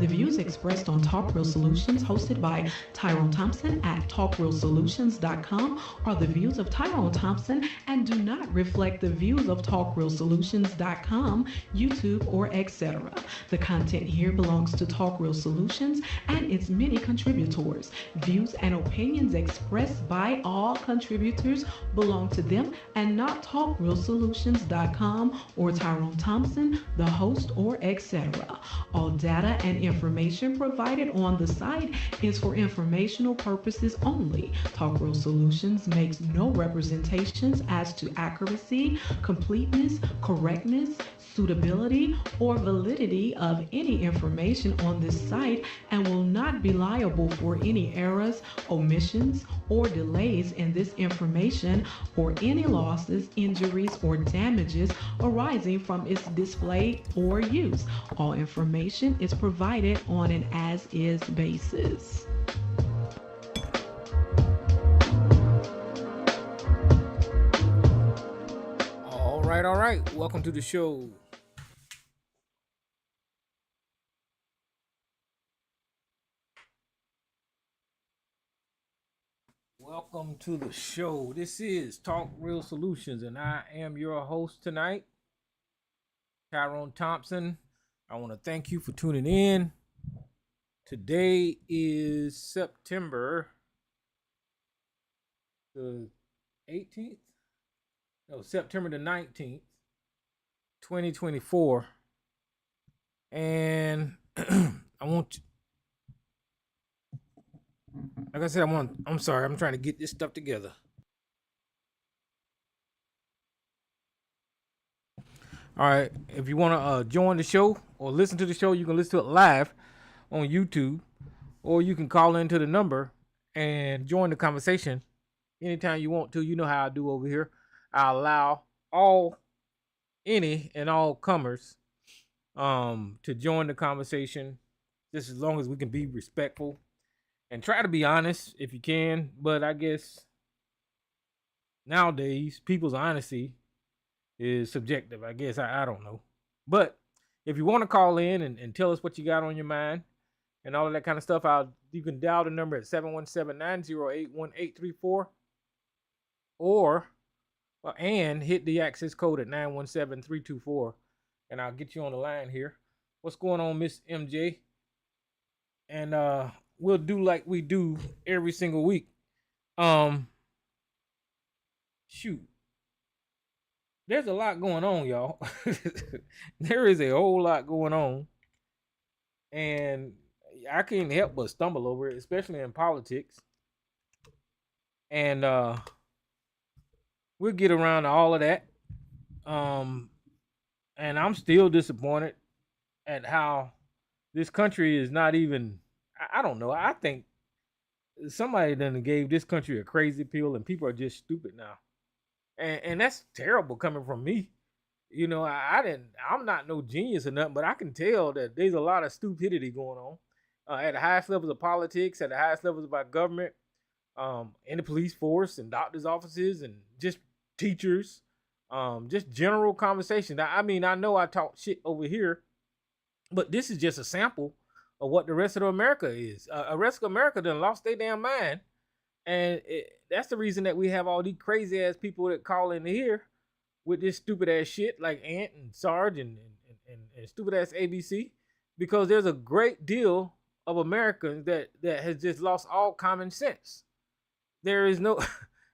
The views expressed on Talk Real Solutions, hosted by Tyrone Thompson at talkrealsolutions.com, are the views of Tyrone Thompson and do not reflect the views of talkrealsolutions.com, YouTube, or etc. The content here belongs to Talk Real Solutions and its many contributors. Views and opinions expressed by all contributors belong to them and not talkrealsolutions.com or Tyrone Thompson, the host, or etc. All data and information provided on the site is for informational purposes only. Talk Real Solutions makes no representations as to accuracy, completeness, correctness, suitability, or validity of any information on this site and will not be liable for any errors, omissions, or delays in this information or any losses, injuries, or damages arising from its display or use. All information is provided on an as-is basis. All right. Welcome to the show. Welcome to the show. This is Talk Real Solutions, and I am your host tonight, Tyrone Thompson. I want to thank you for tuning in. Today is September the 18th? No, September the 19th, 2024. And I want you, like I said, I'm sorry, I'm trying to get this stuff together. All right, if you want to join the show or listen to the show, you can listen to it live on YouTube, or you can call into the number and join the conversation anytime you want to. You know how I do over here. I allow any and all comers to join the conversation, just as long as we can be respectful and try to be honest if you can. But I guess nowadays people's honesty is subjective. I guess I don't know. But if you want to call in and tell us what you got on your mind and all of that kind of stuff, you can dial the number at 717-908-1834 and hit the access code at 917-324, and I'll get you on the line here. What's going on, Miss MJ? And we'll do like we do every single week. Shoot. There's a lot going on, y'all. There is a whole lot going on. And I can't help but stumble over it, especially in politics. And we'll get around to all of that. And I'm still disappointed at how this country is not even, I don't know. I think somebody done gave this country a crazy pill and people are just stupid now. And that's terrible coming from me. You know, I'm not no genius or nothing, but I can tell that there's a lot of stupidity going on at the highest levels of politics, at the highest levels of our government, in the police force and doctors' offices and just teachers, just general conversation. I mean, I know I talk shit over here, but this is just a sample of what the rest of America is. The rest of America done lost their damn mind. And that's the reason that we have all these crazy ass people that call in here with this stupid ass shit like Ant and Sarge and stupid ass ABC, because there's a great deal of Americans that has just lost all common sense. There is no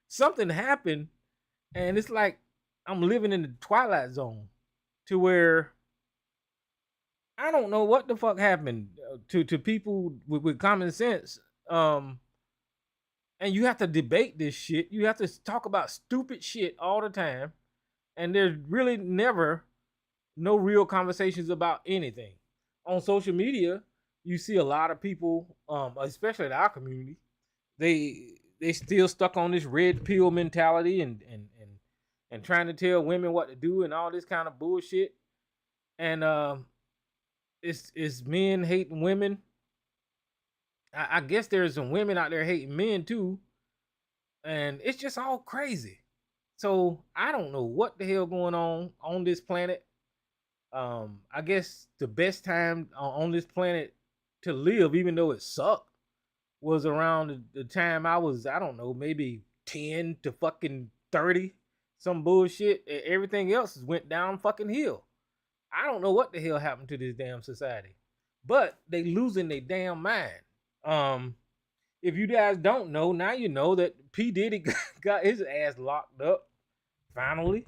something happened, and it's like I'm living in the Twilight Zone, to where I don't know what the fuck happened to people with common sense. And you have to debate this shit. You have to talk about stupid shit all the time. And there's really never no real conversations about anything. On social media, you see a lot of people, especially in our community, they still stuck on this red pill mentality and trying to tell women what to do and all this kind of bullshit. And it's men hating women. I guess there's some women out there hating men too. And it's just all crazy. So I don't know what the hell going on this planet. I guess the best time on this planet to live, even though it sucked, was around the time I was, I don't know, maybe 10 to fucking 30, some bullshit. Everything else went down fucking hill. I don't know what the hell happened to this damn society, but they losing their damn mind. If you guys don't know, now you know that P. Diddy got his ass locked up, finally.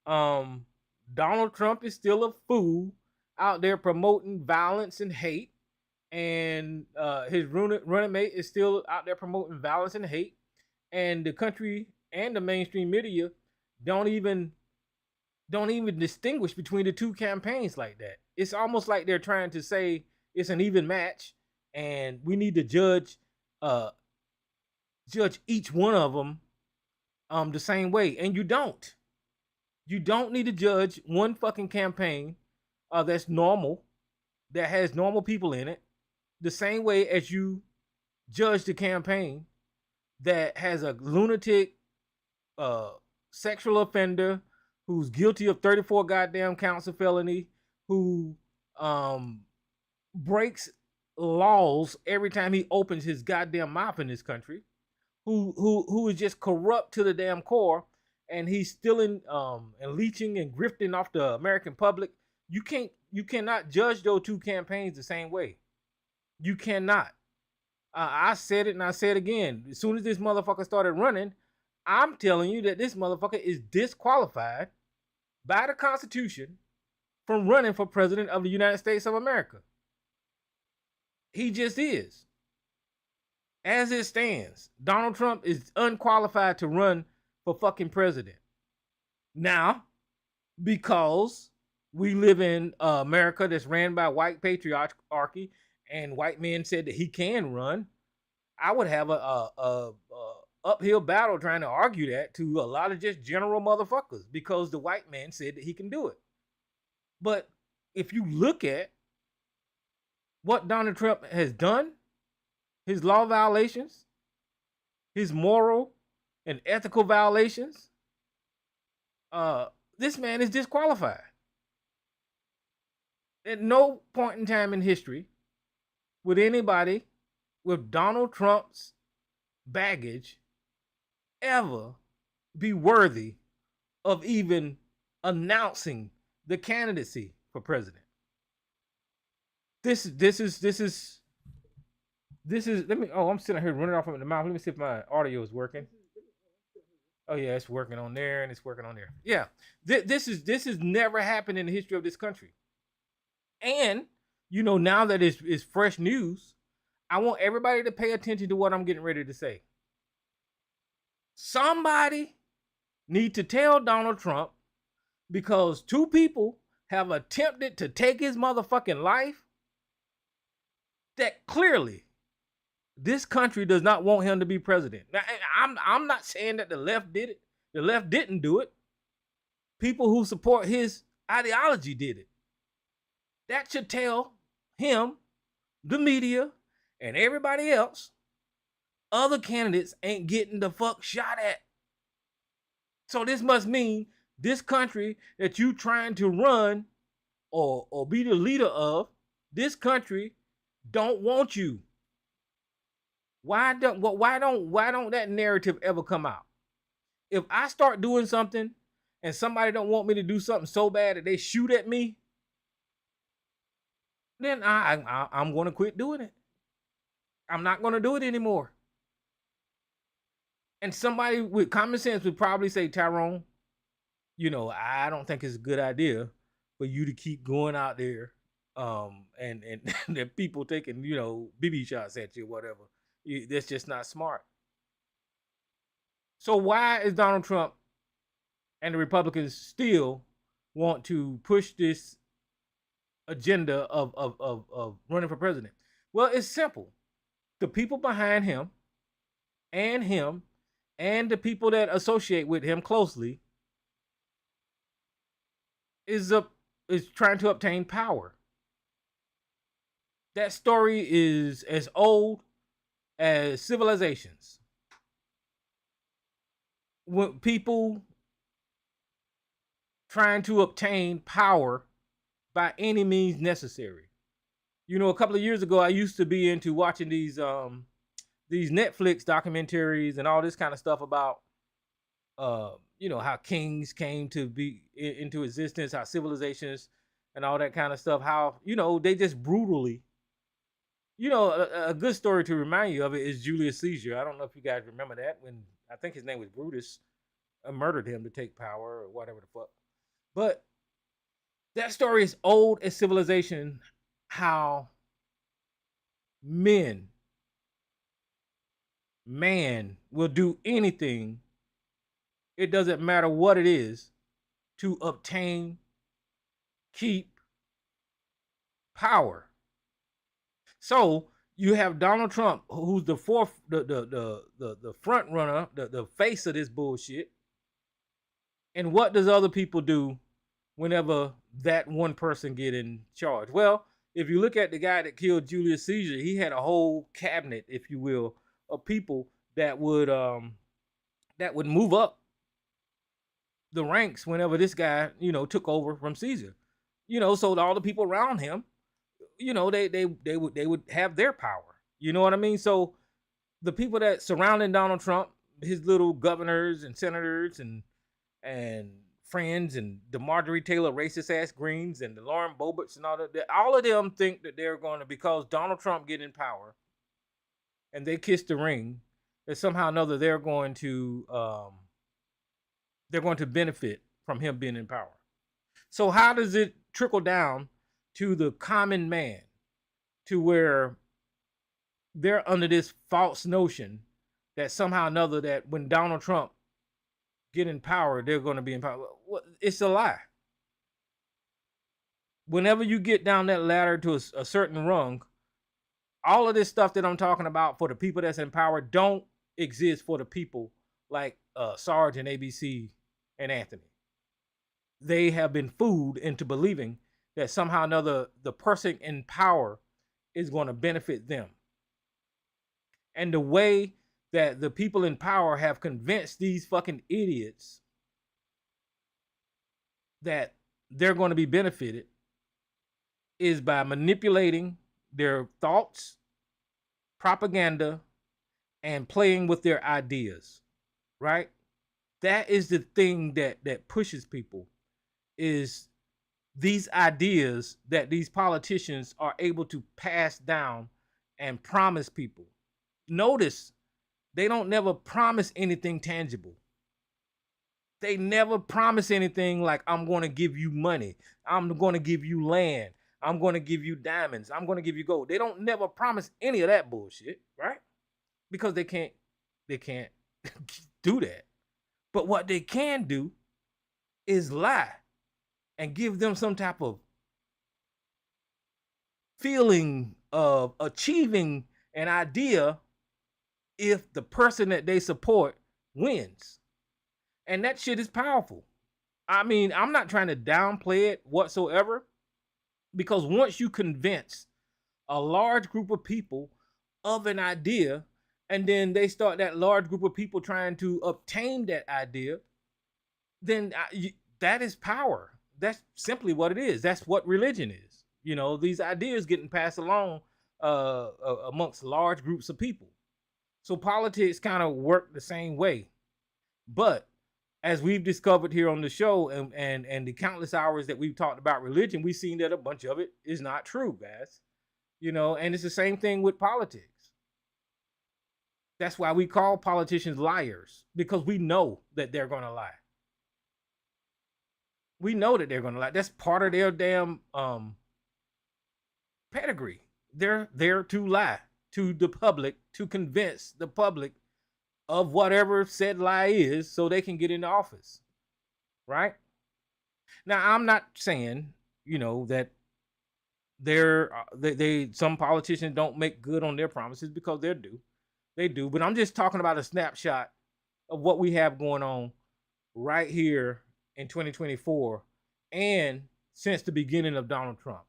Donald Trump is still a fool out there promoting violence and hate. And his running mate is still out there promoting violence and hate. And the country and the mainstream media don't even distinguish between the two campaigns like that. It's almost like they're trying to say it's an even match, and we need to judge each one of them the same way. And you don't. You don't need to judge one fucking campaign that's normal, that has normal people in it, the same way as you judge the campaign that has a lunatic sexual offender who's guilty of 34 goddamn counts of felony, who breaks laws every time he opens his goddamn mouth in this country, who is just corrupt to the damn core, and he's stealing and leeching and grifting off the American public. You cannot judge those two campaigns the same way. You cannot. I said it and I say it again. As soon as this motherfucker started running, I'm telling you that this motherfucker is disqualified by the Constitution from running for president of the United States of America. He just is. As it stands, Donald Trump is unqualified to run for fucking president. Now, because we live in America that's ran by white patriarchy, and white men said that he can run, I would have a uphill battle trying to argue that to a lot of just general motherfuckers, because the white man said that he can do it. But if you look at what Donald Trump has done, his law violations, his moral and ethical violations, this man is disqualified. At no point in time in history would anybody with Donald Trump's baggage ever be worthy of even announcing the candidacy for president. This is let me, I'm sitting here running off of the mouth. Let me see if my audio is working. Oh yeah, it's working on there and it's working on there. Yeah. This has never happened in the history of this country. And you know, now that it's fresh news, I want everybody to pay attention to what I'm getting ready to say. Somebody need to tell Donald Trump, because two people have attempted to take his motherfucking life, that clearly this country does not want him to be president. Now, I'm not saying that the left did it. The left didn't do it. People who support his ideology did it. That should tell him, the media, and everybody else, other candidates ain't getting the fuck shot at. So this must mean this country that you trying to run or be the leader of, this country don't want you. Why don't that narrative ever come out? If I start doing something and somebody don't want me to do something so bad that they shoot at me, then I'm going to quit doing it. I'm not going to do it anymore. And somebody with common sense would probably say, Tyrone, you know, I don't think it's a good idea for you to keep going out there and the people taking, you know, BB shots at you or whatever. That's just not smart. So why is Donald Trump and the Republicans still want to push this agenda of running for president? Well, it's simple. The people behind him and the people that associate with him closely is trying to obtain power. That story is as old as civilizations. When people trying to obtain power by any means necessary. You know, a couple of years ago, I used to be into watching these Netflix documentaries and all this kind of stuff about you know, how kings came to be into existence, how civilizations and all that kind of stuff, how, you know, they just brutally, you know, a good story to remind you of it is Julius Caesar. I don't know if you guys remember that, when I think his name was Brutus, murdered him to take power or whatever the fuck. But that story is old as civilization, how man will do anything, it doesn't matter what it is, to obtain, keep power. So you have Donald Trump, who's the front runner, the face of this bullshit. And what does other people do whenever that one person get in charge? Well, if you look at the guy that killed Julius Caesar, he had a whole cabinet, if you will, of people that would move up the ranks whenever this guy, you know, took over from Caesar. You know, so all the people around him, you know, they would have their power. You know what I mean? So the people that surrounding Donald Trump, his little governors and senators and friends, and the Marjorie Taylor racist ass Greens and the Lauren Boeberts and all of them think that they're going to, because Donald Trump get in power and they kiss the ring, that somehow or another they're going to benefit from him being in power. So how does it trickle down to the common man, to where they're under this false notion that somehow or another that when Donald Trump get in power, they're going to be in power? Well, it's a lie. Whenever you get down that ladder to a certain rung, all of this stuff that I'm talking about for the people that's in power don't exist for the people like Sarge and ABC and Anthony. They have been fooled into believing that somehow or another the person in power is going to benefit them. And the way that the people in power have convinced these fucking idiots that they're going to be benefited is by manipulating their thoughts, propaganda, and playing with their ideas, right? That is the thing that pushes people, is these ideas that these politicians are able to pass down and promise people. Notice, they don't never promise anything tangible. They never promise anything like, I'm going to give you money. I'm going to give you land. I'm going to give you diamonds. I'm going to give you gold. They don't never promise any of that bullshit, right? Because they can't do that. But what they can do is lie and give them some type of feeling of achieving an idea if the person that they support wins. And that shit is powerful. I mean, I'm not trying to downplay it whatsoever, because once you convince a large group of people of an idea, and then they start that large group of people trying to obtain that idea, then that is power. That's simply what it is. That's what religion is. You know, these ideas getting passed along amongst large groups of people. So politics kind of work the same way. But as we've discovered here on the show, and the countless hours that we've talked about religion, we've seen that a bunch of it is not true, guys. You know, and it's the same thing with politics. That's why we call politicians liars, because we know that they're going to lie. We know that they're going to lie. That's part of their damn pedigree. They're there to lie to the public, to convince the public of whatever said lie is, so they can get into office, right? Now, I'm not saying, you know, that some politicians don't make good on their promises, because they do, but I'm just talking about a snapshot of what we have going on right here in 2024 and since the beginning of Donald Trump.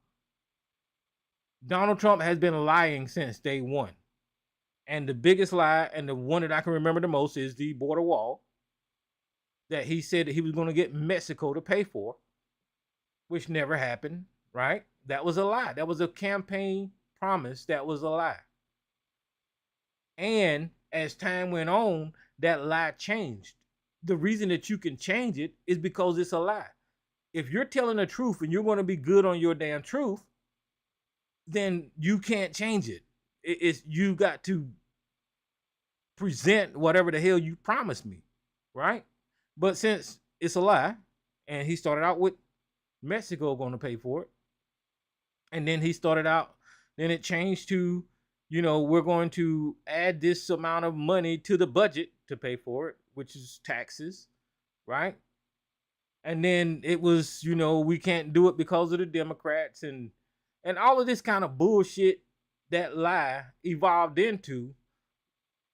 Donald Trump has been lying since day one. And the biggest lie, and the one that I can remember the most, is the border wall that he said that he was going to get Mexico to pay for, which never happened, right? That was a lie. That was a campaign promise. That was a lie. And as time went on, that lie changed. The reason that you can change it is because it's a lie. If you're telling the truth and you're going to be good on your damn truth, then you can't change it. It's you got to present whatever the hell you promised me, right? But since it's a lie, and he started out with Mexico going to pay for it, and then then it changed to, we're going to add this amount of money to the budget to pay for it, which is taxes, right? And then it was, we can't do it because of the Democrats and all of this kind of bullshit that lie evolved into.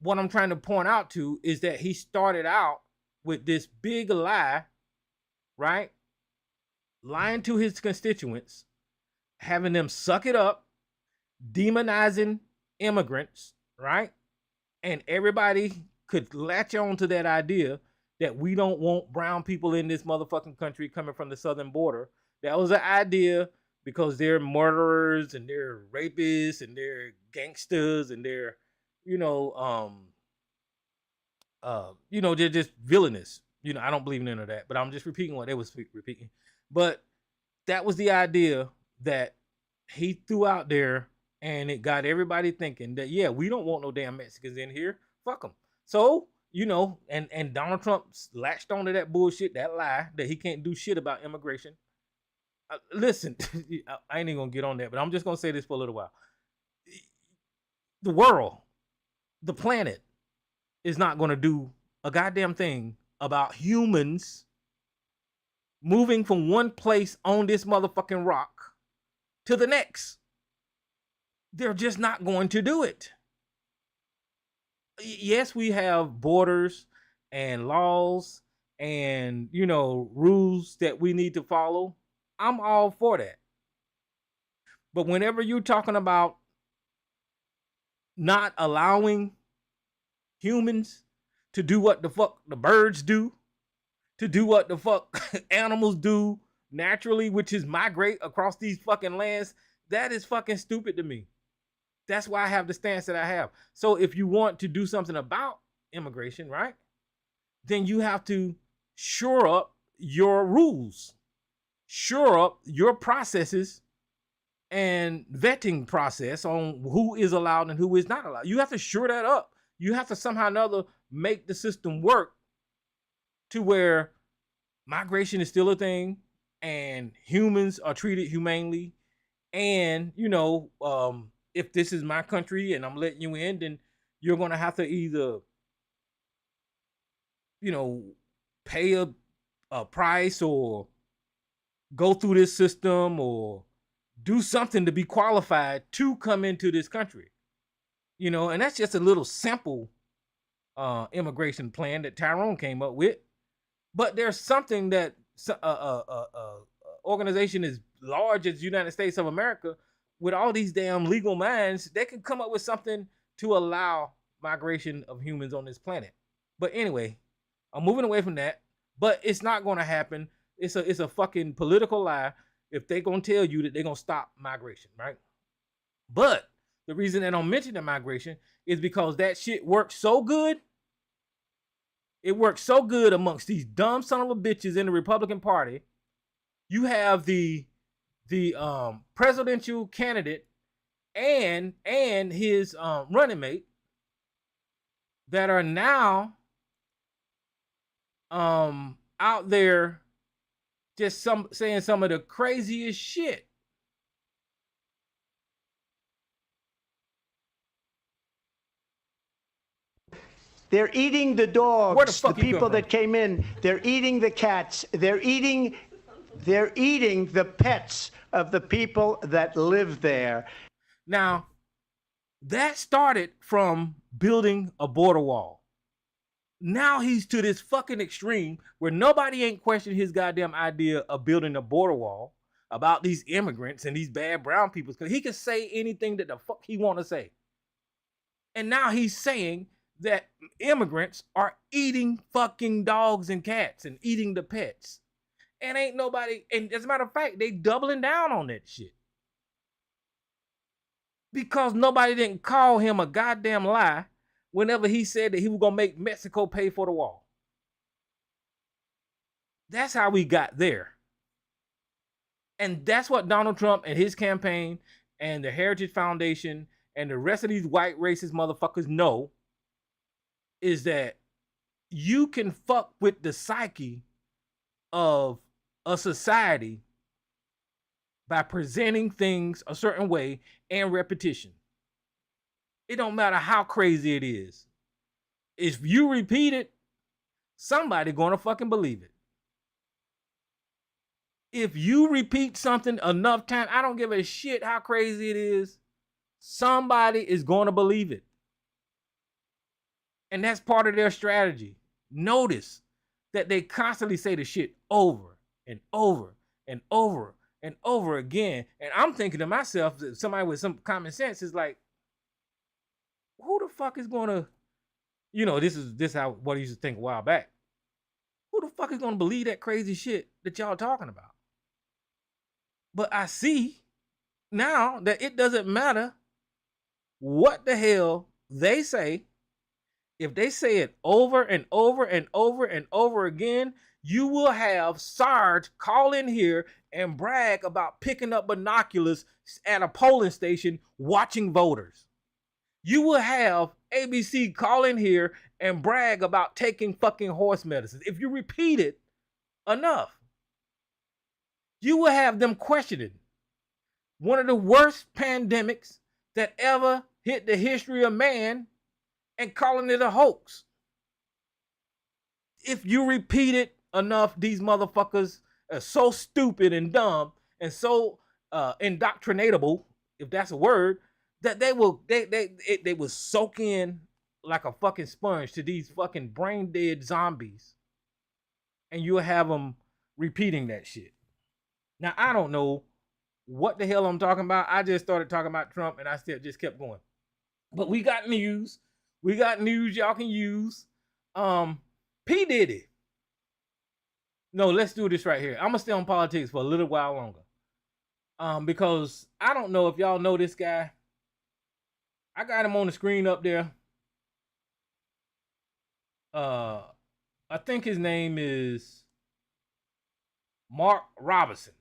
What I'm trying to point out to is that he started out with this big lie, right? Lying to his constituents, having them suck it up, demonizing immigrants, right? And everybody could latch on to that idea that we don't want brown people in this motherfucking country coming from the southern border. That was an idea because they're murderers and they're rapists and they're gangsters and they're, they're just villainous. I don't believe in any of that, but I'm just repeating what they was repeating. But that was the idea that he threw out there, and it got everybody thinking that, yeah, we don't want no damn Mexicans in here. Fuck them. So, and Donald Trump latched onto that bullshit, that lie that he can't do shit about immigration. Listen, I ain't even gonna get on that, but I'm just gonna say this for a little while. The world, the planet, is not gonna do a goddamn thing about humans moving from one place on this motherfucking rock to the next. They're just not going to do it. Yes, we have borders and laws and, rules that we need to follow. I'm all for that. But whenever you're talking about not allowing humans to do what the fuck the birds do, to do what the fuck animals do naturally, which is migrate across these fucking lands, that is fucking stupid to me. That's why I have the stance that I have. So if you want to do something about immigration, right, then you have to shore up your rules, shore up your processes and vetting process on who is allowed and who is not allowed. You have to shore that up. You have to somehow or another make the system work to where migration is still a thing and humans are treated humanely. And, if this is my country and I'm letting you in, then you're going to have to either, pay a price or go through this system or do something to be qualified to come into this country. And that's just a little simple immigration plan that Tyrone came up with. But there's something that organization as large as the United States of America, with all these damn legal minds, they can come up with something to allow migration of humans on this planet. But anyway, I'm moving away from that. But it's not going to happen. It's a fucking political lie if they're going to tell you that they're going to stop migration, right? But the reason they don't mention the migration is because that shit works so good. It works so good amongst these dumb son of a bitches in the Republican Party. You have the presidential candidate and his running mate that are now out there just saying some of the craziest shit. They're eating the dogs, the people that came in. They're eating the cats. They're eating the pets of the people that live there. Now, that started from building a border wall. Now he's to this fucking extreme where nobody ain't questioned his goddamn idea of building a border wall about these immigrants and these bad brown people, because he can say anything that the fuck he want to say. And now he's saying that immigrants are eating fucking dogs and cats and eating the pets. And ain't nobody, and as a matter of fact, they doubling down on that shit. because nobody didn't call him a goddamn lie whenever he said that he was going to make Mexico pay for the wall. That's how we got there. And that's what Donald Trump and his campaign and the Heritage Foundation and the rest of these white racist motherfuckers know, is that you can fuck with the psyche of a society by presenting things a certain way and repetition. It don't matter how crazy it is. If you repeat it, somebody gonna fucking believe it. If you repeat something enough time, I don't give a shit how crazy it is, somebody is gonna believe it. And that's part of their strategy. Notice that they constantly say the shit over and over and over and over again. And I'm thinking to myself, that somebody with some common sense is like, who the fuck is gonna, this how what I used to think a while back. Who the fuck is gonna believe that crazy shit that y'all talking about? But I see now that it doesn't matter what the hell they say. If they say it over and over and over and over again, you will have Sarge call in here and brag about picking up binoculars at a polling station watching voters. You will have ABC call in here and brag about taking fucking horse medicine. If you repeat it enough, you will have them questioning one of the worst pandemics that ever hit the history of man and calling it a hoax. If you repeat it enough, these motherfuckers are so stupid and dumb and so indoctrinatable, if that's a word, that they will soak in like a fucking sponge to these fucking brain dead zombies, and you'll have them repeating that shit. Now I don't know what the hell I'm talking about. I just started talking about Trump and I still just kept going. But we got news. We got news y'all can use. P. Diddy. No, let's do this right here. I'm gonna stay on politics for a little while longer. Because I don't know if y'all know this guy. I got him on the screen up there. I think his name is Mark Robinson.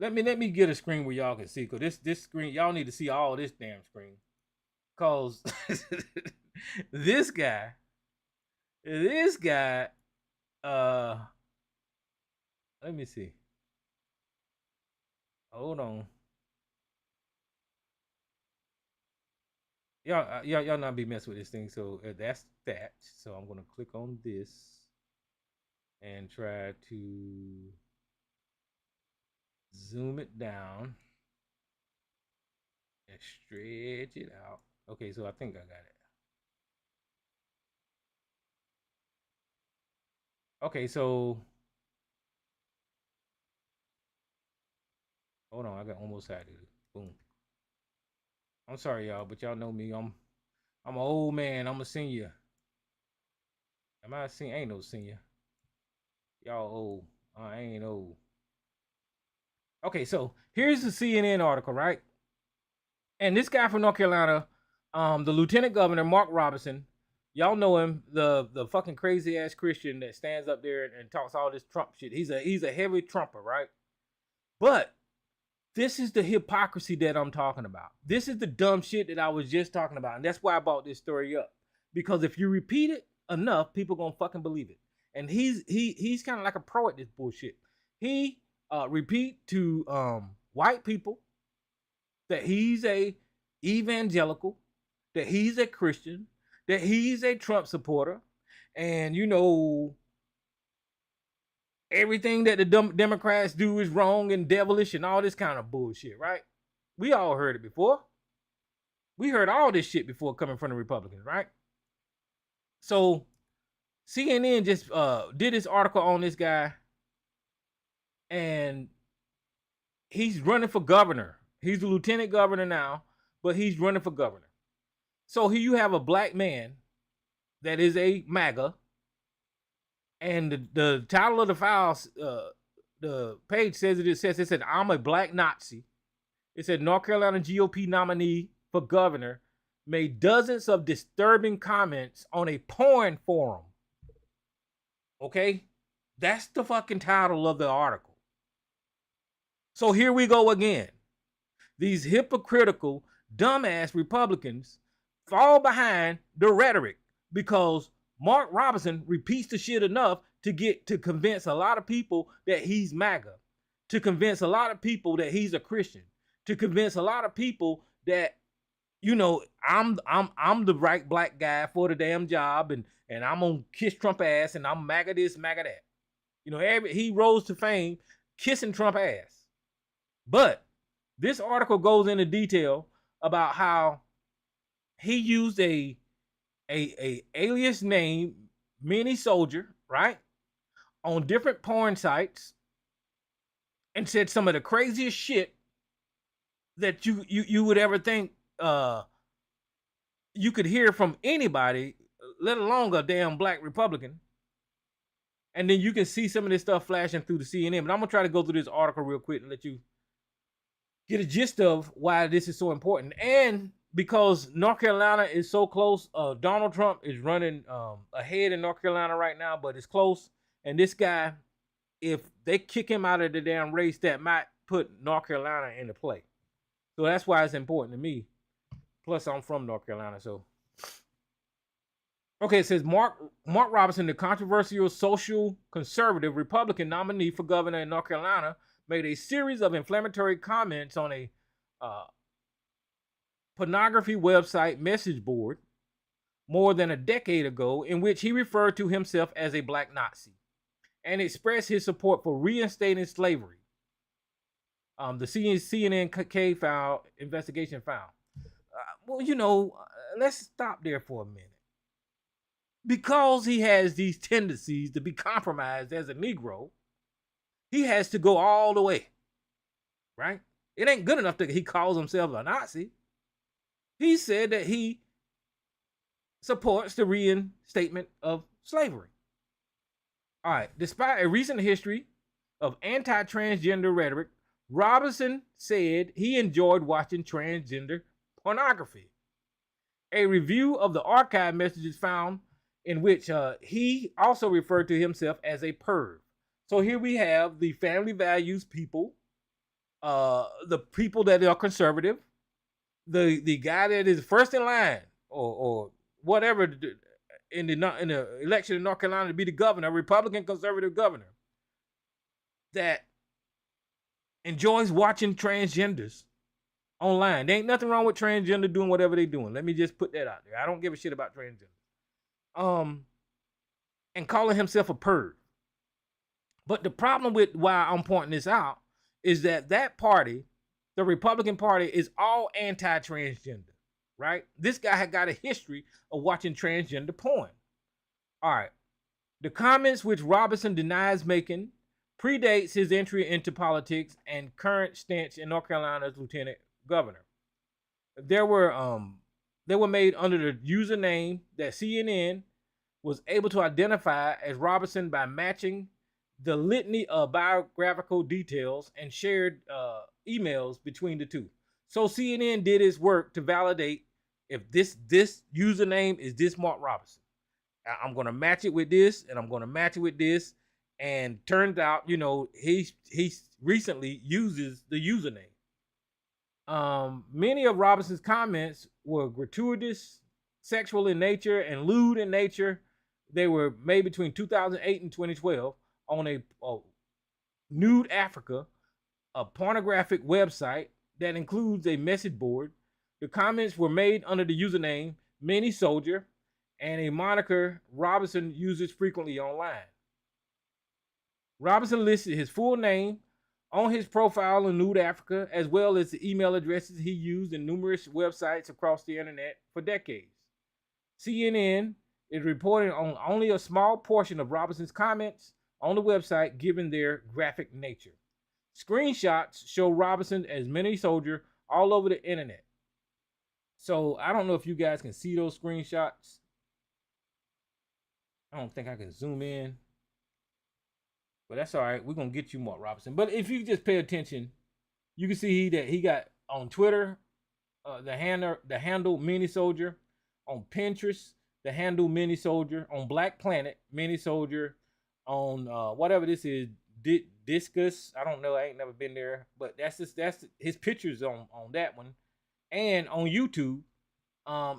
Let me get a screen where y'all can see, because this screen, y'all need to see all this damn screen. Cause this guy, let me see. Hold on. Y'all not be messing with this thing. So that's that. So I'm gonna click on this and try to zoom it down and stretch it out. Okay, so I think I got it. Okay, so hold on, I got almost had it. Boom. I'm sorry, y'all, but y'all know me. I'm an old man. I'm a senior. Am I a senior? I ain't no senior. Y'all old. I ain't old. Okay, so here's the CNN article, right? And this guy from North Carolina, the Lieutenant Governor, Mark Robinson, y'all know him, the fucking crazy ass Christian that stands up there and talks all this Trump shit. He's a heavy Trumper, right? But this is the hypocrisy that I'm talking about. This is the dumb shit that I was just talking about. And that's why I brought this story up. Because if you repeat it enough, people gonna fucking believe it. And he's kind of like a pro at this bullshit. He repeat to white people that he's a evangelical, that he's a Christian, that he's a Trump supporter, and everything that the Democrats do is wrong and devilish and all this kind of bullshit, right? We all heard it before. We heard all this shit before coming from the Republicans, right? So CNN just did this article on this guy, and he's running for governor. He's the lieutenant governor now, but he's running for governor. So here you have a black man that is a MAGA, and the title of the file, the page says it said, I'm a black Nazi, It said North Carolina GOP nominee for governor made dozens of disturbing comments on a porn forum. Okay? That's the fucking title of the article. So here we go again. These hypocritical, dumbass Republicans fall behind the rhetoric because Mark Robinson repeats the shit enough to convince a lot of people that he's MAGA, to convince a lot of people that he's a Christian, to convince a lot of people that, you know, I'm the right black guy for the damn job, and I'm gonna kiss Trump ass, and I'm MAGA this, MAGA that. You know, he rose to fame kissing Trump ass. But this article goes into detail about how he used a alias name, Mini Soldier, right, on different porn sites, and said some of the craziest shit that you would ever think you could hear from anybody, let alone a damn black Republican. And then you can see some of this stuff flashing through the CNN. But I'm gonna try to go through this article real quick and let you get a gist of why this is so important. And because North Carolina is so close, Donald Trump is running ahead in North Carolina right now, but it's close. And this guy, if they kick him out of the damn race, that might put North Carolina into play. So that's why it's important to me. Plus, I'm from North Carolina, so. Okay, it says Mark Robinson, the controversial social conservative Republican nominee for governor in North Carolina, made a series of inflammatory comments on a pornography website message board more than a decade ago, in which he referred to himself as a black Nazi and expressed his support for reinstating slavery. The CNN investigation found. Well, you know, let's stop there for a minute. Because he has these tendencies to be compromised as a Negro, he has to go all the way, right? It ain't good enough that he calls himself a Nazi. He said that he supports the reinstatement of slavery. All right, despite a recent history of anti-transgender rhetoric, Robinson said he enjoyed watching transgender pornography. A review of the archive messages found in which he also referred to himself as a perv. So here we have the family values people, the people that are conservative, the guy that is first in line or whatever in the election in North Carolina to be the governor, a Republican conservative governor, that enjoys watching transgenders online. There ain't nothing wrong with transgender doing whatever they're doing. Let me just put that out there. I don't give a shit about transgender. And calling himself a perv. But the problem with why I'm pointing this out is that party, the Republican Party, is all anti-transgender, right? This guy had got a history of watching transgender porn. All right. The comments which Robinson denies making predates his entry into politics and current stench in North Carolina's lieutenant governor. They were made under the username that CNN was able to identify as Robinson by matching the litany of biographical details and shared emails between the two. So CNN did its work to validate if this username is this Mark Robinson. I'm going to match it with this, and I'm going to match it with this. And turned out, you know, he recently uses the username. Many of Robinson's comments were gratuitous, sexual in nature, and lewd in nature. They were made between 2008 and 2012 on a Nude Africa, a pornographic website that includes a message board. The comments were made under the username Mini Soldier and a moniker Robinson uses frequently online. Robinson listed his full name on his profile in Nude Africa, as well as the email addresses he used in numerous websites across the internet for decades. CNN is reporting on only a small portion of Robinson's comments on the website, given their graphic nature. Screenshots show Robinson as Mini Soldier all over the internet. So I don't know if you guys can see those screenshots. I don't think I can zoom in. But that's all right. We're going to get you Mark Robinson. But if you just pay attention, you can see that he got on Twitter, the handle Mini Soldier. On Pinterest, the handle Mini Soldier. On Black Planet, Mini Soldier. On whatever this is, Discus. I don't know. I ain't never been there, but that's his pictures on that one. And on YouTube,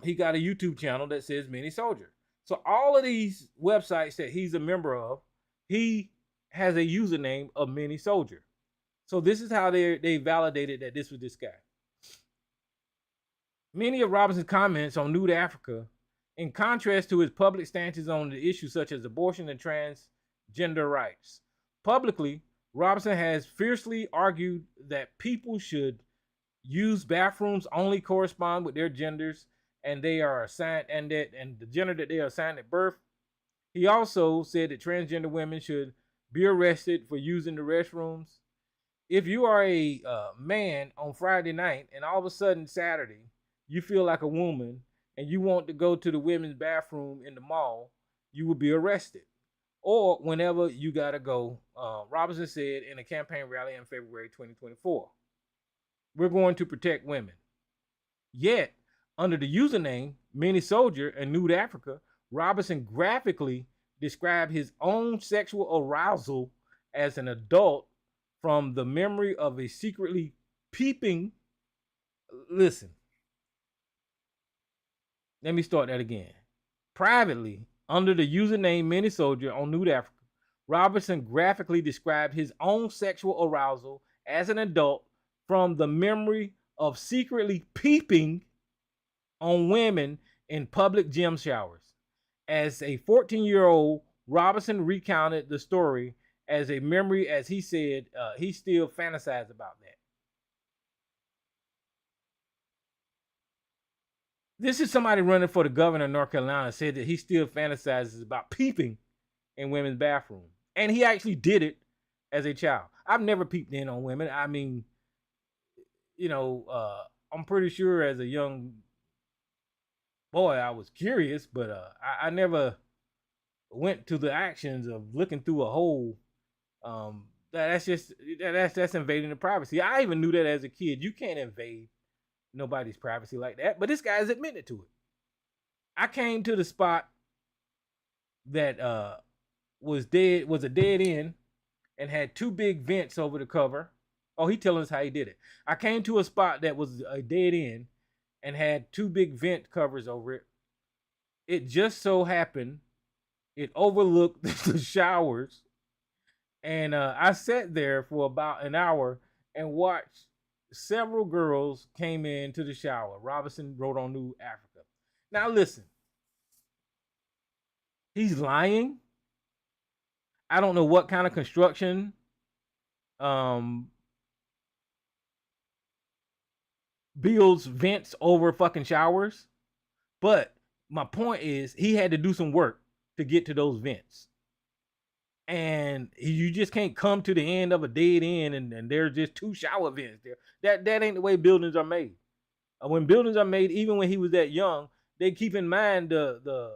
he got a YouTube channel that says Mini Soldier. So all of these websites that he's a member of, he has a username of Mini Soldier. So this is how they validated that this was this guy. Many of Robinson's comments on Nude Africa, in contrast to his public stances on the issues such as abortion and transgender rights. Publicly, Robinson has fiercely argued that people should use bathrooms only correspond with their genders and they are assigned and the gender that they are assigned at birth. He also said that transgender women should be arrested for using the restrooms. If you are a man on Friday night and all of a sudden Saturday you feel like a woman and you want to go to the women's bathroom in the mall, you will be arrested. Or whenever you gotta go, Robinson said in a campaign rally in February 2024, we're going to protect women. Yet, under the username Mini Soldier and Nude Africa, Robinson graphically described his own sexual arousal as an adult from the memory of a secretly peeping. Listen, let me start that again. Privately, under the username Mini Soldier on Nude Africa, Robinson graphically described his own sexual arousal as an adult from the memory of secretly peeping on women in public gym showers. As a 14-year-old, Robinson recounted the story as a memory, as he said, he still fantasized about that. This is somebody running for the governor of North Carolina said that he still fantasizes about peeping in women's bathrooms. And he actually did it as a child. I've never peeped in on women. I mean, you know, I'm pretty sure as a young boy, I was curious, but I never went to the actions of looking through a hole. That's invading the privacy. I even knew that as a kid. You can't invade nobody's privacy like that, but this guy's admitted to it. I came to the spot that was a dead end and had two big vents over the cover. Oh, he telling us how he did it. I came to a spot that was a dead end and had two big vent covers over it. It just so happened it overlooked the showers, and I sat there for about an hour and watched several girls came into the shower. Robinson wrote on Nude Africa. Now listen, he's lying. I don't know what kind of construction builds vents over fucking showers, but my point is he had to do some work to get to those vents. And you just can't come to the end of a dead end and there's just two shower vents there. That ain't the way buildings are made. When buildings are made, even when he was that young, they keep in mind the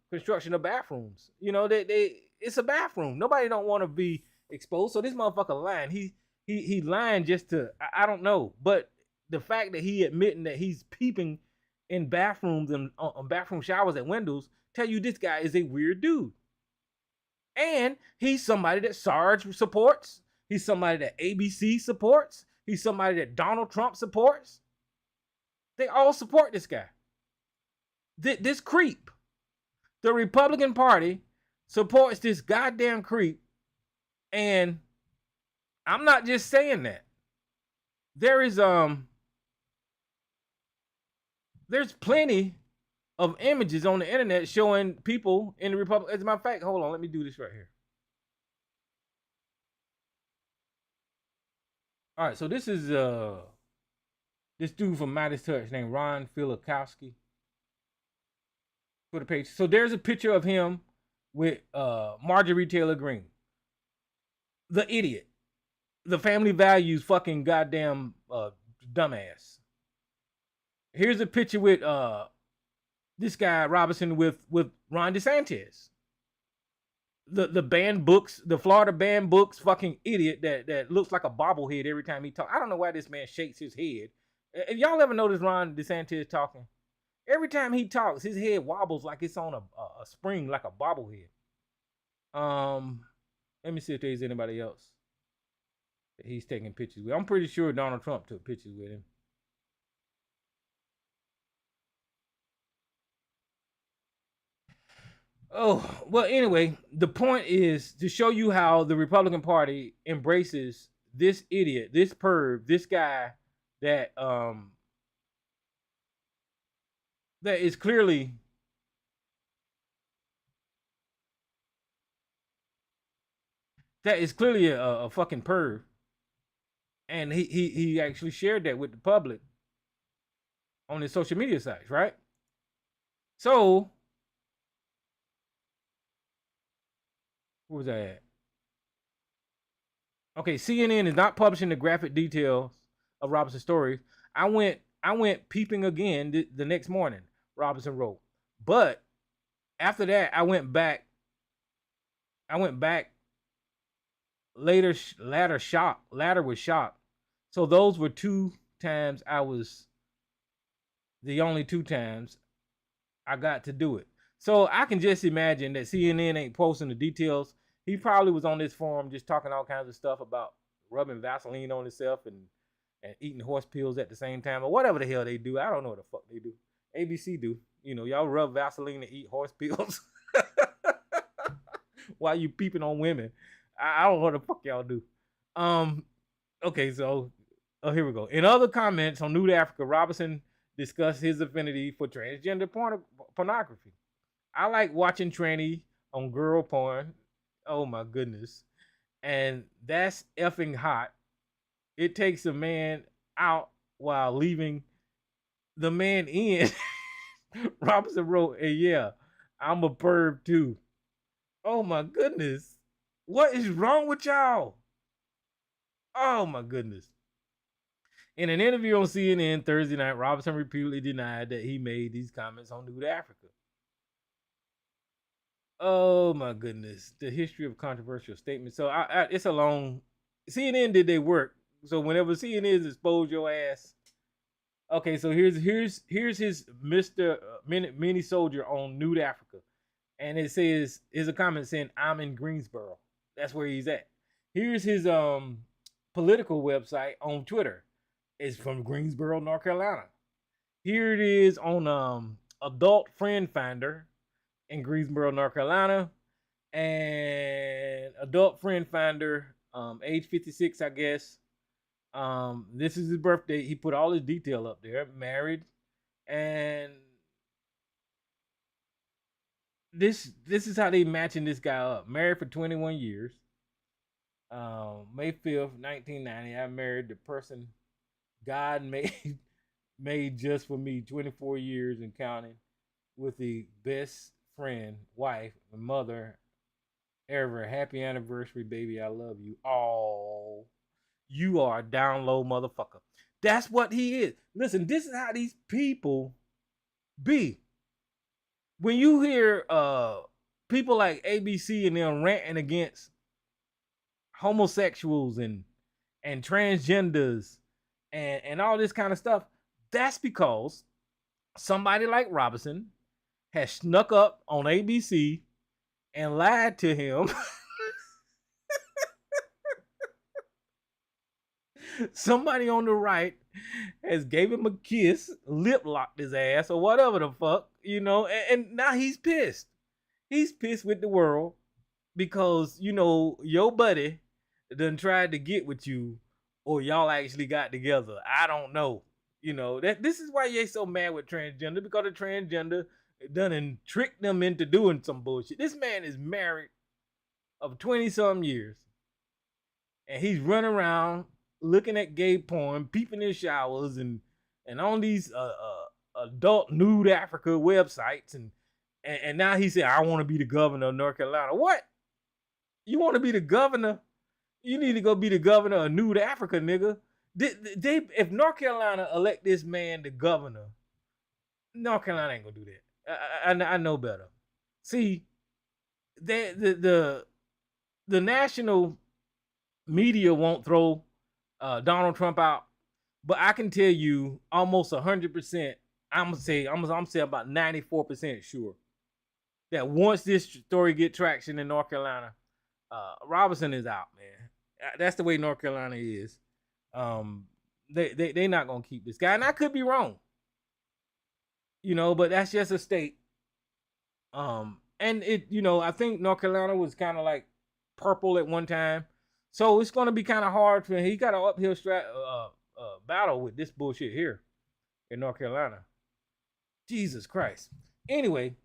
construction of bathrooms. You know, it's a bathroom. Nobody don't want to be exposed. So this motherfucker lying. He lying just to, I don't know. But the fact that he admitting that he's peeping in bathrooms and on bathroom showers at windows tell you this guy is a weird dude. And he's somebody that Sarge supports. He's somebody that ABC supports. He's somebody that Donald Trump supports. They all support this guy. This creep. The Republican Party supports this goddamn creep. And I'm not just saying that. There's plenty of images on the internet showing people in the Republic. As a matter of fact, hold on, let me do this right here. All right, so this is this dude from Midas Touch named Ron Filikowski. Twitter page. So there's a picture of him with Marjorie Taylor Greene, the idiot, the family values fucking goddamn dumbass. Here's a picture with this guy Robinson with Ron DeSantis, the banned books, the Florida banned books, fucking idiot that looks like a bobblehead every time he talks. I don't know why this man shakes his head. If y'all ever notice Ron DeSantis talking, every time he talks, his head wobbles like it's on a spring, like a bobblehead. Let me see if there's anybody else that he's taking pictures with. I'm pretty sure Donald Trump took pictures with him. Oh, well, anyway, the point is to show you how the Republican Party embraces this idiot, this perv, this guy that that is clearly a fucking perv. And he actually shared that with the public on his social media sites, right? So where was I at? Okay, CNN is not publishing the graphic details of Robinson's story. I went peeping again the next morning, Robinson wrote. But after that, I went back later was shocked. So those were two times the only two times I got to do it. So I can just imagine that CNN ain't posting the details. He probably was on this forum just talking all kinds of stuff about rubbing Vaseline on himself and eating horse pills at the same time, or whatever the hell they do. I don't know what the fuck they do. ABC do. You know, y'all rub Vaseline and eat horse pills while you peeping on women. I don't know what the fuck y'all do. Okay, so here we go. In other comments on Nude Africa, Robinson discussed his affinity for transgender pornography. I like watching tranny on girl porn. Oh my goodness. And that's effing hot. It takes a man out while leaving the man in. Robinson wrote, hey, yeah, I'm a perv too. Oh my goodness. What is wrong with y'all? Oh my goodness. In an interview on CNN Thursday night, Robinson repeatedly denied that he made these comments on Nude Africa. Oh my goodness. The history of controversial statements. So it's a long... CNN did their work. So whenever CNN expose your ass... Okay, so here's his Mr. Mini Soldier on Nude Africa. And it says, here's a comment saying, I'm in Greensboro. That's where he's at. Here's his political website on Twitter. It's from Greensboro, North Carolina. Here it is on Adult Friend Finder in Greensboro, North Carolina. And Adult Friend Finder, age 56, I guess. This is his birthday. He put all his detail up there. Married. And this is how they matching this guy up. Married for 21 years. May 5th, 1990. I married the person God made just for me, 24 years and counting, with the best friend, wife, and mother ever. Happy anniversary, baby. I love you. Oh, you are a down low motherfucker. That's what he is. Listen, this is how these people be. When you hear people like ABC and them ranting against homosexuals and transgenders and all this kind of stuff, that's because somebody like Robinson has snuck up on ABC and lied to him. Somebody on the right has gave him a kiss, lip locked his ass, or whatever the fuck, you know, and now he's pissed. He's pissed with the world because, you know, your buddy done tried to get with you, or y'all actually got together. I don't know. You know, that this is why you're so mad with transgender, because the transgender done and tricked them into doing some bullshit. This man is married of 20-some years, and he's running around looking at gay porn, peeping in showers, and on these adult Nude Africa websites, and now he said, I want to be the governor of North Carolina. What? You want to be the governor? You need to go be the governor of Nude Africa, nigga. If North Carolina elect this man the governor, North Carolina ain't gonna do that. I know better. See, the national media won't throw Donald Trump out, but I can tell you almost 100%. I'm gonna say about 94% sure that once this story get traction in North Carolina, Robinson is out, man. That's the way North Carolina is. They not gonna keep this guy, and I could be wrong, but that's just a state. And it, I think North Carolina was kind of like purple at one time, so it's gonna be kind of hard for him. He got an uphill battle with this bullshit here in North Carolina. Jesus Christ. Anyway,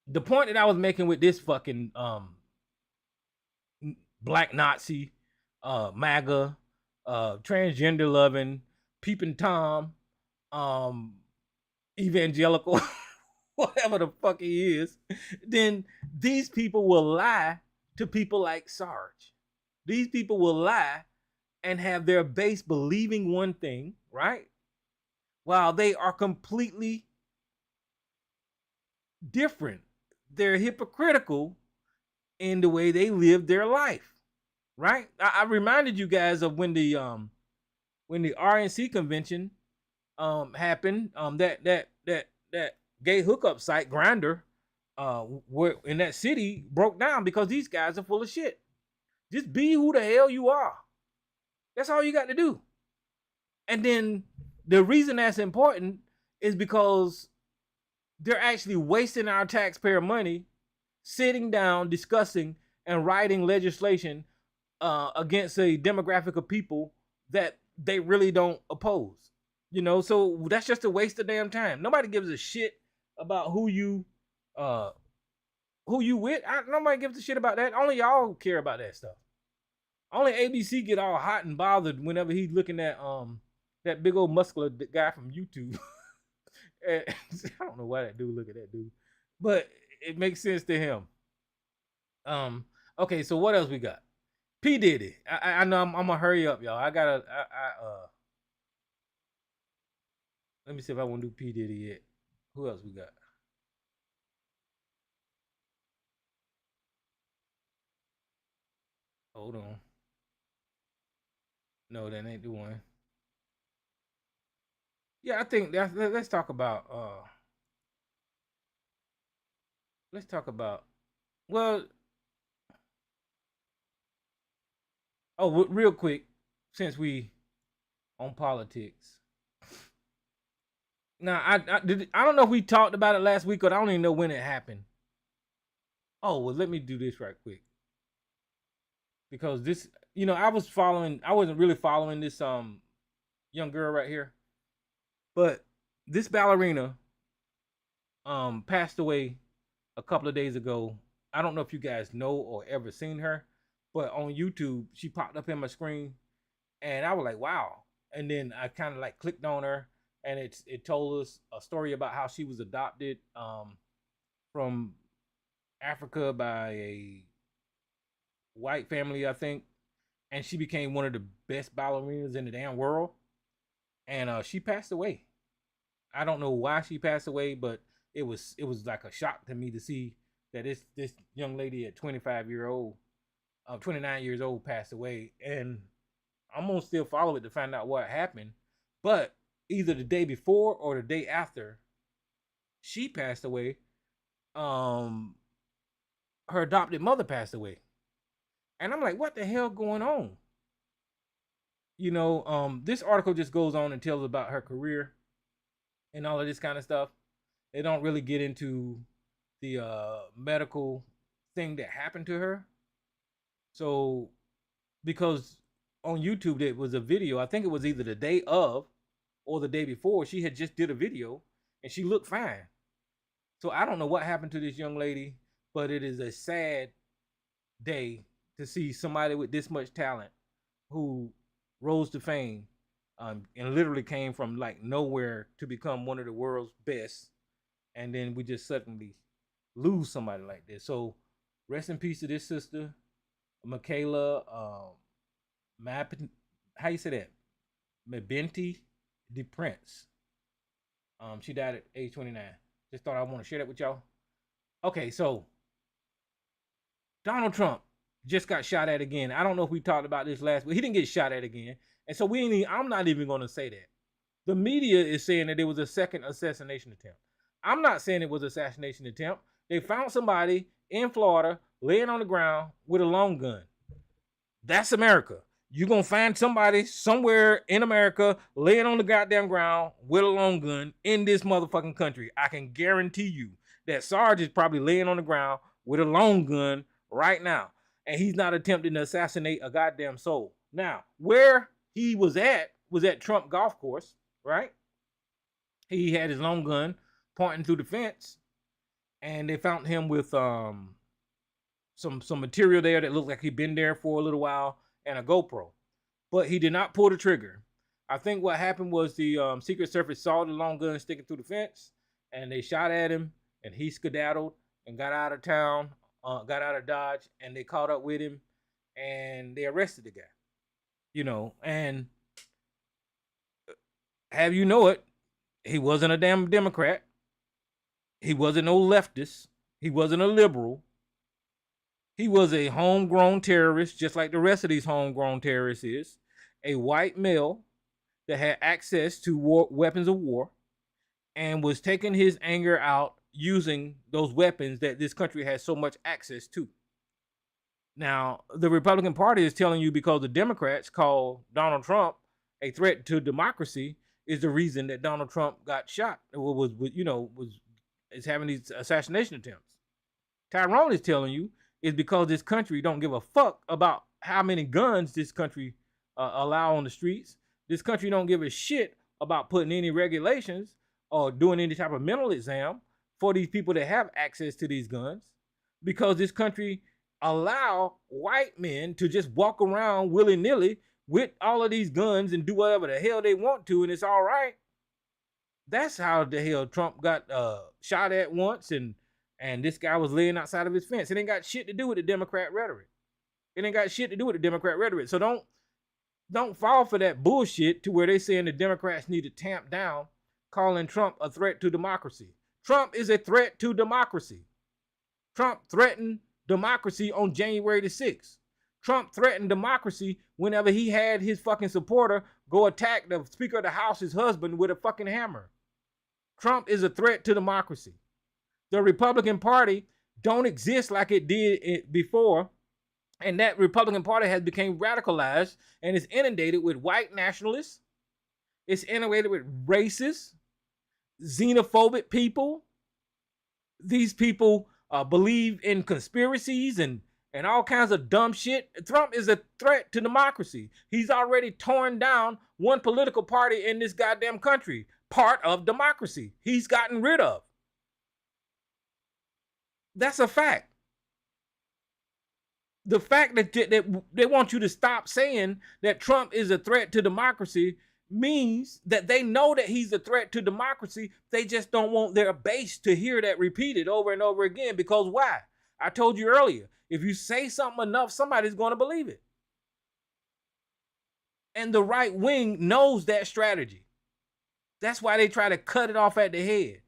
the point that I was making with this fucking black Nazi, MAGA, transgender loving, peeping Tom, evangelical, whatever the fuck he is, then these people will lie to people like Sarge. These people will lie and have their base believing one thing, right? While they are completely different. They're hypocritical in the way they live their life, right? I reminded you guys of when the RNC convention happened, that gay hookup site Grindr, where in that city broke down because these guys are full of shit. Just be who the hell you are. That's all you got to do. And then the reason that's important is because they're actually wasting our taxpayer money sitting down, discussing, and writing legislation against a demographic of people that they really don't oppose. So that's just a waste of damn time. Nobody gives a shit about who you with. Nobody gives a shit about that. Only y'all care about that stuff. Only ABC get all hot and bothered whenever he's looking at that big old muscular guy from YouTube. I don't know why that dude look at that dude, but it makes sense to him. Okay, so what else we got? P. Diddy. I know I'm gonna hurry up, y'all. Let me see if I want to do P. Diddy yet. Who else we got? Hold on. No, that ain't the one. Yeah, I think let's talk about well, real quick, since we on politics. Now, I don't know if we talked about it last week, or I don't even know when it happened. Oh, well, let me do this right quick. Because this, I wasn't really following this young girl right here. But this ballerina passed away a couple of days ago. I don't know if you guys know or ever seen her, but on YouTube, she popped up in my screen, and I was like, wow. And then I kind of like clicked on her, and it told us a story about how she was adopted from Africa by a white family, I think, and she became one of the best ballerinas in the damn world. And she passed away. I don't know why she passed away, but it was like a shock to me to see that this young lady at 29 years old passed away. And I'm gonna still follow it to find out what happened. But either the day before or the day after she passed away, her adopted mother passed away. And I'm like, what the hell going on? This article just goes on and tells about her career and all of this kind of stuff. They don't really get into the medical thing that happened to her. So, because on YouTube there was a video, I think it was either the day of or the day before, she had just did a video and she looked fine. So I don't know what happened to this young lady, but it is a sad day to see somebody with this much talent who rose to fame and literally came from like nowhere to become one of the world's best, and then we just suddenly lose somebody like this. So rest in peace to this sister, Michaela how you say that? Mabinti De Prince. She died at age 29. Just thought I want to share that with y'all. Okay, so Donald Trump just got shot at again. I don't know if we talked about this last week. He didn't get shot at again. And so I'm not even going to say that. The media is saying that it was a second assassination attempt. I'm not saying it was an assassination attempt. They found somebody in Florida laying on the ground with a long gun. That's America. You're going to find somebody somewhere in America laying on the goddamn ground with a long gun in this motherfucking country. I can guarantee you that Sarge is probably laying on the ground with a long gun right now. And he's not attempting to assassinate a goddamn soul. Now, where he was at Trump Golf Course, right? He had his long gun pointing through the fence. And they found him with some material there that looked like he'd been there for a little while and a GoPro. But he did not pull the trigger. I think what happened was the Secret Service saw the long gun sticking through the fence, and they shot at him, and he skedaddled and got out of town, got out of Dodge, and they caught up with him, and they arrested the guy. You know, and have you know it, he wasn't a damn Democrat. He wasn't no leftist. He wasn't a liberal. He was a homegrown terrorist, just like the rest of these homegrown terrorists is. A white male that had access to weapons of war and was taking his anger out using those weapons that this country has so much access to. Now, the Republican Party is telling you because the Democrats call Donald Trump a threat to democracy is the reason that Donald Trump got shot. Is having these assassination attempts. Tyrone is telling you is because this country don't give a fuck about how many guns this country allow on the streets. This country don't give a shit about putting any regulations or doing any type of mental exam for these people that have access to these guns, because this country allow white men to just walk around willy-nilly with all of these guns and do whatever the hell they want to, and it's all right. That's how the hell Trump got shot at once, and this guy was laying outside of his fence. It ain't got shit to do with the Democrat rhetoric. So don't fall for that bullshit to where they saying the Democrats need to tamp down calling Trump a threat to democracy. Trump is a threat to democracy. Trump threatened democracy on January the 6th. Trump threatened democracy whenever he had his fucking supporter go attack the Speaker of the House's husband with a fucking hammer. Trump is a threat to democracy. The Republican Party don't exist like it did before, and that Republican Party has become radicalized and is inundated with white nationalists. It's inundated with racist, xenophobic people. These people believe in conspiracies and all kinds of dumb shit. Trump is a threat to democracy. He's already torn down one political party in this goddamn country, part of democracy. He's gotten rid of. That's a fact. The fact that they want you to stop saying that Trump is a threat to democracy means that they know that he's a threat to democracy. They just don't want their base to hear that repeated over and over again. Because why? I told you earlier, if you say something enough, somebody's going to believe it. And the right wing knows that strategy. That's why they try to cut it off at the head.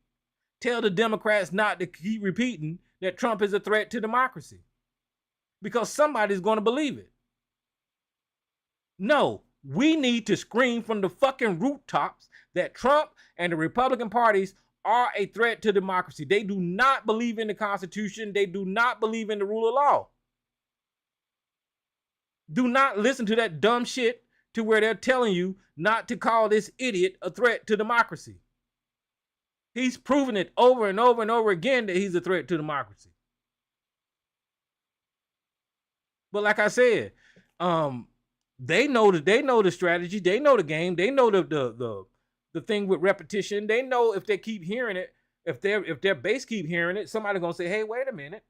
Tell the Democrats not to keep repeating that Trump is a threat to democracy, because somebody's going to believe it. No, we need to scream from the fucking rooftops that Trump and the Republican parties are a threat to democracy. They do not believe in the Constitution. They do not believe in the rule of law. Do not listen to that dumb shit to where they're telling you not to call this idiot a threat to democracy. He's proven it over and over and over again that he's a threat to democracy. But like I said, they know the strategy, they know the game, they know the thing with repetition. They know if they keep hearing it, if their base keep hearing it, somebody's gonna say, hey, wait a minute.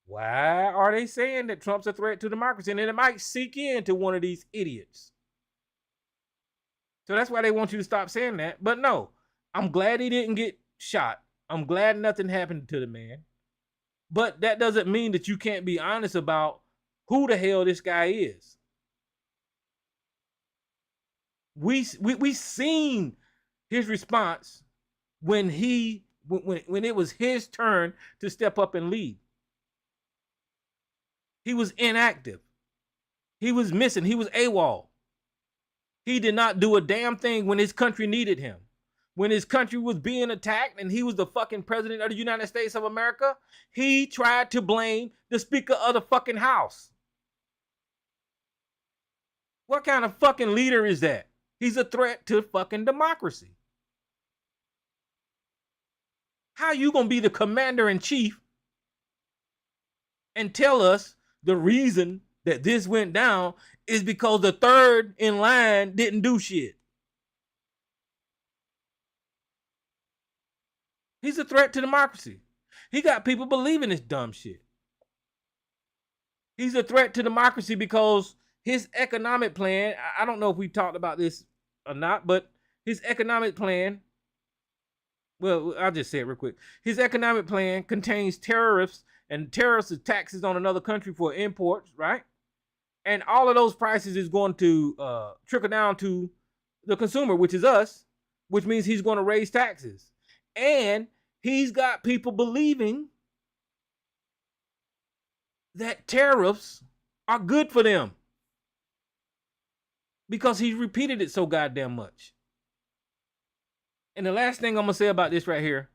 Why are they saying that Trump's a threat to democracy? And then it might seep into one of these idiots. So that's why they want you to stop saying that. But no, I'm glad he didn't get shot. I'm glad nothing happened to the man. But that doesn't mean that you can't be honest about who the hell this guy is. We seen his response when it was his turn to step up and lead. He was inactive. He was missing. He was AWOL. He did not do a damn thing when his country needed him. When his country was being attacked and he was the fucking president of the United States of America, he tried to blame the Speaker of the fucking House. What kind of fucking leader is that? He's a threat to fucking democracy. How you gonna be the commander-in-chief and tell us the reason that this went down is because the third in line didn't do shit? He's a threat to democracy. He got people believing this dumb shit. He's a threat to democracy because his economic plan, I don't know if we talked about this or not, but his economic plan, well, I'll just say it real quick. His economic plan contains tariffs, and tariffs is taxes on another country for imports, right? And all of those prices is going to trickle down to the consumer, which is us, which means he's going to raise taxes. And he's got people believing that tariffs are good for them because he's repeated it so goddamn much. And the last thing I'm gonna say about this right here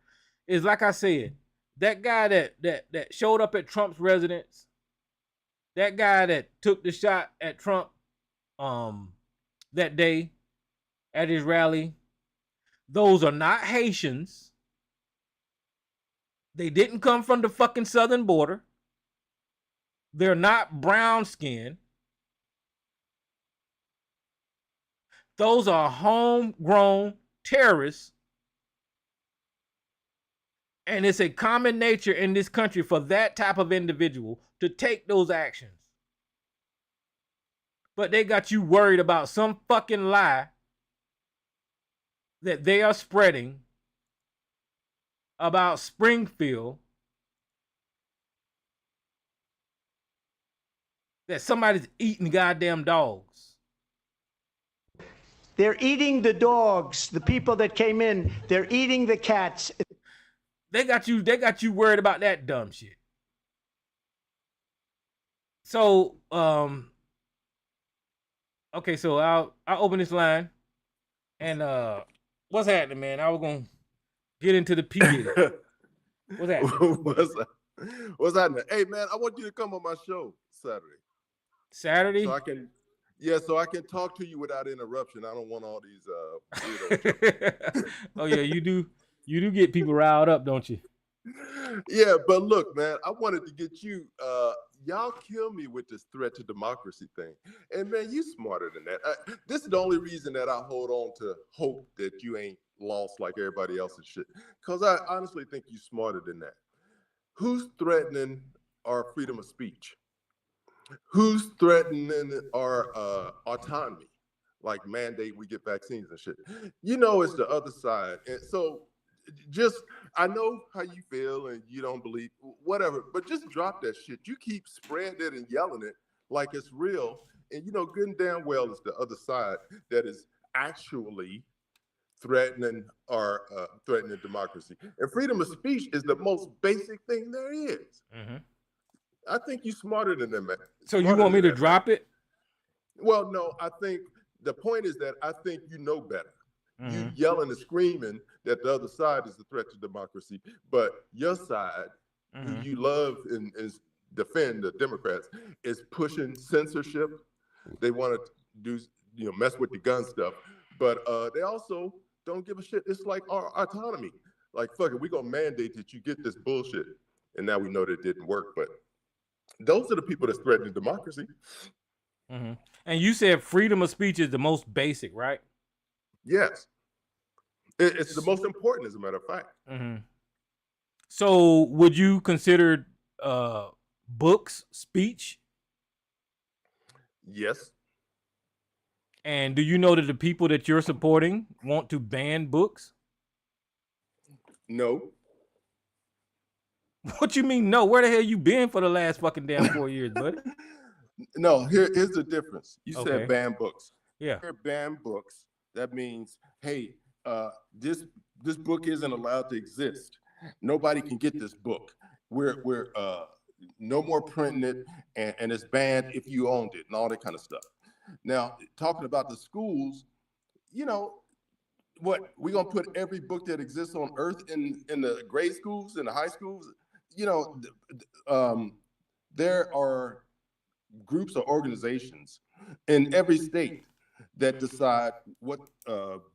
is, like I said, that guy that showed up at Trump's residence, that guy that took the shot at Trump that day at his rally, those are not Haitians. They didn't come from the fucking southern border. They're not brown skinned. Those are homegrown terrorists. And it's a common nature in this country for that type of individual to take those actions. But they got you worried about some fucking lie that they are spreading about Springfield, that somebody's eating goddamn dogs. They're eating the dogs. The people that came in, they're eating the cats. They got you worried about that dumb shit. So, okay, so I'll open this line, and what's happening, man? I was gonna get into the P. What's happening? What's happening? Hey, man, I want you to come on my show Saturday. Saturday? So I can talk to you without interruption. I don't want all these Oh yeah, you do get people riled up, don't you? Yeah, but look, man, I wanted to get you y'all kill me with this threat to democracy thing. And man, you smarter than that. This is the only reason that I hold on to hope that you ain't lost like everybody else and shit. Because I honestly think you smarter than that. Who's threatening our freedom of speech? Who's threatening our autonomy? Like mandate we get vaccines and shit. You know it's the other side. And so just, I know how you feel and you don't believe, whatever, but just drop that shit. You keep spreading it and yelling it like it's real. And you know good and damn well it's the other side that is actually threatening democracy. And freedom of speech is the most basic thing there is. Mm-hmm. I think you're smarter than them, man. So you want me to drop it? Well, no, I think the point is that I think you know better. Mm-hmm. You yelling and screaming that the other side is the threat to democracy, but your side, mm-hmm. who you love and defend, the Democrats, is pushing censorship. They want to do, mess with the gun stuff, but they also don't give a shit. It's like our autonomy. Like, fuck it, we're going to mandate that you get this bullshit. And now we know that it didn't work, but those are the people that's threatening democracy. Mm-hmm. And you said freedom of speech is the most basic, right? Yes. It's the most important, as a matter of fact. Mm-hmm. So would you consider books speech? Yes. And do you know that the people that you're supporting want to ban books? No. What you mean no? Where the hell you been for the last fucking damn 4 years, buddy? No, here's the difference. You said ban books. Yeah. Ban books. That means, hey, this book isn't allowed to exist. Nobody can get this book. We're no more printing it, and it's banned if you owned it and all that kind of stuff. Now, talking about the schools, you know, what, we're going to put every book that exists on earth in the grade schools, in the high schools? You know, there are groups or organizations in every state that decide what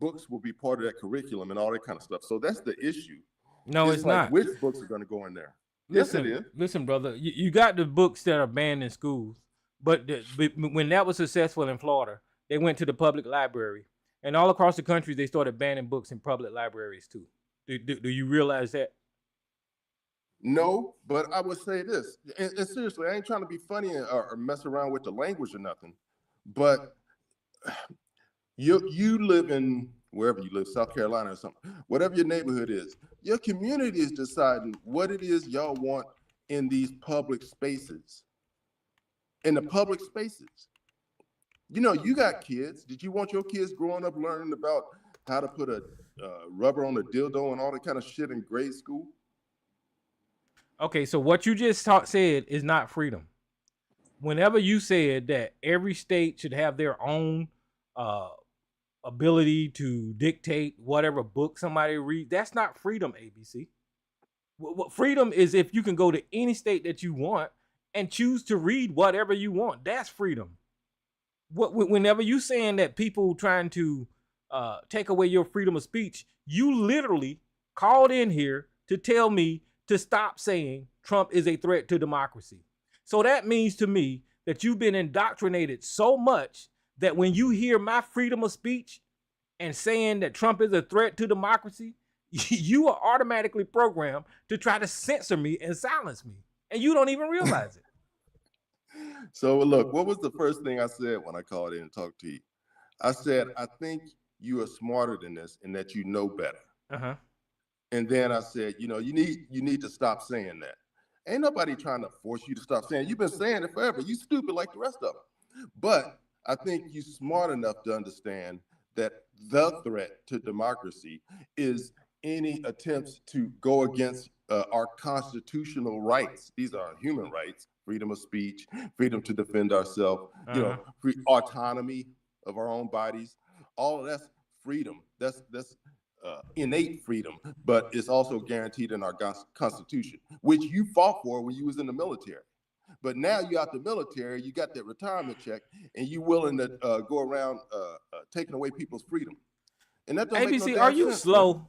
books will be part of that curriculum and all that kind of stuff. So that's the issue. No, it's like not. Which books are going to go in there? Listen, yes, it is. Listen, brother, you got the books that are banned in schools, but when that was successful in Florida, they went to the public library, and all across the country, they started banning books in public libraries too. Do you realize that? No, but I would say this, and seriously, I ain't trying to be funny or mess around with the language or nothing, but you live in wherever you live, South Carolina or something, whatever your neighborhood is, your community is deciding what it is y'all want in these public spaces. In the public spaces. You know, you got kids. Did you want your kids growing up learning about how to put a rubber on a dildo and all that kind of shit in grade school? Okay, so what you just said is not freedom. Whenever you said that every state should have their own ability to dictate whatever book somebody reads, that's not freedom, ABC. What freedom is if you can go to any state that you want and choose to read whatever you want. That's freedom. Whenever you saying that people trying to take away your freedom of speech, you literally called in here to tell me to stop saying Trump is a threat to democracy. So that means to me that you've been indoctrinated so much that when you hear my freedom of speech and saying that Trump is a threat to democracy, you are automatically programmed to try to censor me and silence me. And you don't even realize it. So look, what was the first thing I said when I called in and talked to you? I said, I think you are smarter than this and that you know better. Uh-huh. And then I said, you know, you need to stop saying that. Ain't nobody trying to force you to stop saying it. You've been saying it forever. You stupid like the rest of them. But I think you're smart enough to understand that the threat to democracy is any attempts to go against our constitutional rights. These are human rights: freedom of speech, freedom to defend ourselves, you know, autonomy of our own bodies. All of that's freedom. That's innate freedom, but it's also guaranteed in our Constitution, which you fought for when you was in the military. But now you out the military, you got that retirement check, and you willing to go around taking away people's freedom. And that don't ABC, make no are you sense, slow? man.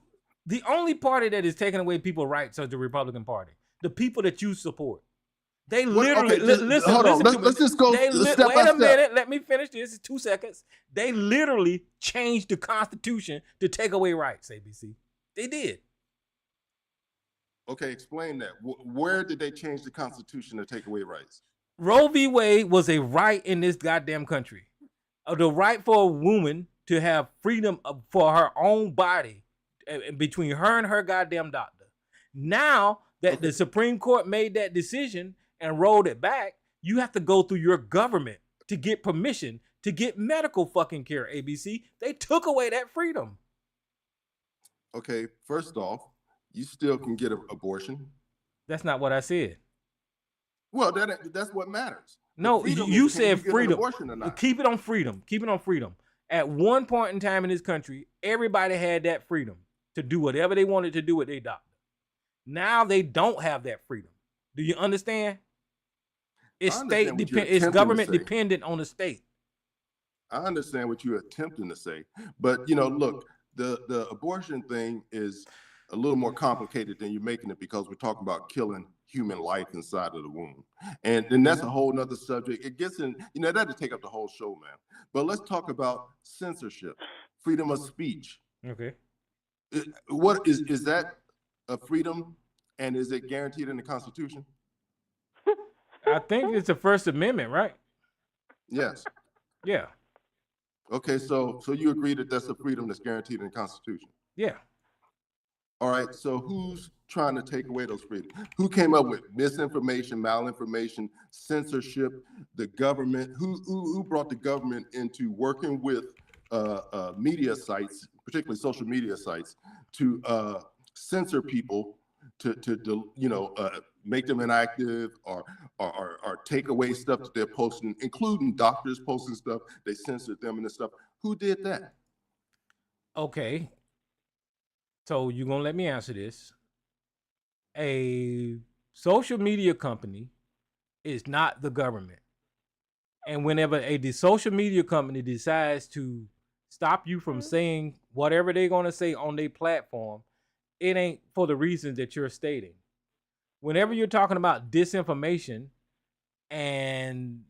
The only party that is taking away people's rights is the Republican Party. The people that you support. They literally, listen. Hold on, let's just go step by wait a step. minute, let me finish this. It's 2 seconds. They literally changed the Constitution to take away rights, ABC. They did. Okay, explain that. Where did they change the Constitution to take away rights? Roe v. Wade was a right in this goddamn country. The right for a woman to have freedom for her own body between her and her goddamn doctor. Now that the Supreme Court made that decision and rolled it back, you have to go through your government to get permission to get medical fucking care, ABC. They took away that freedom. Okay, first off, you still can get an abortion. That's not what I said. Well, that's what matters. No, you said freedom. Keep it on freedom. Keep it on freedom. At one point in time in this country, everybody had that freedom to do whatever they wanted to do with their doctor. Now they don't have that freedom. Do you understand? It's state dependent. It's government dependent on the state. I understand what you're attempting to say, but you know, look, the abortion thing is a little more complicated than you're making it, because we're talking about killing human life inside of the womb, and that's a whole nother subject. It gets in, you know, that'd take up the whole show, man. But let's talk about censorship, freedom of speech. Okay. What is that a freedom, and is it guaranteed in the Constitution? I think it's the First Amendment, right? Yes. Yeah. Okay, so you agree that that's a freedom that's guaranteed in the Constitution? Yeah. All right, so who's trying to take away those freedoms? Who came up with misinformation, malinformation, censorship, the government? Who brought the government into working with media sites, particularly social media sites, to censor people, make them inactive or take away stuff that they're posting, including doctors posting stuff. They censored them and stuff. Who did that? Okay. So you're going to let me answer this. A social media company is not the government. And whenever the social media company decides to stop you from saying whatever they're going to say on their platform, it ain't for the reasons that you're stating. Whenever you're talking about disinformation and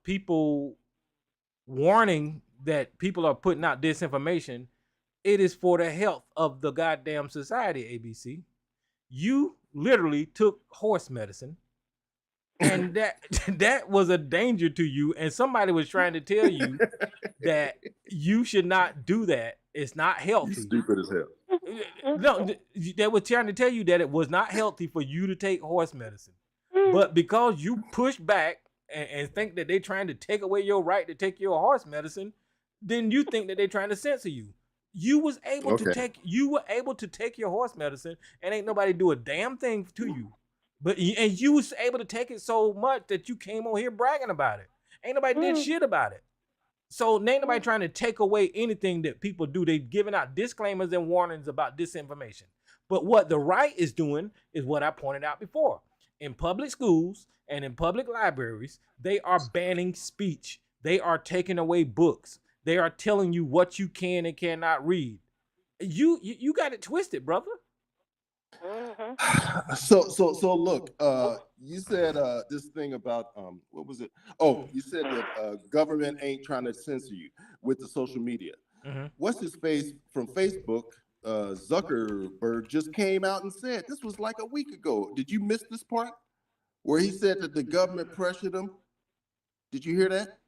people warning that people are putting out disinformation, it is for the health of the goddamn society, ABC. You literally took horse medicine, and that was a danger to you, and somebody was trying to tell you that you should not do that. It's not healthy. You're stupid as hell. No, they were trying to tell you that it was not healthy for you to take horse medicine. But because you push back and think that they're trying to take away your right to take your horse medicine, then you think that they're trying to censor you. You were able to take your horse medicine, and ain't nobody do a damn thing to you. And you was able to take it so much that you came on here bragging about it. Ain't nobody did shit about it. So ain't nobody trying to take away anything that people do. They giving out disclaimers and warnings about disinformation. But what the right is doing is what I pointed out before. In public schools and in public libraries, they are banning speech. They are taking away books. They are telling you what you can and cannot read. You got it twisted, brother. So look, you said this thing about what was it? Oh, you said that government ain't trying to censor you with the social media. What's his face from Facebook? Zuckerberg just came out and said this was like a week ago. Did you miss this part where he said that the government pressured him? Did you hear that?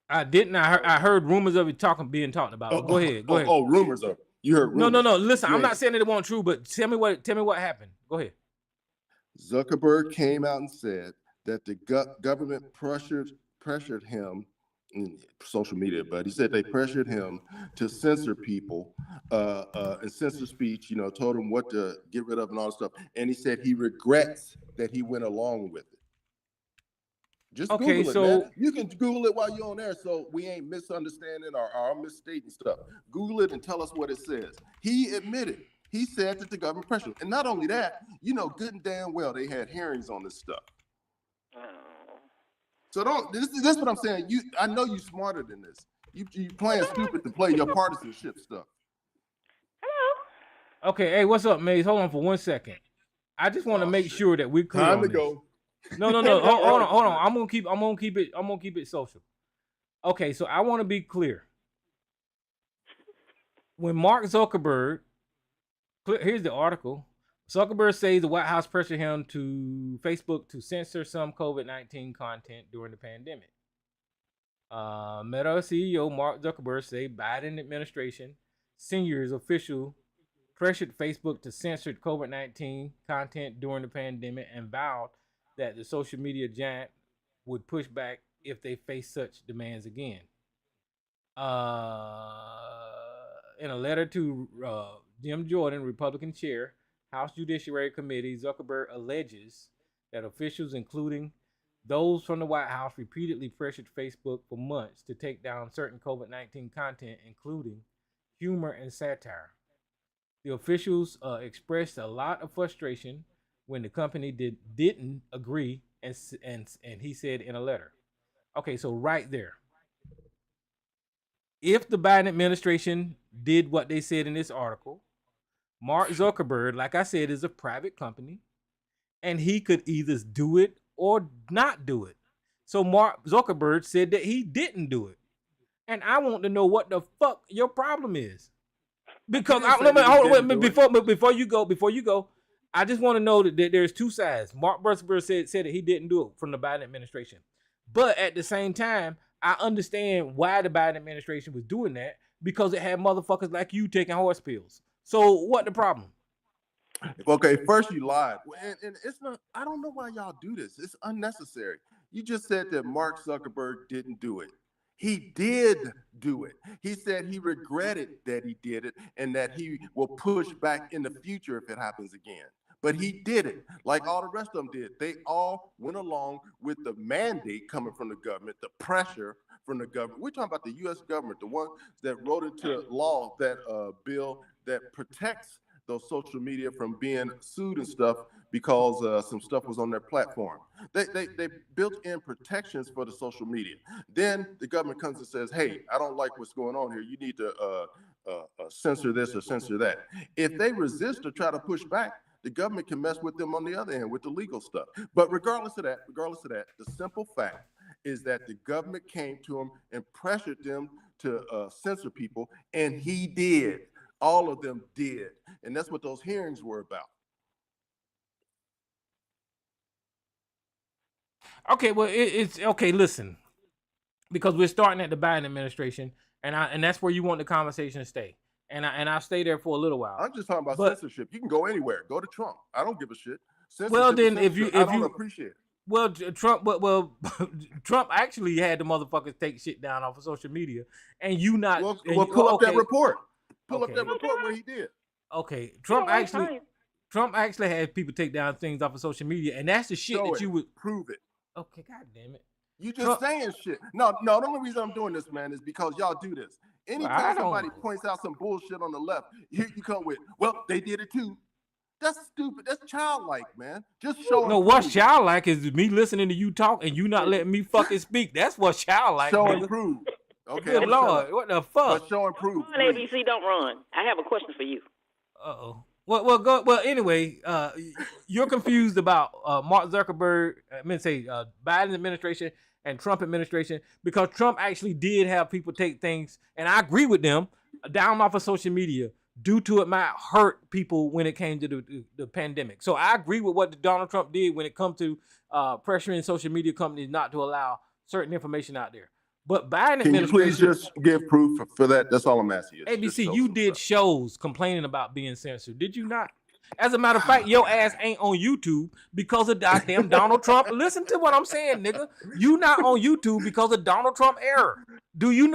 I didn't. I heard rumors of it being talked about. Go ahead. Oh, rumors of. You heard rumors. No. Listen, I'm not saying that it wasn't true, but tell me what happened. Go ahead. Zuckerberg came out and said that the government pressured him in social media, but he said they pressured him to censor people and censor speech. Told him what to get rid of and all that stuff. And he said he regrets that he went along with it. Just Google it, man. You can Google it while you're on there, so we ain't misunderstanding or misstating stuff. Google it and tell us what it says. He admitted. He said that the government pressured him. And not only that, good and damn well they had hearings on this stuff. So this is what I'm saying. I know you're smarter than this. You playing stupid to play your partisanship stuff. Hello. Okay, hey, what's up, Maze? Hold on for 1 second. I just want to make sure that we're clear. Time on to this. go. No. Hold on. I'm gonna keep it social. Okay, so I want to be clear. When Mark Zuckerberg, here's the article. Zuckerberg says the White House pressured him to Facebook to censor some COVID-19 content during the pandemic. Meta CEO Mark Zuckerberg said Biden administration seniors official pressured Facebook to censor COVID-19 content during the pandemic and vowed that the social media giant would push back if they face such demands again. In a letter to Jim Jordan, Republican chair, House Judiciary Committee, Zuckerberg alleges that officials, including those from the White House, repeatedly pressured Facebook for months to take down certain COVID-19 content, including humor and satire. The officials expressed a lot of frustration when the company didn't agree, and he said in a letter. Okay, so right there. If the Biden administration did what they said in this article, Mark Zuckerberg, like I said, is a private company, and he could either do it or not do it. So Mark Zuckerberg said that he didn't do it. And I want to know what the fuck your problem is. Because before you go, I just want to know that there's two sides. Mark Zuckerberg said that he didn't do it from the Biden administration. But at the same time, I understand why the Biden administration was doing that, because it had motherfuckers like you taking horse pills. So what the problem? Okay, first you lied. And it's not, I don't know why y'all do this. It's unnecessary. You just said that Mark Zuckerberg didn't do it. He did do it. He said he regretted that he did it and that he will push back in the future if it happens again. But he did it like all the rest of them did. They all went along with the mandate coming from the government, the pressure from the government. We're talking about the U.S. government, the one that wrote into law that bill that protects those social media from being sued and stuff because some stuff was on their platform. They built in protections for the social media. Then the government comes and says, hey, I don't like what's going on here. You need to censor this or censor that. If they resist or try to push back, the government can mess with them on the other end with the legal stuff. But regardless of that, the simple fact is that the government came to them and pressured them to censor people, and he did. All of them did. And that's what those hearings were about. Okay, well, it's okay. Listen, because we're starting at the Biden administration, and that's where you want the conversation to stay. And I'll stay there for a little while. I'm just talking about censorship. You can go anywhere. Go to Trump. I don't give a shit. Well, then if you appreciate it. Well, Trump Trump actually had the motherfuckers take shit down off of social media, and you not. Well, pull up that report. Pull up that report where he did. Okay, Trump actually had people take down things off of social media, and that's the shit that you would prove it. Okay, god damn it. You just saying shit. No, the only reason I'm doing this, man, is because y'all do this. Anytime somebody points out some bullshit on the left, you come with, well, they did it too. That's stupid. That's childlike, man. Just show. No, what's childlike is me listening to you talk and you not letting me fucking speak. That's what's childlike. Show and prove. Okay. Good Lord, what the fuck? But show and prove. Come on, ABC, don't run. I have a question for you. Uh-oh. Well, anyway, you're confused about Mark Zuckerberg, Biden administration and Trump administration, because Trump actually did have people take things, and I agree with them, down off of social media due to it might hurt people when it came to the pandemic. So I agree with what Donald Trump did when it comes to pressuring social media companies not to allow certain information out there. But Biden administration... Can you please just give proof for that? That's all I'm asking you. ABC, you did shows complaining about being censored. Did you not? As a matter of fact, your ass ain't on YouTube because of goddamn Donald Trump. Listen to what I'm saying, nigga. You not on YouTube because of Donald Trump error. Do you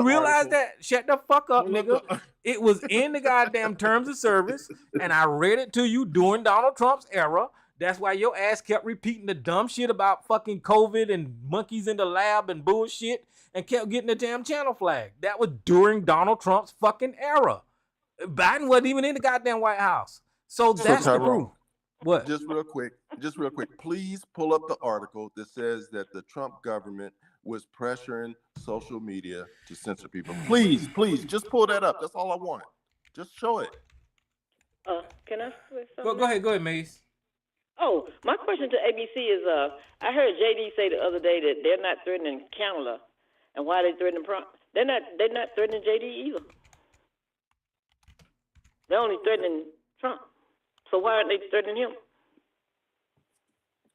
realize that? Shut the fuck up, nigga. It was in the goddamn terms of service, and I read it to you during Donald Trump's era. That's why your ass kept repeating the dumb shit about fucking COVID and monkeys in the lab and bullshit and kept getting the damn channel flag. That was during Donald Trump's fucking era. Biden wasn't even in the goddamn White House. So that's the proof. What? Just real quick. Please pull up the article that says that the Trump government was pressuring social media to censor people. Please, just pull that up. That's all I want. Just show it. Can I say something? Go ahead, Mace. Oh, my question to ABC is, I heard JD say the other day that they're not threatening Kamala, and why are they threatening Trump? They're not threatening JD either. They're only threatening Trump. So why aren't they threatening him?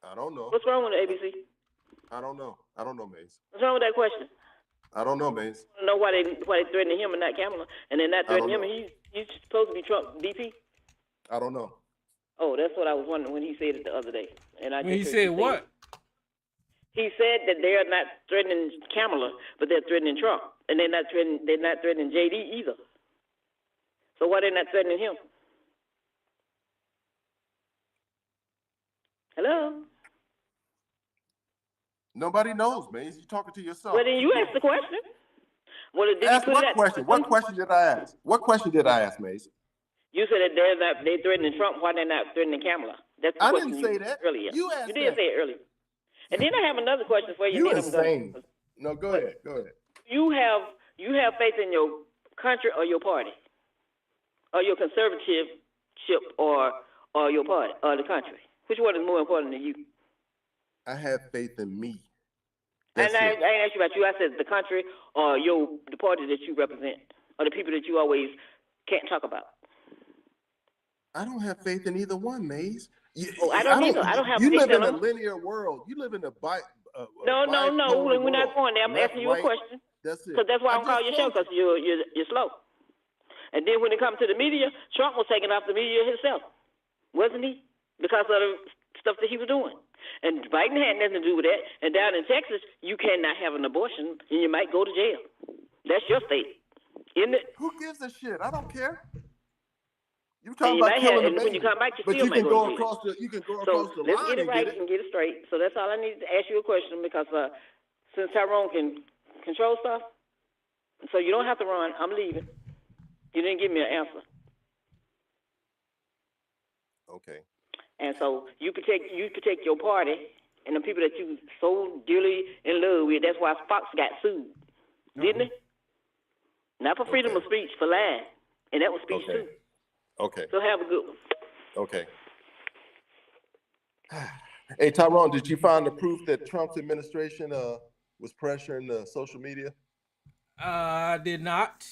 I don't know. What's wrong with the ABC? I don't know, Mace. What's wrong with that question? I don't know, Mace. I don't know why they threatening him and not Kamala, and they're not threatening him, and he's supposed to be Trump VP. I don't know. Oh, that's what I was wondering when he said it the other day. And he said what? He said that they're not threatening Kamala, but they're threatening Trump, and they're not threatening JD either. So why they're not threatening him? Hello? Nobody knows, Mace. You're talking to yourself. Well, then you asked the question. Well, ask what question? What question did I ask? What question did I ask, Mace? You said that they're threatening Trump. Why they're not threatening Kamala? That's the question. I didn't say that earlier. You asked. You did say it earlier. And then I have another question for you. You're insane. No, go ahead. You have faith in your country or your party, or your conservativeship, or your party or the country. Which one is more important to you? I have faith in me. And I ain't asked you about you. I said the country or the party that you represent, or the people that you always can't talk about. I don't have faith in either one, Maze. I don't either. I don't have faith in them. You live in a linear world. You live in a No. We're not going there. I'm asking you a question. That's it. Because that's why I'm calling your show, because you're slow. And then when it comes to the media, Trump was taking off the media himself, wasn't he? Because of the stuff that he was doing. And Biden had nothing to do with that. And down in Texas, you cannot have an abortion, and you might go to jail. That's your state, isn't it? Who gives a shit? I don't care. You're talking about killing the baby. When you come back, but you can go across the So let's get it right and get it straight. So that's all I need to ask you a question, because since Tyrone can control stuff, so you don't have to run. I'm leaving. You didn't give me an answer. Okay. And so you protect your party and the people that you so dearly in love with. That's why Fox got sued, didn't it? Not for freedom of speech, for lying, and that was speech too. Okay. So have a good one. Okay. Hey, Tyrone, did you find the proof that Trump's administration was pressuring social media? I did not,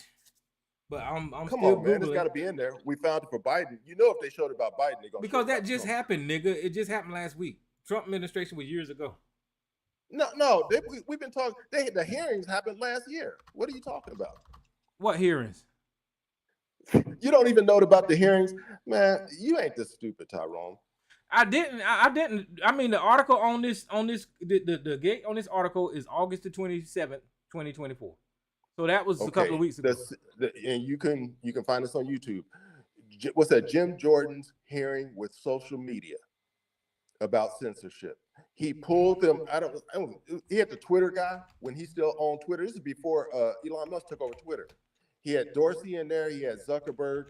but I'm Come still on, man, Googling. it's got to be in there. We found it for Biden. You know, if they showed it about Biden, they're gonna because show that it just Trump. happened, nigga. It just happened last week. Trump administration was years ago. No, we've been talking. The hearings happened last year. What are you talking about? What hearings? You don't even know about the hearings, man. You ain't this stupid, Tyrone. I didn't. I mean, the article on this, the gate on this article is August the 27th, 2024. So that was a couple of weeks ago. And you can find this on YouTube. What's that? Jim Jordan's hearing with social media about censorship. He pulled them. He had the Twitter guy when he's still on Twitter. This is before Elon Musk took over Twitter. He had Dorsey in there. He had Zuckerberg,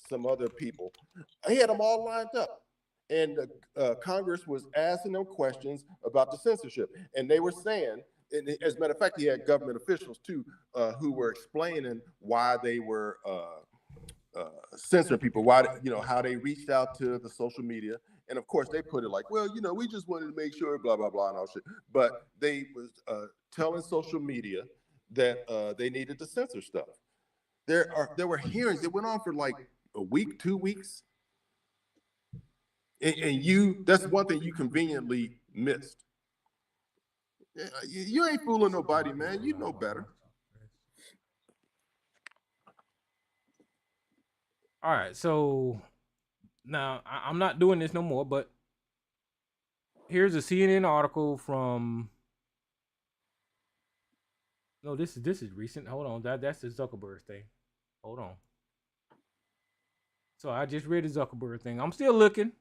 some other people. He had them all lined up. And Congress was asking them questions about the censorship. And they were saying, and as a matter of fact, he had government officials too, who were explaining why they were censoring people, how they reached out to the social media. And of course, they put it like, well, we just wanted to make sure, blah, blah, blah, and all shit. But they was telling social media that they needed to censor stuff. There were hearings that went on for like a week, 2 weeks. And that's one thing you conveniently missed. You ain't fooling nobody, man. You know better. All right, so now I'm not doing this no more, but here's a CNN article from. No, this is recent. Hold on, that's the Zuckerberg thing. Hold on. So I just read the Zuckerberg thing. I'm still looking.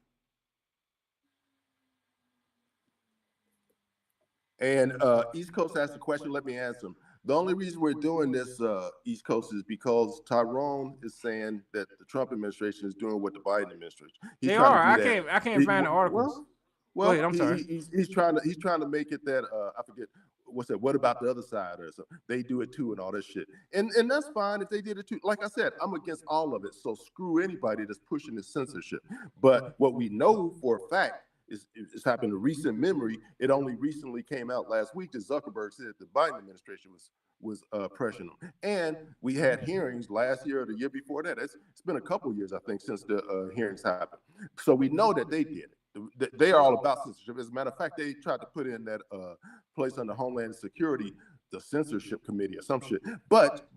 And East Coast asked a question. Let me answer them. The only reason we're doing this, East Coast, is because Tyrone is saying that the Trump administration is doing what the Biden administration. They are. I can't find the articles. Well, wait, I'm sorry. He's trying to make it that I forget what's that. What about the other side or something? They do it too and all that shit. And that's fine if they did it too. Like I said, I'm against all of it. So screw anybody that's pushing the censorship. But what we know for a fact. It's happened in recent memory. It only recently came out last week that Zuckerberg said the Biden administration was pressuring them. And we had hearings last year or the year before that. It's been a couple of years, I think, since the hearings happened. So we know that they did it. They are all about censorship. As a matter of fact, they tried to put in that place under Homeland Security, the censorship committee or some shit. But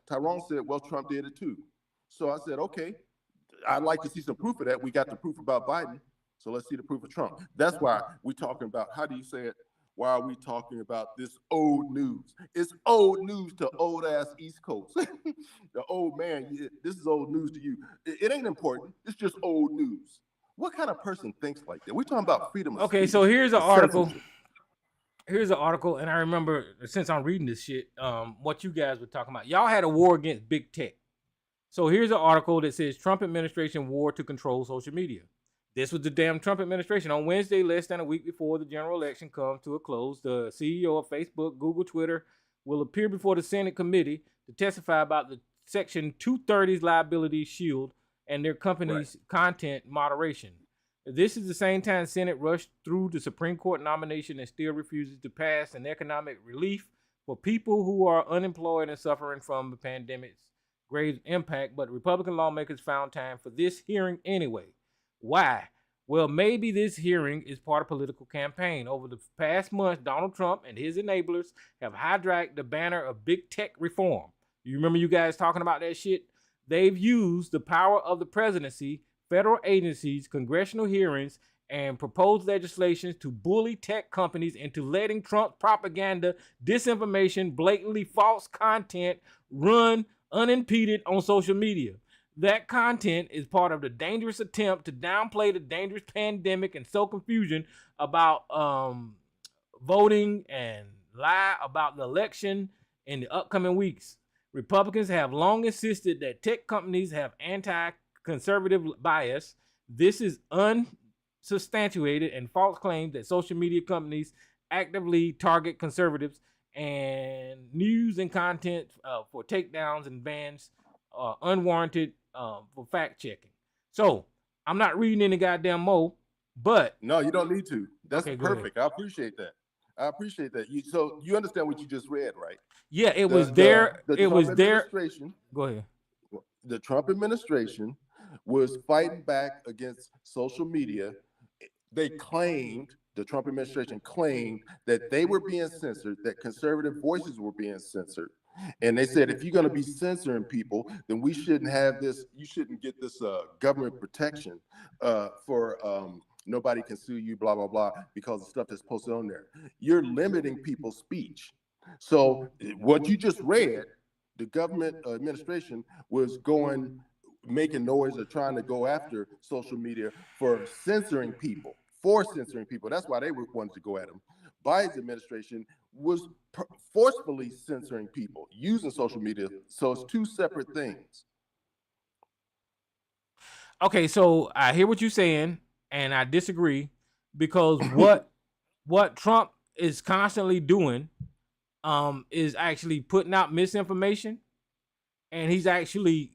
Tyrone said, well, Trump did it too. So I said, okay, I'd like to see some proof of that. We got the proof about Biden. So let's see the proof of Trump. That's why we're talking about, how do you say it? Why are we talking about this old news? It's old news to old ass East Coast. The old man, this is old news to you. It ain't important. It's just old news. What kind of person thinks like that? We're talking about freedom of speech. So here's an article. Here's an article, and I remember, since I'm reading this shit, what you guys were talking about. Y'all had a war against big tech. So here's an article that says Trump administration war to control social media. This was the damn Trump administration. On Wednesday, less than a week before the general election comes to a close, the CEO of Facebook, Google, Twitter will appear before the Senate committee to testify about the Section 230's liability shield and their company's content moderation. This is the same time Senate rushed through the Supreme Court nomination and still refuses to pass an economic relief for people who are unemployed and suffering from the pandemic's grave impact. But Republican lawmakers found time for this hearing anyway. Why? Well, maybe this hearing is part of political campaign. Over the past month, Donald Trump and his enablers have hijacked the banner of big tech reform. You remember you guys talking about that shit? They've used the power of the presidency, federal agencies, congressional hearings, and proposed legislation to bully tech companies into letting Trump propaganda, disinformation, blatantly false content run unimpeded on social media. that content is part of the dangerous attempt to downplay the dangerous pandemic and sow confusion about voting and lie about the election in the upcoming weeks. Republicans have long insisted that tech companies have anti-conservative bias. This is unsubstantiated and false claims that social media companies actively target conservatives and news and content for takedowns and bans unwarranted for fact checking. So I'm not reading any goddamn mo, but no, you don't need to. That's okay, perfect. I appreciate that. So you understand what you just read, right? Yeah, it was there. It was there. Go ahead. The Trump administration was fighting back against social media. They claimed, the Trump administration claimed that they were being censored, that conservative voices were being censored. And they said, if you're going to be censoring people, then we shouldn't have this, you shouldn't get this government protection for nobody can sue you, blah, blah, blah, because of stuff that's posted on there. You're limiting people's speech. So what you just read, the government administration was making noise or trying to go after social media for censoring people. That's why they wanted to go at them. Biden's administration was forcefully censoring people using social media. So it's two separate things. Okay, so I hear what you're saying, and I disagree, because what Trump is constantly doing is actually putting out misinformation, and he's actually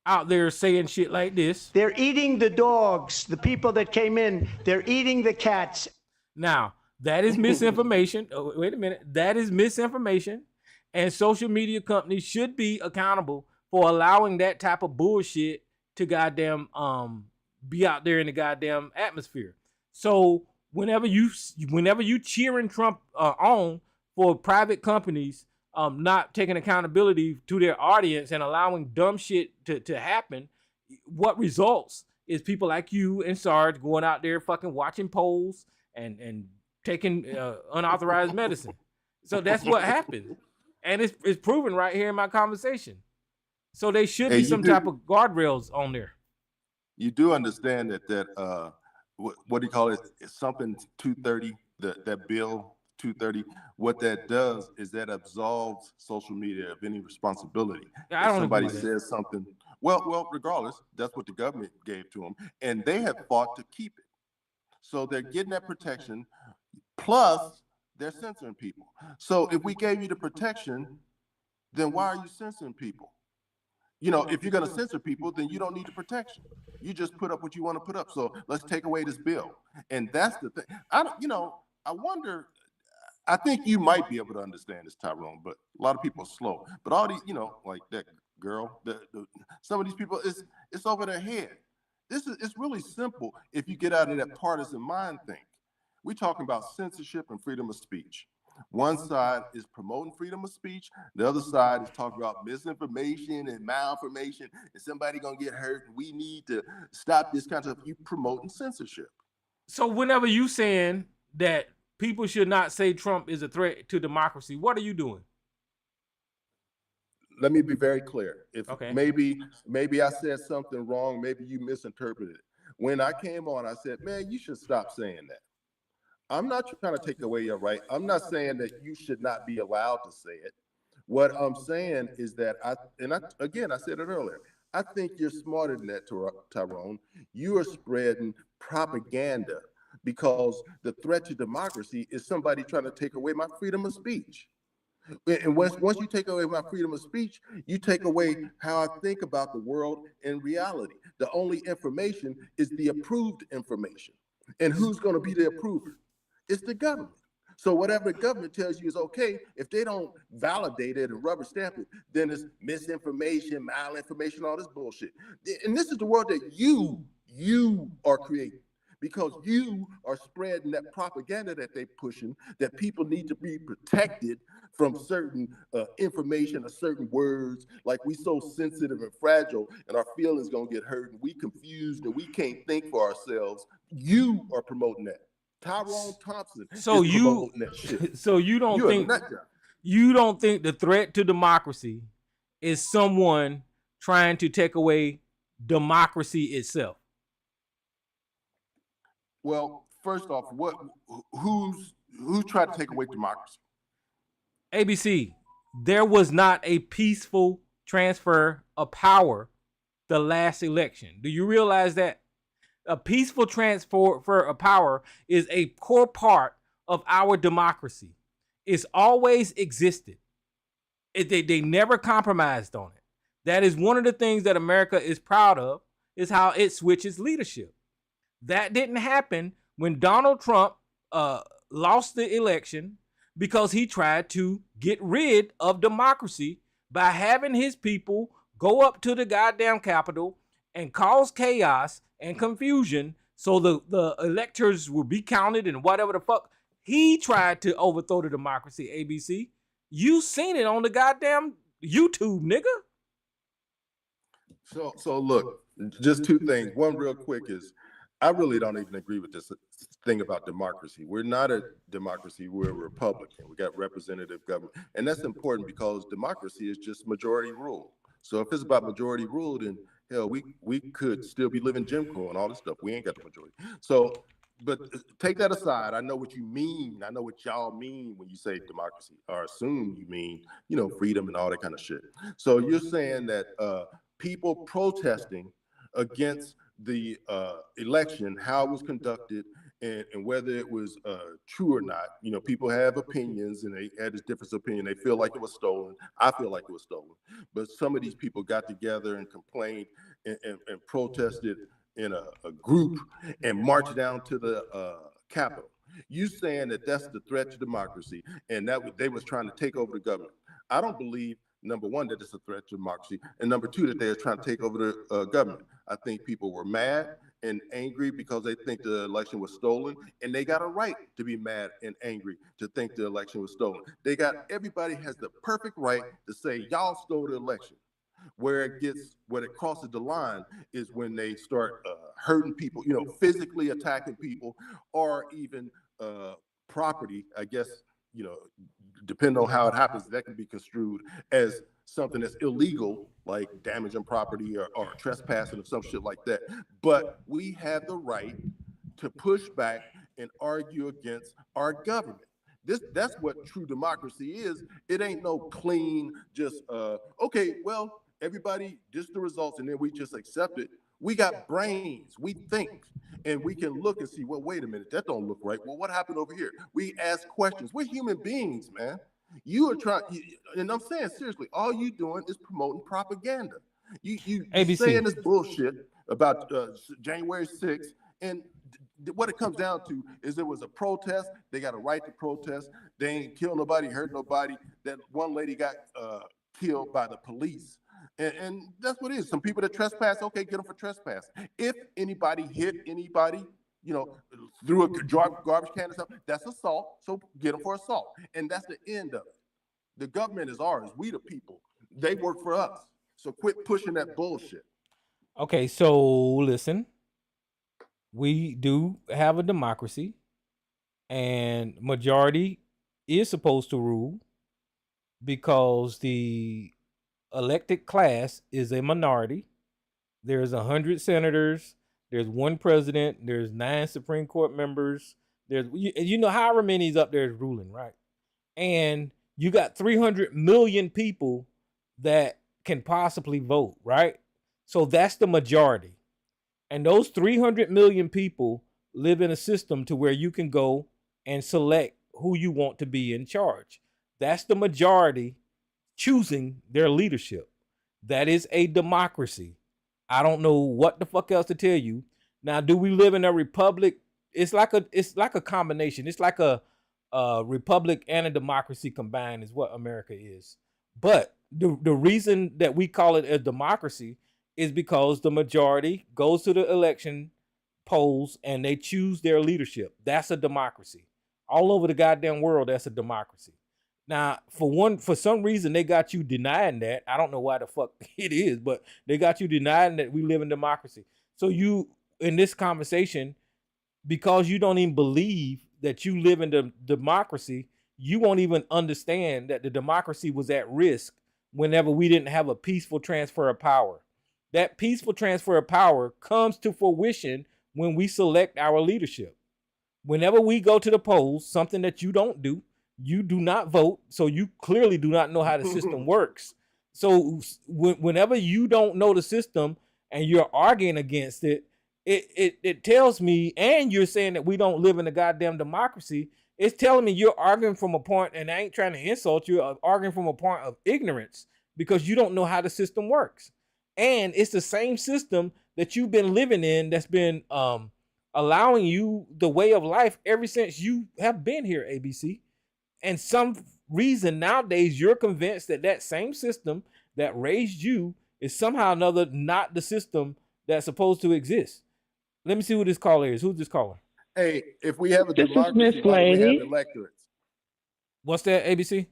out there saying shit like this. They're eating the dogs, the people that came in. They're eating the cats. Now, that is misinformation. Oh, wait a minute. That is misinformation, and social media companies should be accountable for allowing that type of bullshit to goddamn be out there in the goddamn atmosphere. So whenever you cheering Trump on for private companies not taking accountability to their audience and allowing dumb shit to happen, what results is people like you and Sarge going out there fucking watching polls and taking unauthorized medicine. So that's what happens. And it's proven right here in my conversation. So they should be some type of guardrails on there. You do understand that what do you call it? It's something 230, that bill 230. What that does is that absolves social media of any responsibility. I don't if somebody says something, well, regardless, that's what the government gave to them, and they have fought to keep it. So they're getting that protection, plus they're censoring people. So if we gave you the protection, then why are you censoring people? You know, if you're going to censor people, then you don't need the protection. You just put up what you want to put up. So let's take away this bill. And that's the thing. I wonder, I think you might be able to understand this, Tyrone, but a lot of people are slow. But all these, like that girl, some of these people, it's over their head. It's really simple if you get out of that partisan mind thing. We're talking about censorship and freedom of speech. One side is promoting freedom of speech. The other side is talking about misinformation and malinformation, and somebody gonna get hurt. And we need to stop this kind of stuff. You promoting censorship. So whenever you saying that people should not say Trump is a threat to democracy, what are you doing? Let me be very clear. Maybe I said something wrong. Maybe you misinterpreted it. When I came on, I said, man, you should stop saying that. I'm not trying to take away your right. I'm not saying that you should not be allowed to say it. What I'm saying is that I said it earlier. I think you're smarter than that, Tyrone. You are spreading propaganda because the threat to democracy is somebody trying to take away my freedom of speech. And once you take away my freedom of speech, you take away how I think about the world in reality. The only information is the approved information. And who's going to be the approver? It's the government. So whatever the government tells you is okay, if they don't validate it and rubber stamp it, then it's misinformation, malinformation, all this bullshit. And this is the world that you are creating, because you are spreading that propaganda that they're pushing, that people need to be protected from certain information or certain words, like we so sensitive and fragile and our feelings gonna get hurt and we confused and we can't think for ourselves. You are promoting that. Tyrone Thompson. So you don't think the threat to democracy is someone trying to take away democracy itself? Well, first off, who's tried to take away democracy? ABC, there was not a peaceful transfer of power the last election. Do you realize that? A peaceful transfer of power is a core part of our democracy. It's always existed. They never compromised on it. That is one of the things that America is proud of, is how it switches leadership. That didn't happen when Donald Trump lost the election because he tried to get rid of democracy by having his people go up to the goddamn Capitol and cause chaos and confusion so the electors will be counted and whatever the fuck. He tried to overthrow the democracy, ABC. You seen it on the goddamn YouTube, nigga. So look, just two things. One real quick is, I really don't even agree with this thing about democracy. We're not a democracy, we're a republican. We got representative government. And that's important because democracy is just majority rule. So if it's about majority rule, then hell, we could still be living Jim Crow and all this stuff. We ain't got the majority. So, but take that aside. I know what you mean. I know what y'all mean when you say democracy, or assume you mean, freedom and all that kind of shit. So you're saying that people protesting against the election, how it was conducted, and whether it was true or not. People have opinions, and they had this different opinion. They feel like it was stolen. I feel like it was stolen. But some of these people got together and complained and protested in a group and marched down to the Capitol. You saying that that's the threat to democracy, and that they was trying to take over the government. I don't believe, number one, that it's a threat to democracy, and number two, that they're trying to take over the government. I think people were mad and angry because they think the election was stolen, and they got a right to be mad and angry to think the election was stolen. Everybody has the perfect right to say, y'all stole the election. Where it crosses the line is when they start hurting people, physically attacking people, or even property. I guess, depending on how it happens, that can be construed as something that's illegal, like damaging property or trespassing or some shit like that. But we have the right to push back and argue against our government. That's what true democracy is. It ain't no clean, just okay, well, everybody, just the results, and then we just accept it. We got brains. We think, and we can look and see, well, wait a minute, that don't look right. Well, what happened over here? We ask questions. We're human beings, man. You are trying, and I'm saying seriously, all you doing is promoting propaganda. You saying this bullshit about January 6th, and what it comes down to is there was a protest. They got a right to protest. They ain't killed nobody, hurt nobody. That one lady got killed by the police. And that's what it is. Some people that trespass, okay, get them for trespass. If anybody hit anybody, through a garbage can or something, that's assault. So get them for assault. And that's the end of it. The government is ours. We the people. They work for us. So quit pushing that bullshit. Okay, so listen. We do have a democracy, and majority is supposed to rule because the elected class is a minority. There's 100 senators, there's one president, there's 9 Supreme Court members, there's however many's up there is ruling, right? And you got 300 million people that can possibly vote, right? So that's the majority. And those 300 million people live in a system to where you can go and select who you want to be in charge. That's the majority choosing their leadership. That is a democracy. I don't know what the fuck else to tell you. Now, do we live in a republic? It's like a combination. It's like a republic and a democracy combined is what America is. But the reason that we call it a democracy is because the majority goes to the election polls and they choose their leadership. That's a democracy. All over the goddamn world, that's a democracy. Now, for some reason, they got you denying that. I don't know why the fuck it is, but they got you denying that we live in democracy. So you, in this conversation, because you don't even believe that you live in the democracy, you won't even understand that the democracy was at risk whenever we didn't have a peaceful transfer of power. That peaceful transfer of power comes to fruition when we select our leadership. Whenever we go to the polls, something that you don't do, you do not vote, so you clearly do not know how the system works. So whenever you don't know the system and you're arguing against it, it tells me, and you're saying that we don't live in a goddamn democracy. It's telling me you're arguing from a point, and I ain't trying to insult you, arguing from a point of ignorance because you don't know how the system works. And it's the same system that you've been living in that's been allowing you the way of life ever since you have been here, ABC. And some reason nowadays you're convinced that that same system that raised you is somehow or another not the system that's supposed to exist. Let me see who this caller is. Who's this caller? Hey, if we have a This is democracy, Miss why do we Lady. have electorates? What's that, ABC?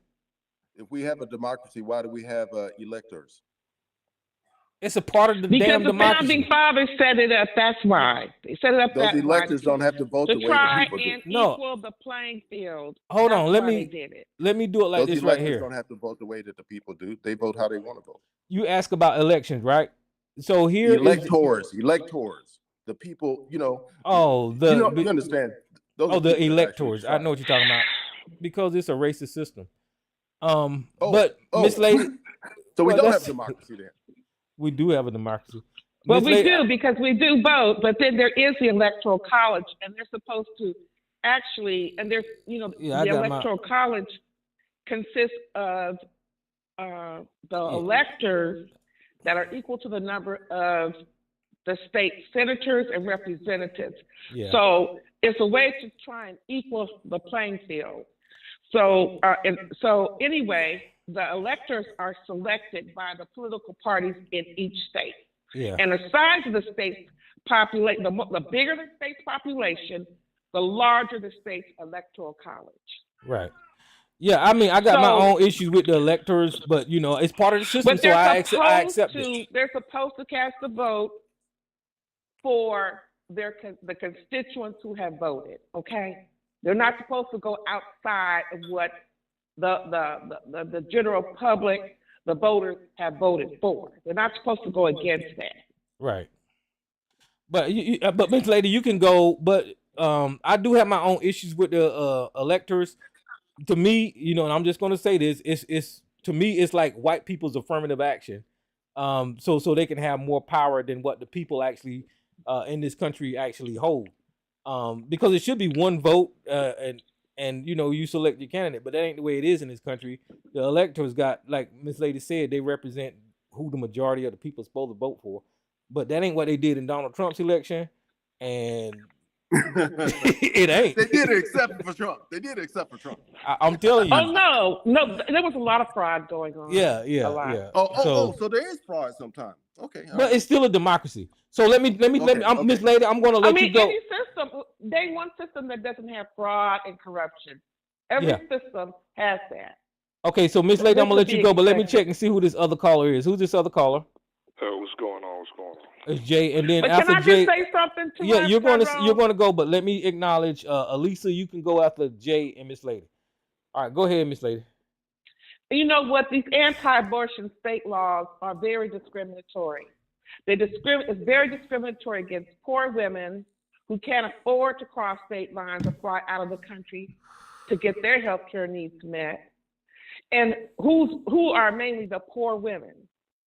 If we have a democracy, why do we have electors? It's a part of the Because damn the democracy. founding fathers set it up. That's why they set it up. Those that electors way don't have to vote to the way try the people do. and No. equal the playing field. Hold That's on, let why me- they did it. Let me do it like Those this right electors here. don't have to vote the way that the people do. They vote how they want to vote. You ask about elections, right? So here is- Electors, the people, oh, the you understand? Those oh, are the people that actually electors. I try. know what you're talking about because it's a racist system. Oh, But oh. Miss Lady, So we well, don't have that's- democracy then. we do have a democracy. Well, Miss we Lady- do because we do vote, but then there is the electoral college, and they're supposed to actually, and there's, Yeah, I the got my- electoral college consists of the electors that are equal to the number of the state senators and representatives. Yeah. So it's a way to try and equal the playing field. So, anyway, the electors are selected by the political parties in each state. Yeah. And the size of the state's population, the bigger the state's population, the larger the state's electoral college. Right. Yeah, I mean, I got my So- own issues with the electors, but it's part of the system, But so I they're accept supposed it. to. They're supposed to cast a vote for the constituents who have voted. Okay, they're not supposed to go outside of what the general public, the voters, have voted for. They're not supposed to go against that. Right. But but Miss Lady, you can go. But I do have my own issues with the electors. To me, and I'm just going to say this: it's to me, it's like white people's affirmative action. So they can have more power than what the people actually in this country actually hold. Because it should be one vote, and you select your candidate, but that ain't the way it is in this country. The electors got, like Miss Lady said, they represent who the majority of the people are supposed to vote for. But that ain't what they did in Donald Trump's election, and it ain't. They did it except for Trump. I'm telling you. Oh no, there was a lot of fraud going on. Yeah. A lot. So there is fraud sometimes. Okay. all But right. it's still a democracy. So let me. Okay. Miss Lady, I'm going to I let mean, you go. any system, they one system that doesn't have fraud and corruption. Every system has that. Okay, so Miss Lady, This I'm gonna let would you be go, but let me expected. check and see who this other caller is. Who's this other caller? What's going on? It's Jay, and then But after can I Jay, just say something to yeah, us, you're going Tyrone? to go, but let me acknowledge Elisa. You can go after Jay and Miss Lady. All right, go ahead, Miss Lady. You know what? These anti-abortion state laws are very discriminatory. It's very discriminatory against poor women who can't afford to cross state lines or fly out of the country to get their health care needs met. And who are mainly the poor women.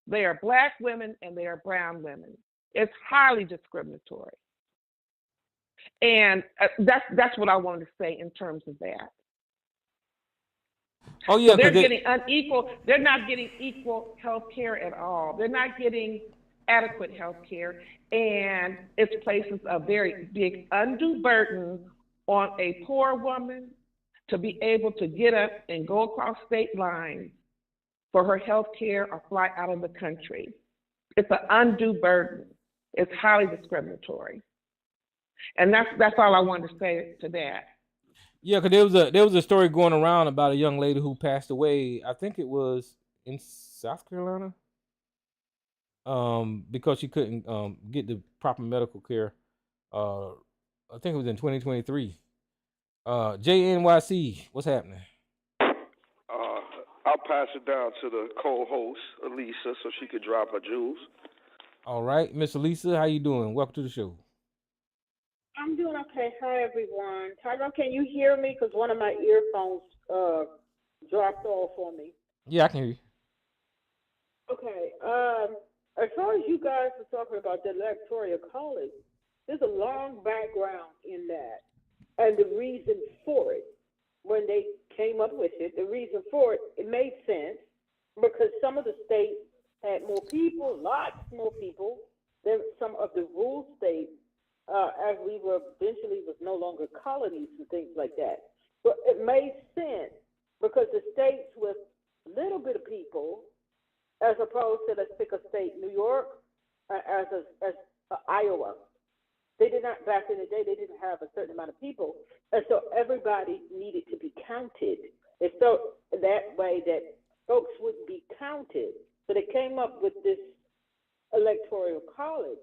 They are Black women and they are brown women. It's highly discriminatory. And that's what I wanted to say in terms of that. Oh yeah, They're 'cause they- getting unequal. They're not getting equal health care at all. They're not getting adequate health care, and it places a very big undue burden on a poor woman to be able to get up and go across state lines for her health care or fly out of the country. It's an undue burden. It's highly discriminatory, and that's all I wanted to say to that. Yeah, because there was a story going around about a young lady who passed away. I think it was in South Carolina. Because she couldn't get the proper medical care. I think it was in 2023. JNYC, what's happening? I'll pass it down to the co-host, Elisa, so she could drop her jewels. All right, Miss Elisa, how you doing? Welcome to the show. I'm doing okay. Hi, everyone. Tyrone, can you hear me? Because one of my earphones dropped off on me. Yeah, I can hear you. Okay. As far as you guys are talking about the Electoral College, there's a long background in that. And the reason for it, when they came up with it, the reason for it, it made sense because some of the states had more people, lots more people than some of the rural states, as we were eventually was no longer colonies and things like that. But it made sense because the states with little bit of people, as opposed to, let's pick a state, New York, as Iowa. They did not, back in the day, they didn't have a certain amount of people. And so everybody needed to be counted. And so that way that folks wouldn't be counted. So they came up with this electoral college.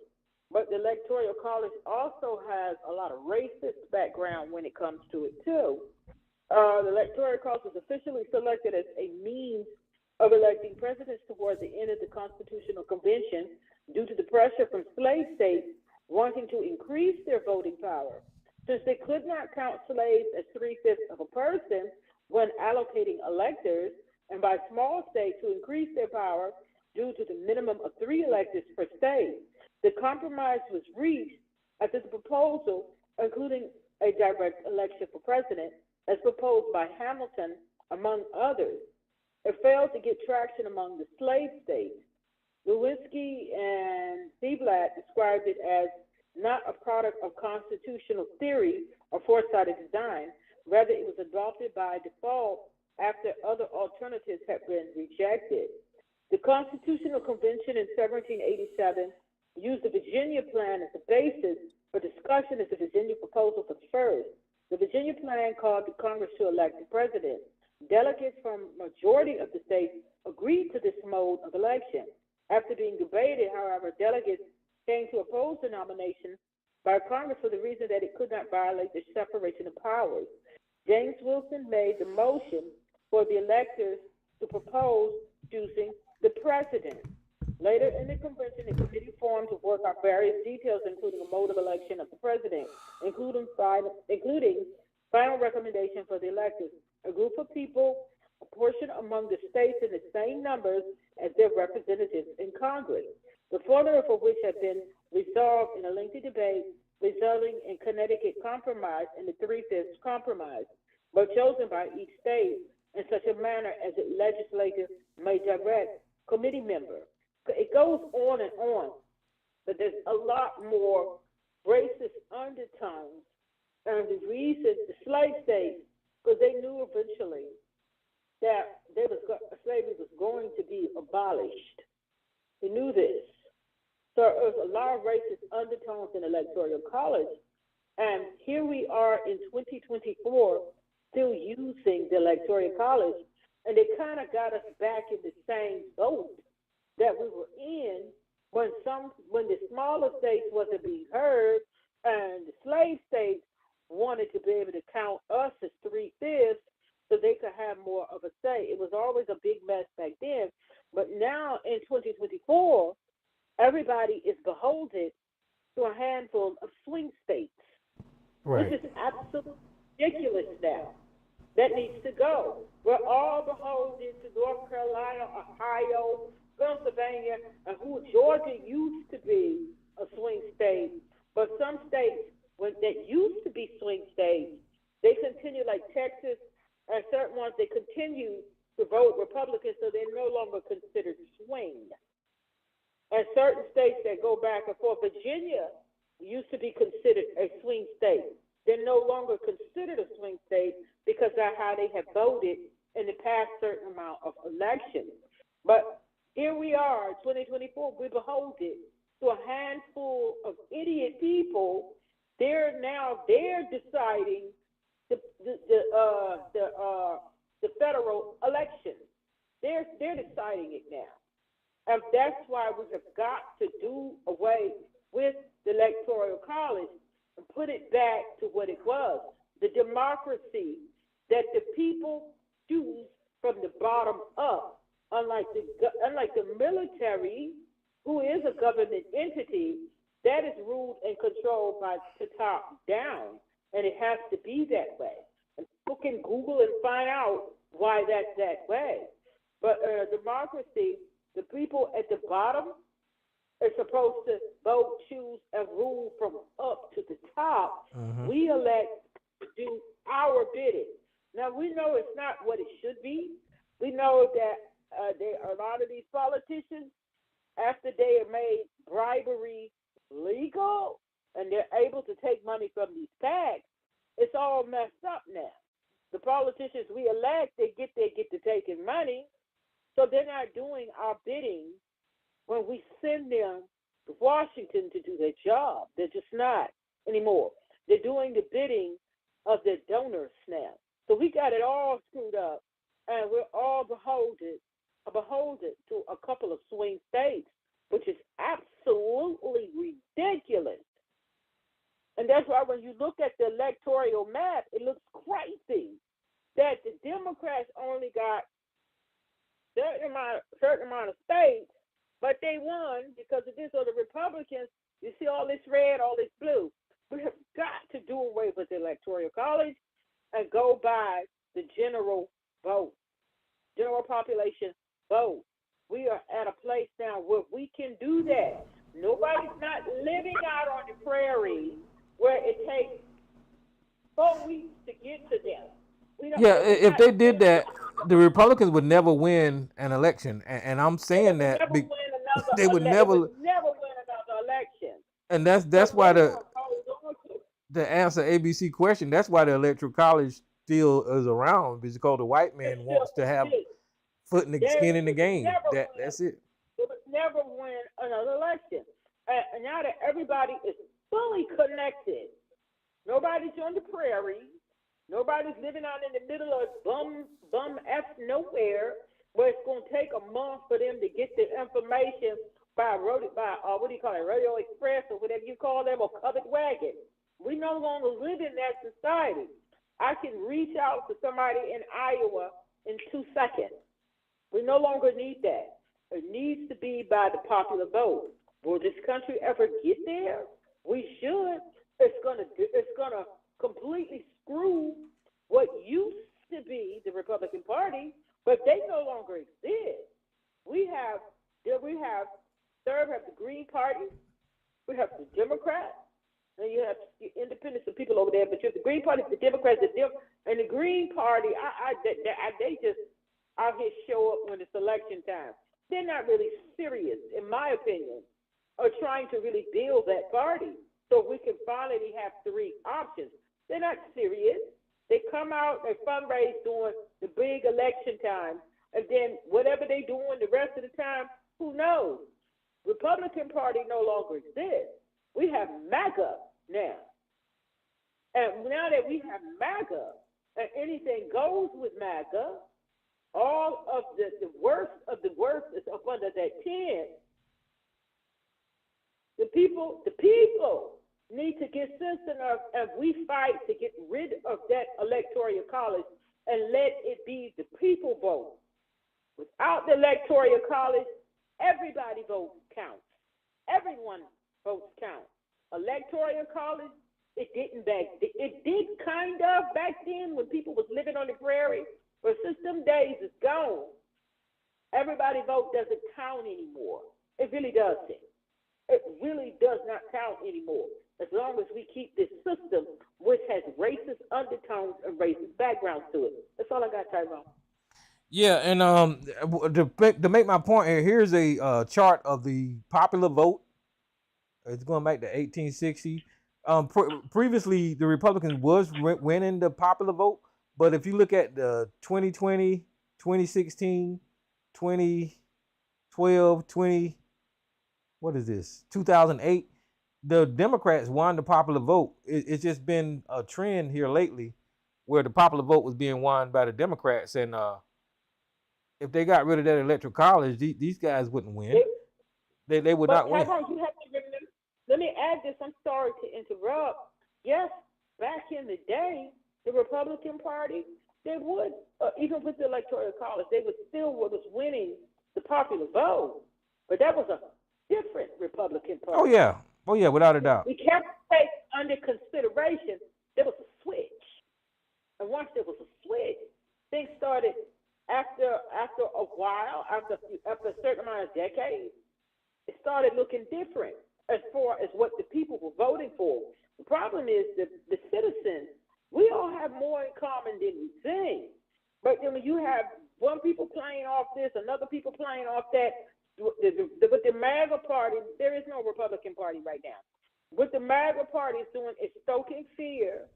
But the electoral college also has a lot of racist background when it comes to it too. The electoral college was officially selected as a means of electing presidents toward the end of the Constitutional Convention due to the pressure from slave states wanting to increase their voting power. Since they could not count slaves as 3/5 of a person when allocating electors, and by small states to increase their power due to the minimum of 3 electors per state, the compromise was reached after the proposal, including a direct election for president, as proposed by Hamilton, among others. It failed to get traction among the slave states. Lewinsky and Ziblatt described it as not a product of constitutional theory or foresighted design. Rather, it was adopted by default after other alternatives had been rejected. The Constitutional Convention in 1787 used the Virginia Plan as the basis for discussion as the Virginia proposal was first. The Virginia Plan called the Congress to elect the president. Delegates from majority of the states agreed to this mode of election. After being debated, however, delegates came to oppose the nomination by Congress for the reason that it could not violate the separation of powers. James Wilson made the motion for the electors to propose choosing the president. Later in the convention, a committee formed to work out various details, including a mode of election of the president, including final recommendation for the electors. A group of people apportioned among the states in the same numbers as their representatives in Congress, the formula for which had been resolved in a lengthy debate, resulting in Connecticut Compromise and the 3/5 Compromise, but chosen by each state in such a manner as the legislature may direct committee member. It goes on and on, but there's a lot more racist undertones, and the reason the slave states, because they knew eventually that slavery was going to be abolished. They knew this. So there's a lot of racist undertones in the Electoral College, and here we are in 2024 still using the Electoral College, and they kind of got us back in the same boat that we were in when the smaller states wasn't being heard, and the slave states wanted to be able to count us as 3/5 so they could have more of a say. It was always a big mess back then, but now in 2024, everybody is beholden to a handful of swing states, Right. which is absolutely ridiculous now. That needs to go. We're all beholden to North Carolina, Ohio, Pennsylvania, and Georgia used to be a swing state, but some states that used to be swing states, they continue, like Texas, and certain ones, they continue to vote Republican, so they're no longer considered swing. And certain states that go back and forth, Virginia used to be considered a swing state. They're no longer considered a swing state because of how they have voted in the past certain amount of elections. But here we are, 2024, we're beholden to a handful of idiot people. They're deciding the federal election. They're deciding it now. And that's why we have got to do away with the Electoral College and put it back to what it was, the democracy that the people choose from the bottom up, unlike the military, who is a government entity that is ruled and controlled by the top down, and it has to be that way. And people can Google and find out why that's that way. But democracy, the people at the bottom are supposed to vote, choose, and rule from up to the top. We elect to do our bidding. Now, we know it's not what it should be. We know that a lot of these politicians, after they have made bribery legal and they're able to take money from these PACs, it's all messed up now. The politicians we elect, they get to taking money, so they're not doing our bidding when we send them to Washington to do their job. They're just not anymore. They're doing the bidding of their donors now. So we got it all screwed up, and we're all beholden to a couple of swing states, which is absolutely ridiculous. And that's why when you look at the electoral map, it looks crazy that the Democrats only got certain amount of states, but they won because of this. Or the Republicans, you see all this red, all this blue. We have got to do away with the Electoral College and go by the general vote, general population vote. We are at a place now where we can do that. Nobody's not living out on the prairie where it takes 4 weeks to get to them. If they did that, the Republicans would never win an election, and I'm saying that they would never win another election. And that's why to answer ABC question, that's why the Electoral College still is around, because the white man wants to have foot in the skin in the game. That's it. They would never win another election. And now that everybody is fully connected, nobody's on the prairie, nobody's living out in the middle of bum F nowhere, where it's going to take a month for them to get the information by what do you call it, Radio Express or whatever you call them, or covered wagon. We no longer live in that society. I can reach out to somebody in Iowa in 2 seconds. We no longer need that. It needs to be by the popular vote. Will this country ever get there? We should. It's gonna completely screw what used to be the Republican Party, but they no longer exist. We have the Green Party, we have the Democrats, and you have the independents and people over there, but you have the Green Party, the Democrats, and the Green Party. They just out here show up when it's election time. They're not really serious, in my opinion, or trying to really build that party so we can finally have 3 options. They're not serious. They come out, they fundraise during the big election time, and then whatever they doing the rest of the time, who knows? Republican Party no longer exists. We have MAGA now. And now that we have MAGA, and anything goes with MAGA, all of the worst is up under that tent. The people need to get sense enough, and we fight to get rid of that electoral college and let it be the people vote. Without the electoral college, everybody vote counts. Everyone votes count. Electoral college, it did kind of back then when people was living on the prairie, but since them days is gone, everybody vote doesn't count anymore. It really doesn't. It really does not count anymore. As long as we keep this system, which has racist undertones and racist backgrounds to it. That's all I got, Tyrone. Yeah, and to make my point here, here's a chart of the popular vote. It's going back to 1860. Previously, the Republicans was winning the popular vote, but if you look at the 2020, 2016, 2012, 2008, the Democrats won the popular vote. It's just been a trend here lately where the popular vote was being won by the Democrats, and if they got rid of that electoral college, these guys wouldn't win. They would not win. You have to remember, let me add this. I'm sorry to interrupt. Yes, back in the day, the Republican Party they would, even with the Electoral College, they was winning the popular vote. But that was a different Republican Party. Oh yeah, without a doubt. We kept take under consideration there was a switch, and once there was a switch, things started after a while, after a certain amount of decades, it started looking different as far as what the people were voting for. The problem is that the citizens, we all have more in common than we think. But when you have one people playing off this, another people playing off that, with the MAGA party, there is no Republican Party right now. What the MAGA party is doing is stoking fear,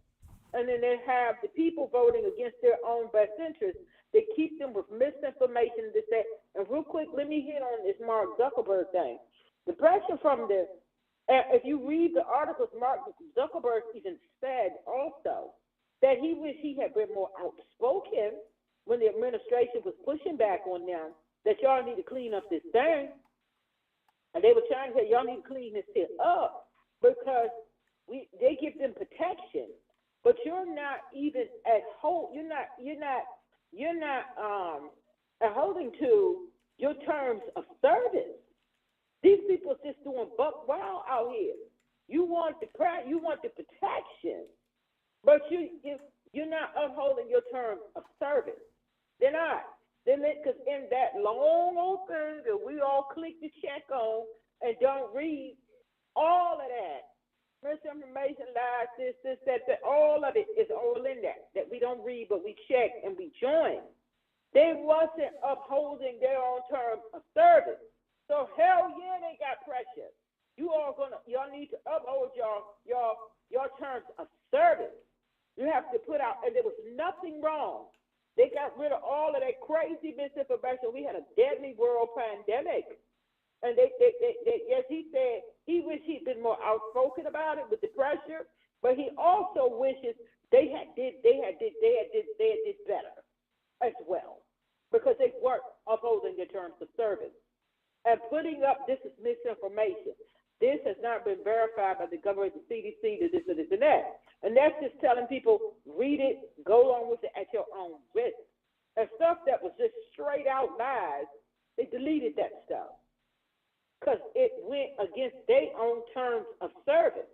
and then they have the people voting against their own best interests. They keep them with misinformation. This, that. And real quick, let me hit on this Mark Zuckerberg thing. The pressure from the, if you read the articles, Mark Zuckerberg even said also that he wished he had been more outspoken when the administration was pushing back on them, that y'all need to clean up this thing. And they were trying to say, y'all need to clean this shit up because they give them protection, but you're not even at home. You're not holding to your terms of service. These people are just doing buck wild out here. You want the protection, but you're not upholding your terms of service. They're not. Because in that long old thing that we all click the check on and don't read, all of that, misinformation, lies, this, that, all of it is all in that we don't read, but we check and we join. They wasn't upholding their own terms of service. So hell yeah, they got pressure. Y'all need to uphold your terms of service. You have to put out, and there was nothing wrong. They got rid of all of that crazy misinformation. We had a deadly world pandemic. And yes, he said he wished he'd been more outspoken about it with the pressure, but he also wishes they had did better as well, because they weren't upholding their terms of service. And putting up, this is misinformation. This has not been verified by the government, the CDC, this and that. And that's just telling people, read it, go along with it at your own risk. And stuff that was just straight out lies, they deleted that stuff because it went against their own terms of service.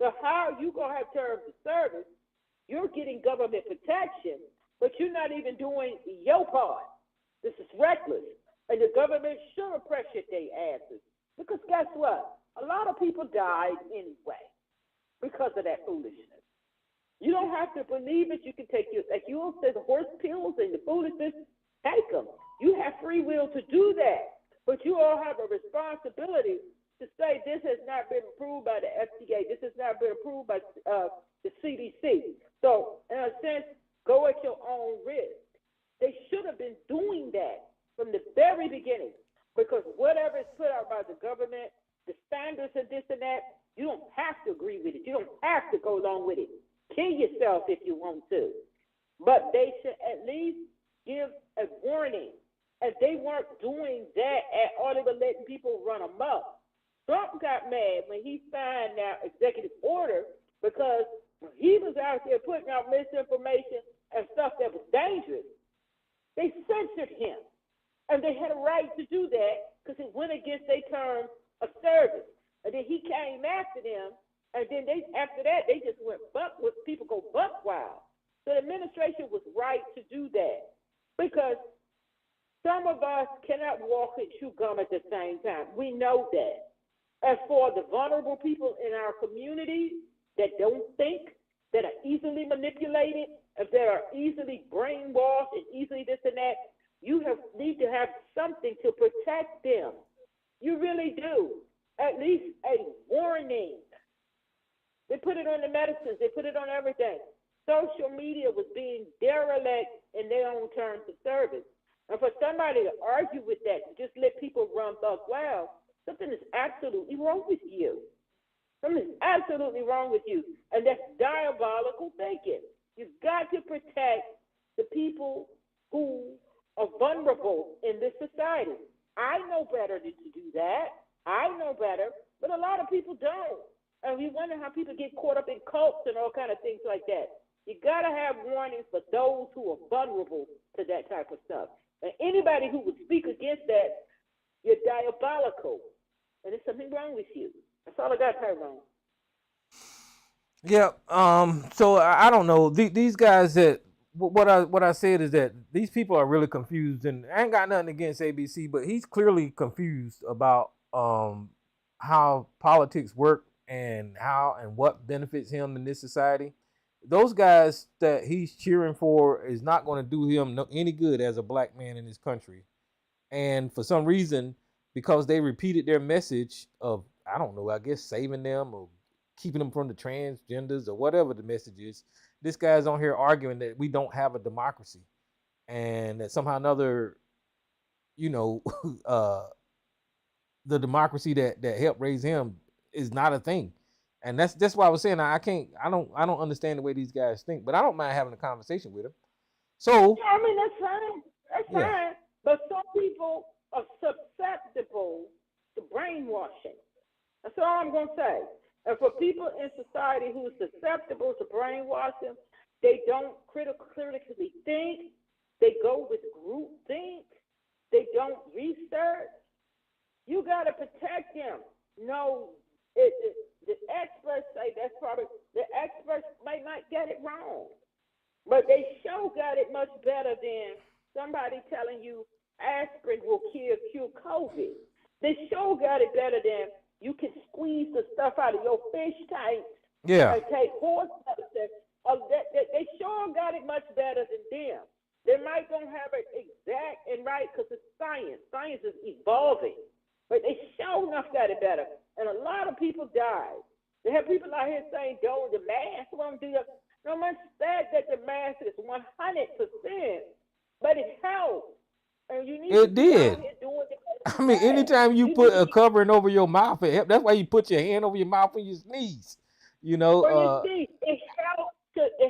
So how are you going to have terms of service? You're getting government protection, but you're not even doing your part. This is reckless. And the government should have pressured their asses. Because guess what? A lot of people died anyway because of that foolishness. You don't have to believe it. You can take like you all said, the horse pills and the foolishness, take them. You have free will to do that. But you all have a responsibility to say this has not been approved by the FDA. This has not been approved by the CDC. So in a sense, go at your own risk. They should have been doing that from the very beginning, because whatever is put out by the government, the standards and this and that, you don't have to agree with it. You don't have to go along with it. Kill yourself if you want to. But they should at least give a warning. And they weren't doing that at all. They were letting people run amok. Trump got mad when he signed that executive order because he was out there putting out misinformation and stuff that was dangerous. They censored him. And they had a right to do that because it went against their terms of service. And then he came after them, and then after that, they just went people go buck wild. So the administration was right to do that because some of us cannot walk and chew gum at the same time. We know that. As for the vulnerable people in our community that don't think, that are easily manipulated, if they are easily brainwashed and easily this and that, you need to have something to protect them. You really do. At least a warning. They put it on the medicines. They put it on everything. Social media was being derelict in their own terms of service. And for somebody to argue with that, to just let people run buck wild, something is absolutely wrong with you. Something is absolutely wrong with you. And that's diabolical thinking. You've got to protect the people who are vulnerable in this society. I know better than to do that. I know better, but a lot of people don't. And we wonder how people get caught up in cults and all kind of things like that. You got gotta have warnings for those who are vulnerable to that type of stuff. And anybody who would speak against that, you're diabolical. And there's something wrong with you. That's all I got, Tyrone. Yeah. So I don't know. These guys that what I said is that these people are really confused, and I ain't got nothing against ABC, but he's clearly confused about how politics work and how and what benefits him in this society. Those guys that he's cheering for is not going to do him any good as a black man in this country. And for some reason, because they repeated their message of, I don't know, I guess saving them or keeping them from the transgenders or whatever the message is, this guy's on here arguing that we don't have a democracy and that somehow or another, you know, the democracy that helped raise him is not a thing. And that's why I was saying I don't understand the way these guys think, but I don't mind having a conversation with them. So yeah, I mean, that's fine. That's fine. But some people are susceptible to brainwashing. That's all I'm going to say. And for people in society who are susceptible to brainwashing, they don't critically think. They go with group think. They don't research. You got to protect them. No, the experts say that's probably, the experts might not get it wrong. But they sure got it much better than somebody telling you aspirin will cure COVID. They sure got it better than you can squeeze the stuff out of your fish tanks and take horse medicine. They sure got it much better than them. They might don't have it exact and right because it's science. Science is evolving. But they sure enough got it better. And a lot of people died. They have people out here saying, don't, the mask won't do that. No one said that the mask is 100%, but it helped. And you need it did. I mean, anytime you put a covering over your mouth, it helps. That's why you put your hand over your mouth when you sneeze. You know, it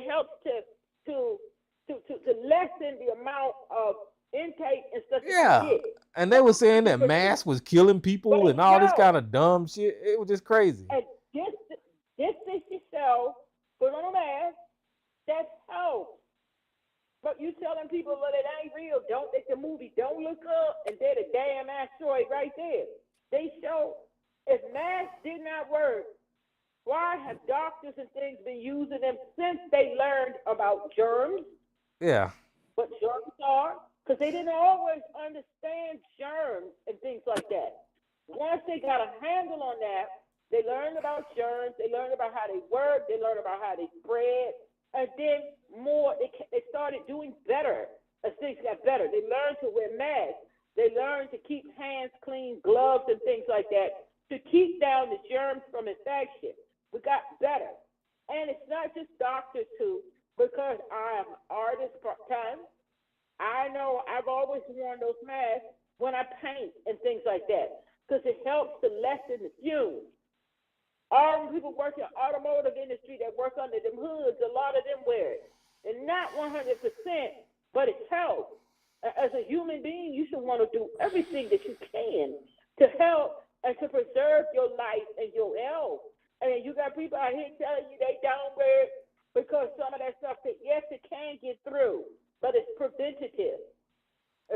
helps to lessen the amount of intake and stuff. Yeah, and they were saying that mask was killing people and all this kind of dumb shit. It was just crazy. And distance yourself, put on a mask. That's help. But you telling people that it ain't real, don't make the movie, don't look up, and they're the damn asteroid right there. They show if masks did not work, why have doctors and things been using them since they learned about germs? Yeah. What germs are? Because they didn't always understand germs and things like that. Once they got a handle on that, they learned about germs, they learned about how they work, they learned about how they spread, and then they started doing better as things got better. They learned to wear masks. They learned to keep hands clean, gloves and things like that, to keep down the germs from infection. We got better. And it's not just doctors too, because I am an artist part-time. I know I've always worn those masks when I paint and things like that, because it helps to lessen the fumes. All the people work in the automotive industry that work under them hoods, a lot of them wear it. And not 100%, but it helps. As a human being, you should want to do everything that you can to help and to preserve your life and your health. And you got people out here telling you they don't wear it because some of that stuff, that yes, it can get through, but it's preventative.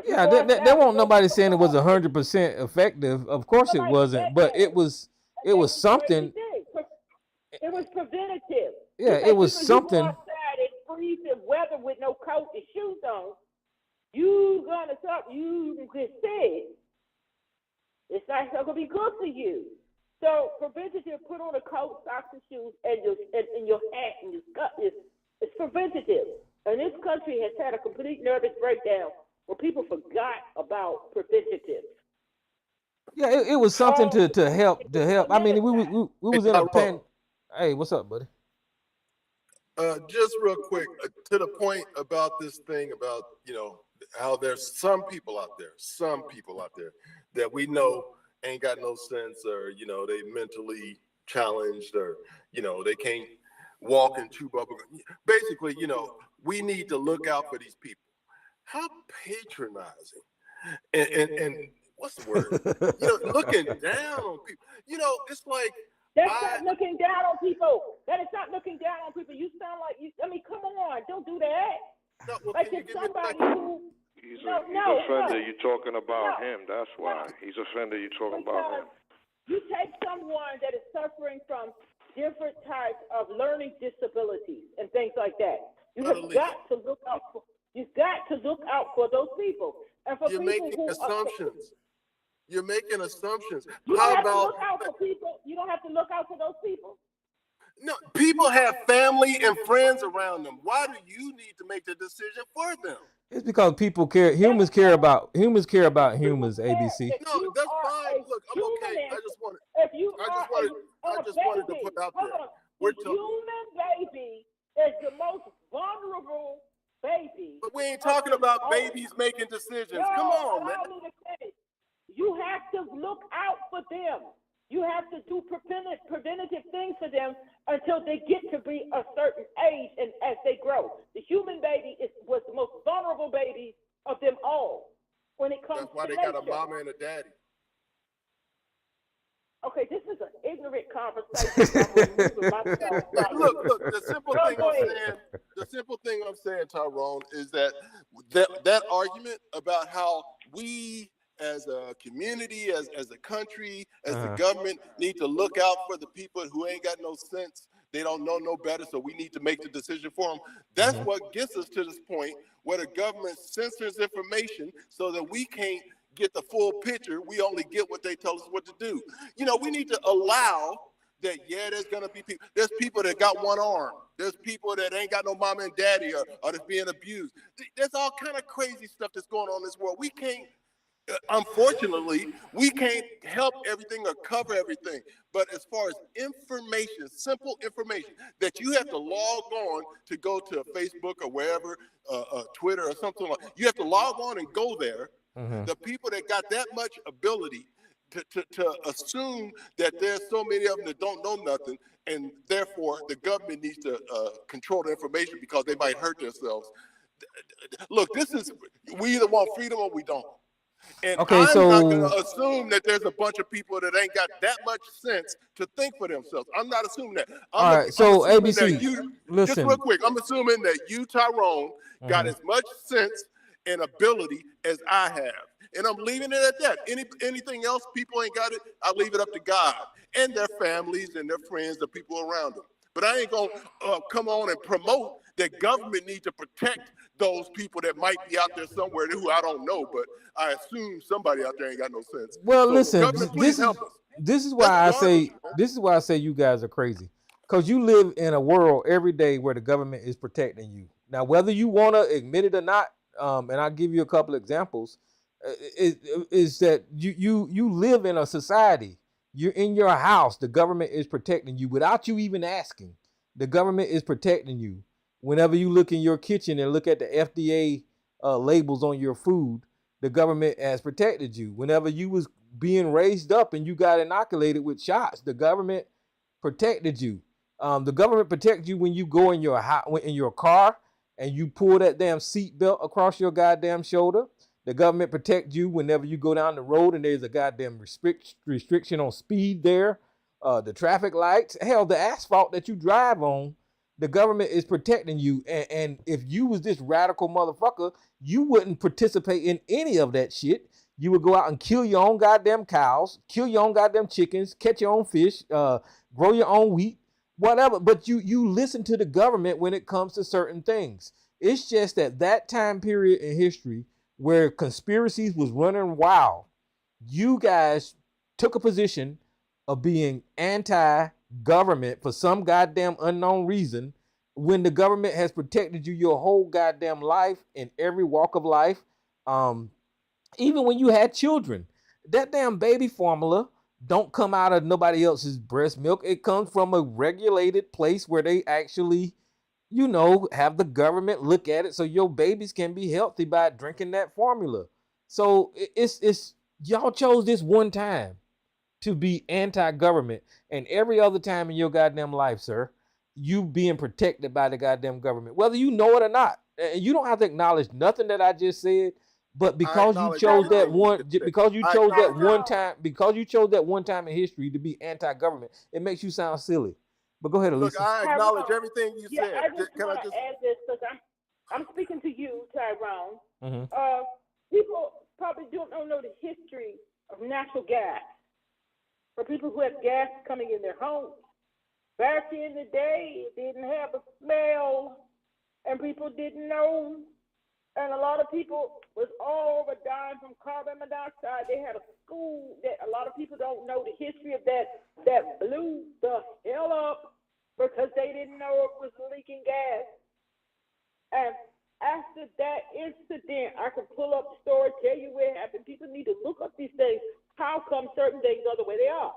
Yeah, there won't nobody saying it was 100% effective. Of course it wasn't, but it was something. It was preventative. Yeah, it was something. You go outside in freezing weather with no coat and shoes on, you can get sick. It's not gonna be good for you. So preventative, put on a coat, socks, and shoes, and your hat and your scarf. It's preventative. And this country has had a complete nervous breakdown where people forgot about preventative. Yeah, it was something to help. I mean, we was in a pen. Hey, what's up, buddy? Just real quick, to the point about this thing about, you know, how there's some people out there that we know ain't got no sense, or, you know, they mentally challenged, or, you know, they can't walk and chew bubble gum. Basically, you know, we need to look out for these people. How patronizing and what's the word? You know, looking down on people. You know, it's like, that's not looking down on people. That is not looking down on people. You sound like I mean, come on. God, don't do that. No, well, Like can you it's give me somebody like, who. He's No, offended. You're talking about no, him. That's why. He's offended. You're talking about him. You take someone that is suffering from different types of learning disabilities and things like that. You have got to look out for. You've got to look out for those people and for you're people making who assumptions. You're making assumptions. You How don't have to about look out for people. You don't have to look out for those people. no? People have family and friends around them. Why do you need to make the decision for them? It's because people care. Humans care about humans. ABC. No, that's fine. Look, I'm okay. I just wanted to put out there. The human baby is the most vulnerable baby. But we ain't talking about babies making decisions. Come on, man. You have to look out for them. You have to do preventative things for them until they get to be a certain age and as they grow. The human baby was the most vulnerable baby of them all when it comes to That's why they nature. got a mama and a daddy. Okay, this is an ignorant conversation. Look, the simple thing I'm saying, Tyrone, is that argument about how we as a community, as a country, as the government need to look out for the people who ain't got no sense. They don't know no better, so we need to make the decision for them. That's what gets us to this point where the government censors information so that we can't get the full picture. We only get what they tell us what to do. You know, we need to allow that, there's going to be people. There's people that got one arm. There's people that ain't got no mama and daddy or that's being abused. There's all kind of crazy stuff that's going on in this world. We can't, unfortunately, we can't help everything or cover everything. But as far as information, simple information that you have to log on to go to Facebook or wherever, Twitter or something like that. You have to log on and go there. The people that got that much ability to assume that there's so many of them that don't know nothing, and therefore the government needs to control the information because they might hurt themselves. Look, we either want freedom or we don't. And I'm not going to assume that there's a bunch of people that ain't got that much sense to think for themselves. I'm not assuming that. All right, so ABC, listen. Just real quick, I'm assuming that you, Tyrone, got as much sense and ability as I have. And I'm leaving it at that. Anything else, people ain't got it, I leave it up to God and their families and their friends, the people around them. But I ain't going to come on and promote that government needs to protect those people that might be out there somewhere who I don't know, but I assume somebody out there ain't got no sense. Well, so listen, this is why I say you guys are crazy. Because you live in a world every day where the government is protecting you. Now, whether you want to admit it or not, and I'll give you a couple examples, is that you live in a society. You're in your house. The government is protecting you without you even asking. The government is protecting you. Whenever you look in your kitchen and look at the FDA labels on your food, the government has protected you. Whenever you was being raised up and you got inoculated with shots, the government protected you. The government protects you when you go in your car and you pull that damn seat belt across your goddamn shoulder. The government protects you whenever you go down the road and there's a goddamn restriction on speed there. The traffic lights, hell, the asphalt that you drive on, the government is protecting you. And if you was this radical motherfucker, you wouldn't participate in any of that shit. You would go out and kill your own goddamn cows, kill your own goddamn chickens, catch your own fish, grow your own wheat, whatever. But you listen to the government when it comes to certain things. It's just that time period in history where conspiracies was running wild, you guys took a position of being anti-government for some goddamn unknown reason when the government has protected you your whole goddamn life in every walk of life. Even when you had children, that damn baby formula don't come out of nobody else's breast milk. It comes from a regulated place where they actually, have the government look at it so your babies can be healthy by drinking that formula. So it's y'all chose this one time to be anti-government, and every other time in your goddamn life, sir, you being protected by the goddamn government, whether you know it or not. And you don't have to acknowledge nothing that I just said, but because you chose that one time in history to be anti-government, it makes you sound silly. But go ahead, Look, Elisa. I acknowledge everything you Yeah, said. I just Can want to add this because I'm speaking to you, Tyrone. Mm-hmm. People probably don't know the history of natural gas. For people who have gas coming in their homes, back in the day, it didn't have a smell, and people didn't know. And a lot of people was all over dying from carbon monoxide. They had a school that a lot of people don't know the history of that blew the hell up because they didn't know it was leaking gas. And after that incident, I can pull up the story, tell you where it happened. People need to look up these things. How come certain things are the way they are?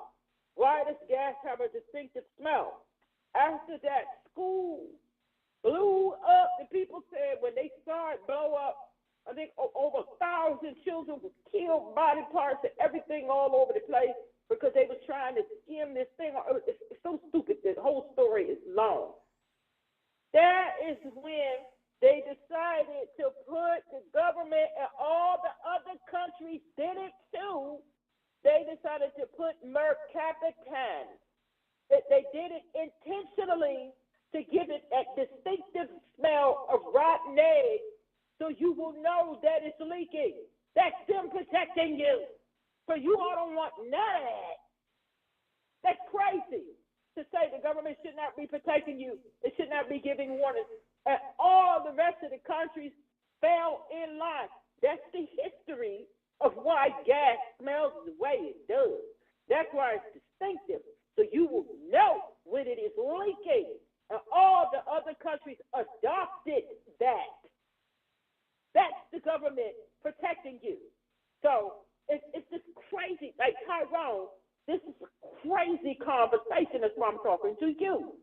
Why does gas have a distinctive smell? After that, school blew up. The people said when they saw it blow up, I think over 1,000 children were killed, body parts and everything all over the place because they were trying to skim this thing. It's so stupid. The whole story is long. That is when they decided to put the government, and all the other countries did it too. They decided to put mercaptan. They did it intentionally to give it a distinctive smell of rotten egg so you will know that it's leaking. That's them protecting you. So you all don't want none of that. That's crazy to say the government should not be protecting you. It should not be giving warnings. And all the rest of the countries fell in line. That's the history of why gas smells the way it does. That's why it's distinctive. So you will know when it is leaking. And all the other countries adopted that. That's the government protecting you. So it's just crazy. Like Tyrone, this is a crazy conversation. That's why I'm talking to you.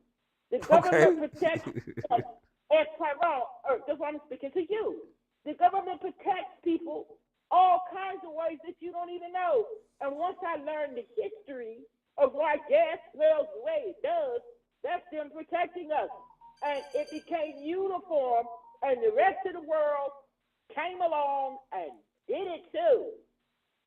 The government protects us. And Tyrone, that's why I'm speaking to you. The government protects people all kinds of ways that you don't even know. And once I learned the history of why gas smells the way it does, that's them protecting us. And it became uniform, and the rest of the world came along and did it too.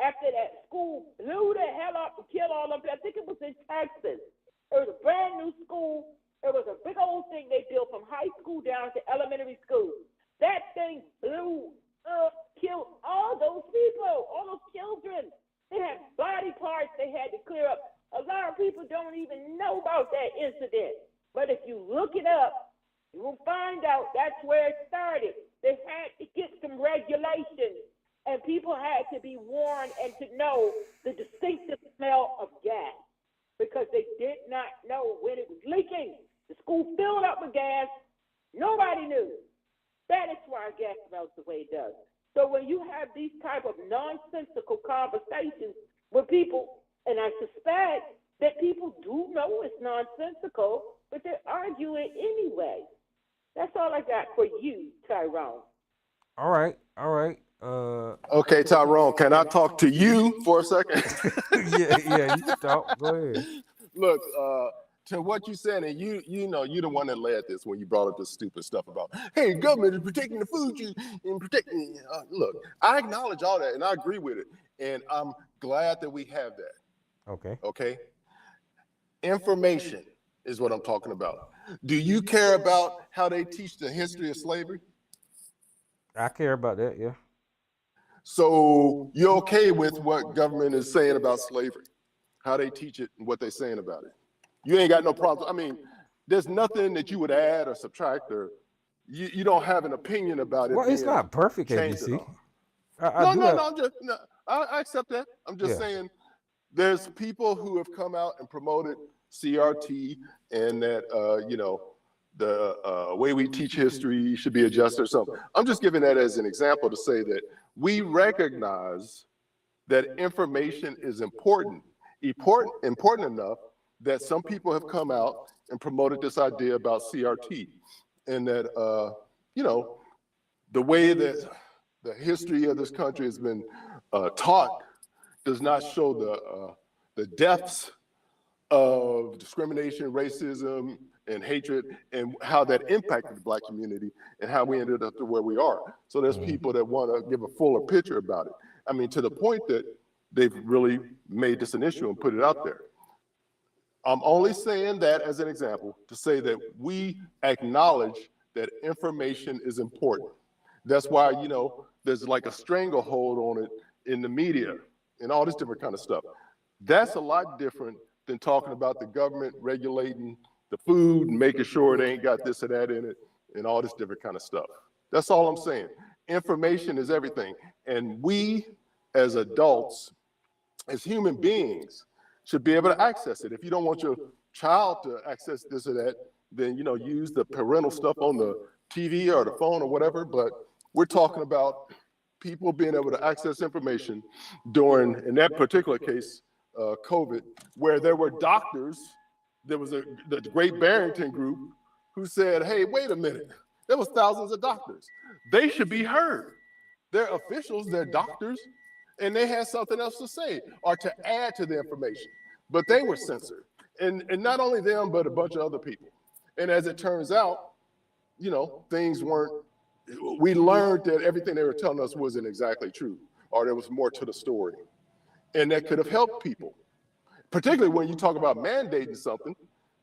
After that, school blew the hell up and killed all of them. I think it was in Texas. It was a brand new school. It was a big old thing they built from high school down to elementary school. That thing blew up, killed all those people, all those children. They had body parts they had to clear up. A lot of people don't even know about that incident. But if you look it up, you will find out that's where it started. They had to get some regulations, and people had to be warned and to know the distinctive smell of gas because they did not know when it was leaking. The school filled up with gas. Nobody knew. That is why gas smells the way it does. So when you have these type of nonsensical conversations with people, and I suspect that people do know it's nonsensical, but they argue it anyway. That's all I got for you, Tyrone. All right. Okay, Tyrone, can I talk to you for a second? yeah, you can talk. Go ahead. Look, to what you said, and you know, you're the one that led this when you brought up this stupid stuff about, hey, government is protecting the food and protecting. Look, I acknowledge all that, and I agree with it, and I'm glad that we have that. Okay. Information is what I'm talking about. Do you care about how they teach the history of slavery? I care about that, yeah. So you're okay with what government is saying about slavery, how they teach it and what they're saying about it? You ain't got no problem. I mean, there's nothing that you would add or subtract, or you don't have an opinion about it. Well, it's not perfect, ABC. I accept that. I'm just saying there's people who have come out and promoted CRT and that, the way we teach history should be adjusted or something. I'm just giving that as an example to say that we recognize that information is important enough that some people have come out and promoted this idea about CRT, and that, the way that the history of this country has been taught does not show the depths of discrimination, racism, and hatred, and how that impacted the Black community and how we ended up to where we are. So there's people that want to give a fuller picture about it. I mean, to the point that they've really made this an issue and put it out there. I'm only saying that as an example to say that we acknowledge that information is important. That's why, you know, there's like a stranglehold on it in the media and all this different kind of stuff. That's a lot different than talking about the government regulating the food and making sure it ain't got this or that in it and all this different kind of stuff. That's all I'm saying. Information is everything. And we as adults, as human beings, should be able to access it. If you don't want your child to access this or that, then, you know, use the parental stuff on the TV or the phone or whatever. But we're talking about people being able to access information during, in that particular case, COVID, where there were doctors. There was the Great Barrington Group who said, hey, wait a minute. There was thousands of doctors. They should be heard. They're officials, they're doctors, and they had something else to say or to add to the information. But they were censored. And not only them, but a bunch of other people. And as it turns out, you know, things weren't, we learned that everything they were telling us wasn't exactly true, or there was more to the story. And that could have helped people. Particularly when you talk about mandating something,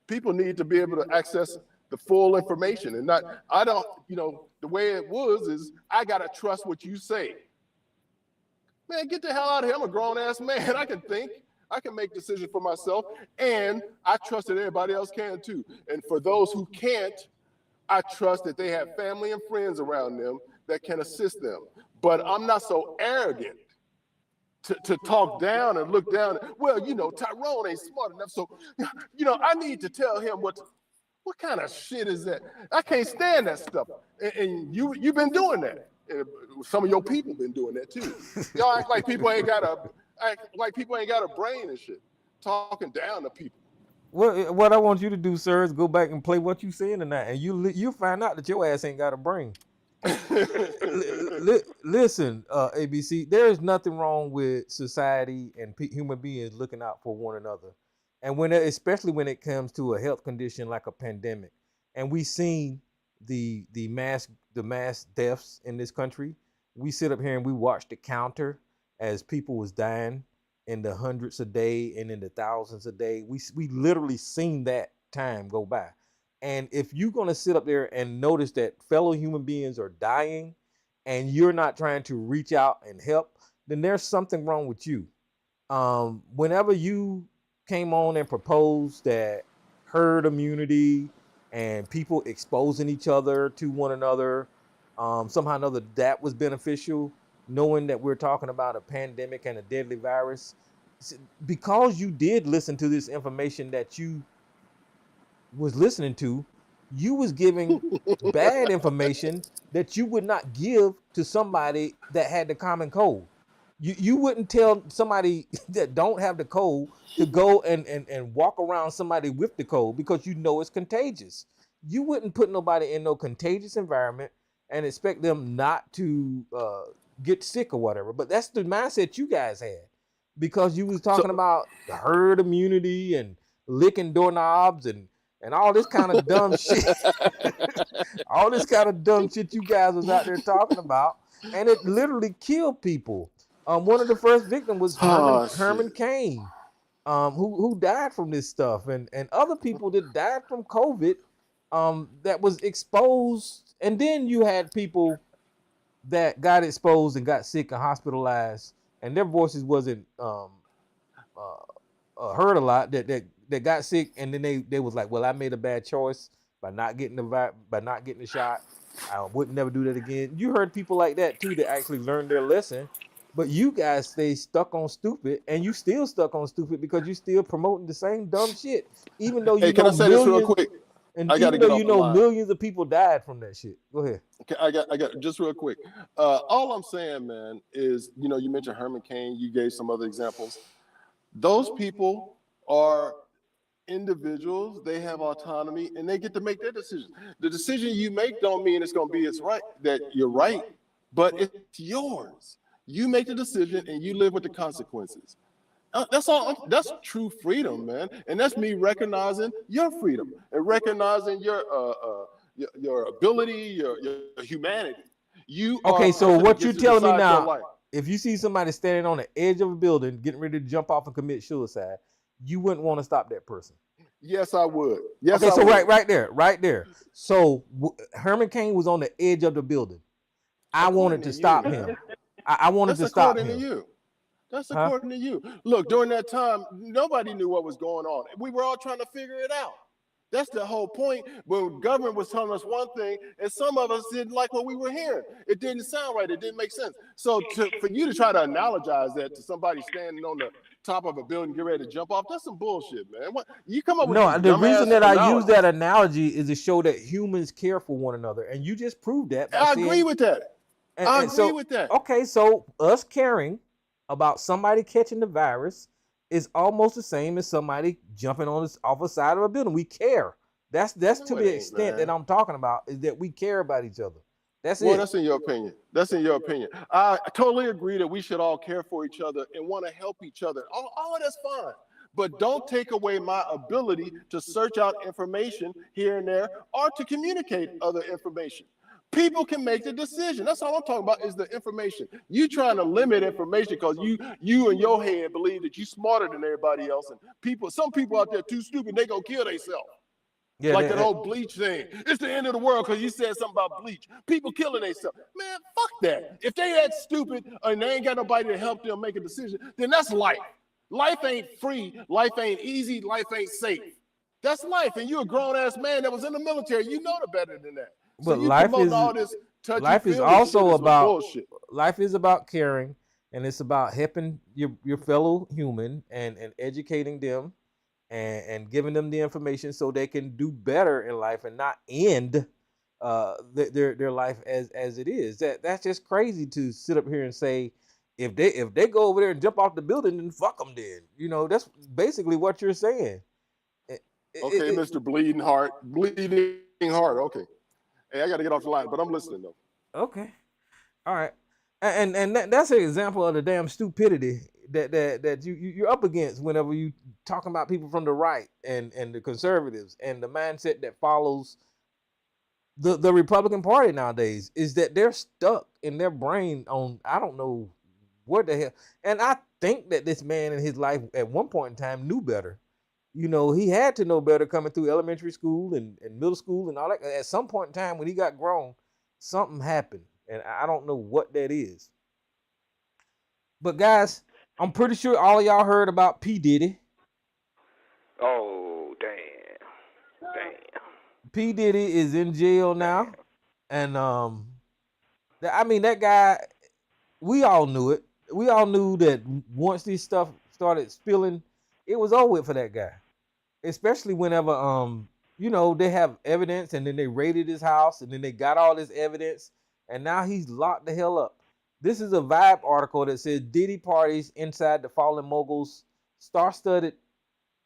people need to be able to access the full information and not, I don't, you know, the way it was is I got to trust what you say. Man, get the hell out of here. I'm a grown ass man. I can think, I can make decisions for myself, and I trust that everybody else can too. And for those who can't, I trust that they have family and friends around them that can assist them. But I'm not so arrogant to talk down and look down. Well, you know, Tyrone ain't smart enough, so, you know, I need to tell him what kind of shit is that? I can't stand that stuff. And you've been doing that. And some of your people been doing that too. Y'all act like people ain't got a brain and shit, talking down to people. Well, what I want you to do, sir, is go back and play what you saying tonight, and you find out that your ass ain't got a brain. Listen, ABC, there is nothing wrong with society and human beings looking out for one another. And especially when it comes to a health condition like a pandemic, and we seen the mass deaths in this country, we sit up here and we watch the counter as people was dying in the hundreds a day and in the thousands a day. We literally seen that time go by. And if you're gonna sit up there and notice that fellow human beings are dying, and you're not trying to reach out and help, then there's something wrong with you. Whenever you came on and proposed that herd immunity and people exposing each other to one another, somehow or another that was beneficial, knowing that we're talking about a pandemic and a deadly virus, because you did listen to this information that you was listening to, you was giving bad information that you would not give to somebody that had the common cold. You wouldn't tell somebody that don't have the cold to go and walk around somebody with the cold because you know it's contagious. You wouldn't put nobody in no contagious environment and expect them not to get sick or whatever. But that's the mindset you guys had, because you was talking about herd immunity and licking doorknobs and all this kind of dumb shit. All this kind of dumb shit you guys was out there talking about, and it literally killed people. One of the first victims was Herman Cain, who died from this stuff, and other people that died from COVID that was exposed. And then you had people that got exposed and got sick and hospitalized, and their voices wasn't heard a lot, that got sick, and then they was like, well, I made a bad choice by not getting the shot. I would never do that again. You heard people like that too that actually learned their lesson. But you guys stay stuck on stupid, and you still stuck on stupid because you still promoting the same dumb shit, even though you can I say this real quick? And even though you know millions of people died from that shit. Go ahead. Okay, I got just real quick. All I'm saying, man, is, you know, you mentioned Herman Cain, you gave some other examples. Those people are individuals, they have autonomy, and they get to make their decisions. The decision you make don't mean it's gonna be that you're right, but it's yours. You make the decision and you live with the consequences. That's all. That's true freedom, man. And that's me recognizing your freedom and recognizing your ability, your humanity. Okay, so what you're telling me now, if you see somebody standing on the edge of a building getting ready to jump off and commit suicide, you wouldn't want to stop that person. Yes, I would. Yes, Okay, I so would. right there. So Herman Cain was on the edge of the building. I wanted to stop him. I wanted to stop him. That's according to you. That's Huh? according to you. Look, during that time, nobody knew what was going on. We were all trying to figure it out. That's the whole point. When government was telling us one thing, and some of us didn't like what we were hearing. It didn't sound right. It didn't make sense. So for you to try to analogize that to somebody standing on the top of a building, get ready to jump off, that's some bullshit, man. What you come up with? No, the reason that I use that analogies. analogy is to show that humans care for one another, and you just proved that. I agree with that. I agree with that. Okay, so us caring about somebody catching the virus is almost the same as somebody jumping on off a side of a building. We care. That's to the extent that I'm talking about, is that we care about each other. That's it. Well, that's in your opinion. That's in your opinion. I totally agree that we should all care for each other and want to help each other. All of that's fine. But don't take away my ability to search out information here and there or to communicate other information. People can make the decision. That's all I'm talking about is the information. You trying to limit information because you in your head believe that you smarter than everybody else. And some people out there too stupid, they gonna kill themselves. Yeah, like that whole bleach thing. It's the end of the world because you said something about bleach. People killing themselves. Man, fuck that. If they that stupid and they ain't got nobody to help them make a decision, then that's life. Life ain't free. Life ain't easy. Life ain't safe. That's life. And you're a grown-ass man that was in the military. You know the better than that. So But you promoting all this life is also about life is about caring, and it's about helping your fellow human and educating them and giving them the information so they can do better in life and not end their life as it is. That's just crazy to sit up here and say if they go over there and jump off the building, then fuck them. Then that's basically what you're saying. Okay, Mr. Bleeding Heart. Okay. Hey, I got to get off the line, but I'm listening though. Okay, all right, and that's an example of the damn stupidity that you're up against whenever you talking about people from the right and the conservatives and the mindset that follows the Republican Party nowadays is that they're stuck in their brain on I don't know what the hell. And I think that this man in his life at one point in time knew better. He had to know better coming through elementary school and middle school and all that. At some point in time when he got grown, something happened. And I don't know what that is. But guys, I'm pretty sure all of y'all heard about P. Diddy. Oh, damn. P. Diddy is in jail now. And that guy, we all knew it. We all knew that once this stuff started spilling, it was over with for that guy. Especially whenever they have evidence and then they raided his house and then they got all this evidence and now he's locked the hell up. This is a Vibe article that says Diddy parties inside the fallen mogul's star-studded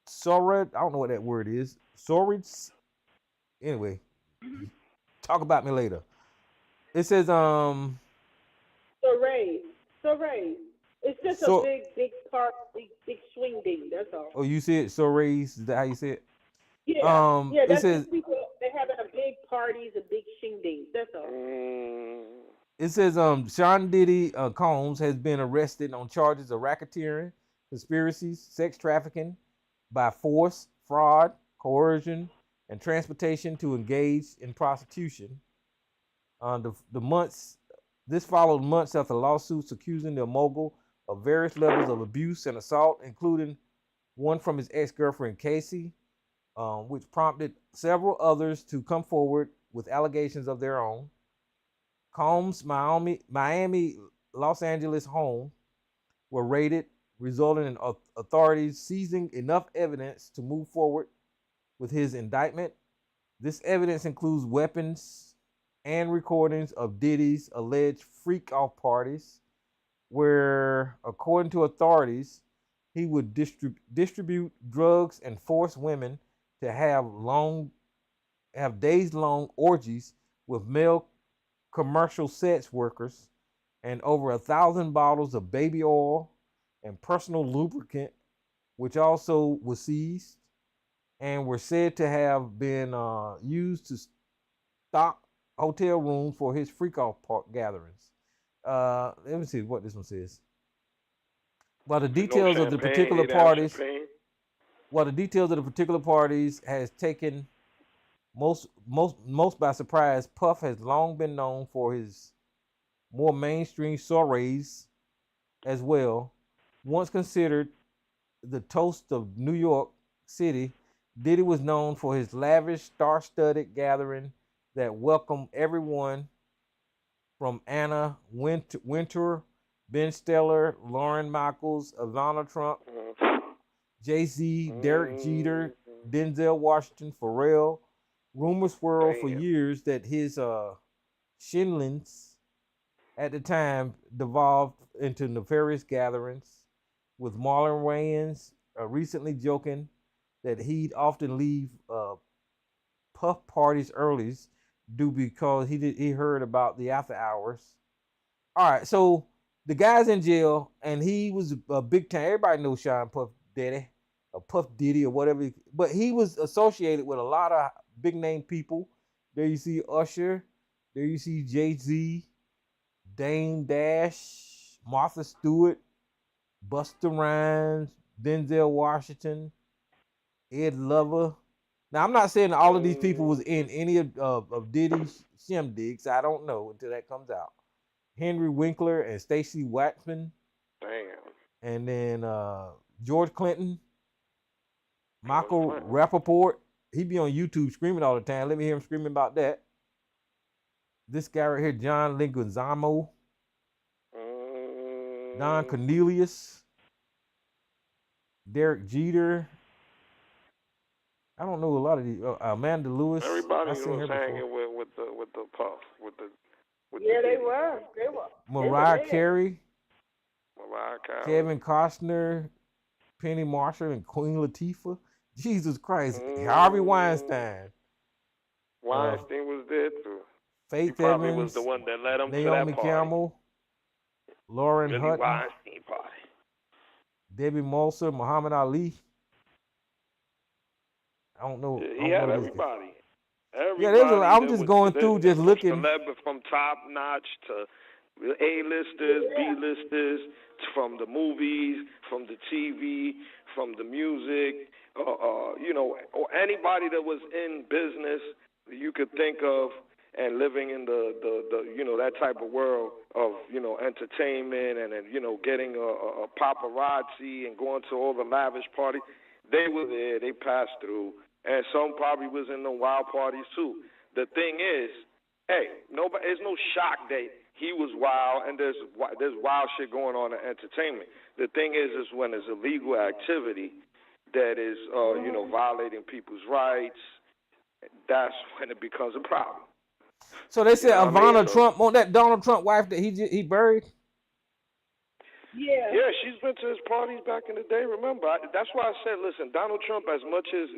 Sorrid. I don't know what that word is. Sorrids. Anyway, talk about me later. It says Sorray. It's just a big part, big swing ding. That's all. Oh, you said Sorrays? Is that how you say it? Yeah. It That's says people. They're having a big parties and big shingdings. That's all. It says Sean Diddy Combs has been arrested on charges of racketeering, conspiracies, sex trafficking by force, fraud, coercion, and transportation to engage in prostitution. This followed months after lawsuits accusing the mogul of various levels of abuse and assault, including one from his ex-girlfriend Casey, which prompted several others to come forward with allegations of their own. Combs' Miami, Los Angeles home were raided, resulting in authorities seizing enough evidence to move forward with his indictment. This evidence includes weapons and recordings of Diddy's alleged freak-off parties, where, according to authorities, he would distribute drugs and force women to have days-long orgies with male commercial sex workers, and over 1,000 bottles of baby oil and personal lubricant, which also was seized and were said to have been used to stock hotel rooms for his freak-off gatherings. Let me see what this one says. Well, the details of the particular parties. While the details of the particular parties has taken most by surprise, Puff has long been known for his more mainstream soirees as well. Once considered the toast of New York City, Diddy was known for his lavish, star-studded gathering that welcomed everyone from Anna Wintour, Ben Stiller, Lauren Michaels, Ivana Trump, Jay-Z, Derek Jeter, Denzel Washington, Pharrell. Rumors swirled for years that his shinlings at the time devolved into nefarious gatherings, with Marlon Wayans recently joking that he'd often leave puff parties early due because he heard about the after hours. All right, so the guy's in jail, and he was a big time. Everybody knows Sean Puff Daddy, or Puff Diddy, or whatever. But he was associated with a lot of big name people. There you see Usher. There you see Jay-Z, Dame Dash, Martha Stewart, Busta Rhymes, Denzel Washington, Ed Lover. Now, I'm not saying all of these people was in any of Diddy's shindigs. I don't know until that comes out. Henry Winkler and Stacey Waxman. Damn. And then George Clinton, Michael Rappaport. He be on YouTube screaming all the time. Let me hear him screaming about that. This guy right here, John Leguizamo. Don Cornelius. Derek Jeter. I don't know a lot of these. Amanda Lewis. Everybody was hanging with the Puff. They were. Mariah Carey. Mariah Carey. Kevin Costner, Penny Marshall, and Queen Latifah. Jesus Christ. Harvey Weinstein. Weinstein was there too. Faith he probably Evans. Was the one that led him Naomi to that party. Campbell. Lauren Billy Hutton. Weinstein party. Debbie Molson, Muhammad Ali. I don't know. He had everybody. Yeah, I'm just going through, just looking. From top notch to A-listers, B-listers, from the movies, from the TV, from the music, or anybody that was in business you could think of and living in the that type of world of entertainment and getting a paparazzi and going to all the lavish parties. They were there. They passed through. And some probably was in the wild parties too. The thing is, it's no shock that he was wild and there's wild shit going on in entertainment. The thing is when there's illegal activity that is, violating people's rights, that's when it becomes a problem. So they said Ivana Trump, on that Donald Trump wife that he buried? Yeah, she's been to his parties back in the day. Remember, that's why I said, listen, Donald Trump, as much as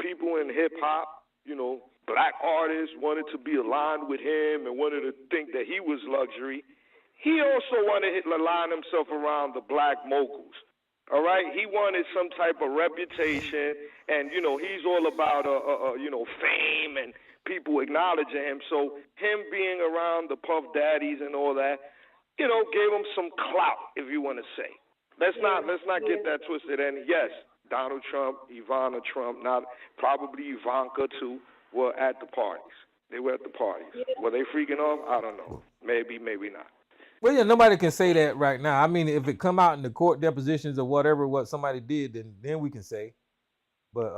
people in hip hop, black artists wanted to be aligned with him and wanted to think that he was luxury, he also wanted to align himself around the black moguls. All right, he wanted some type of reputation, and he's all about fame and people acknowledging him. So him being around the Puff Daddies and all that, gave him some clout, if you want to say. Let's not get that twisted. And yes, Donald Trump, Ivana Trump, not probably Ivanka too, were at the parties. They were at the parties. Were they freaking off? I don't know. Maybe, maybe not. Well, yeah, nobody can say that right now. I mean, if it come out in the court depositions or whatever, what somebody did, then we can say. But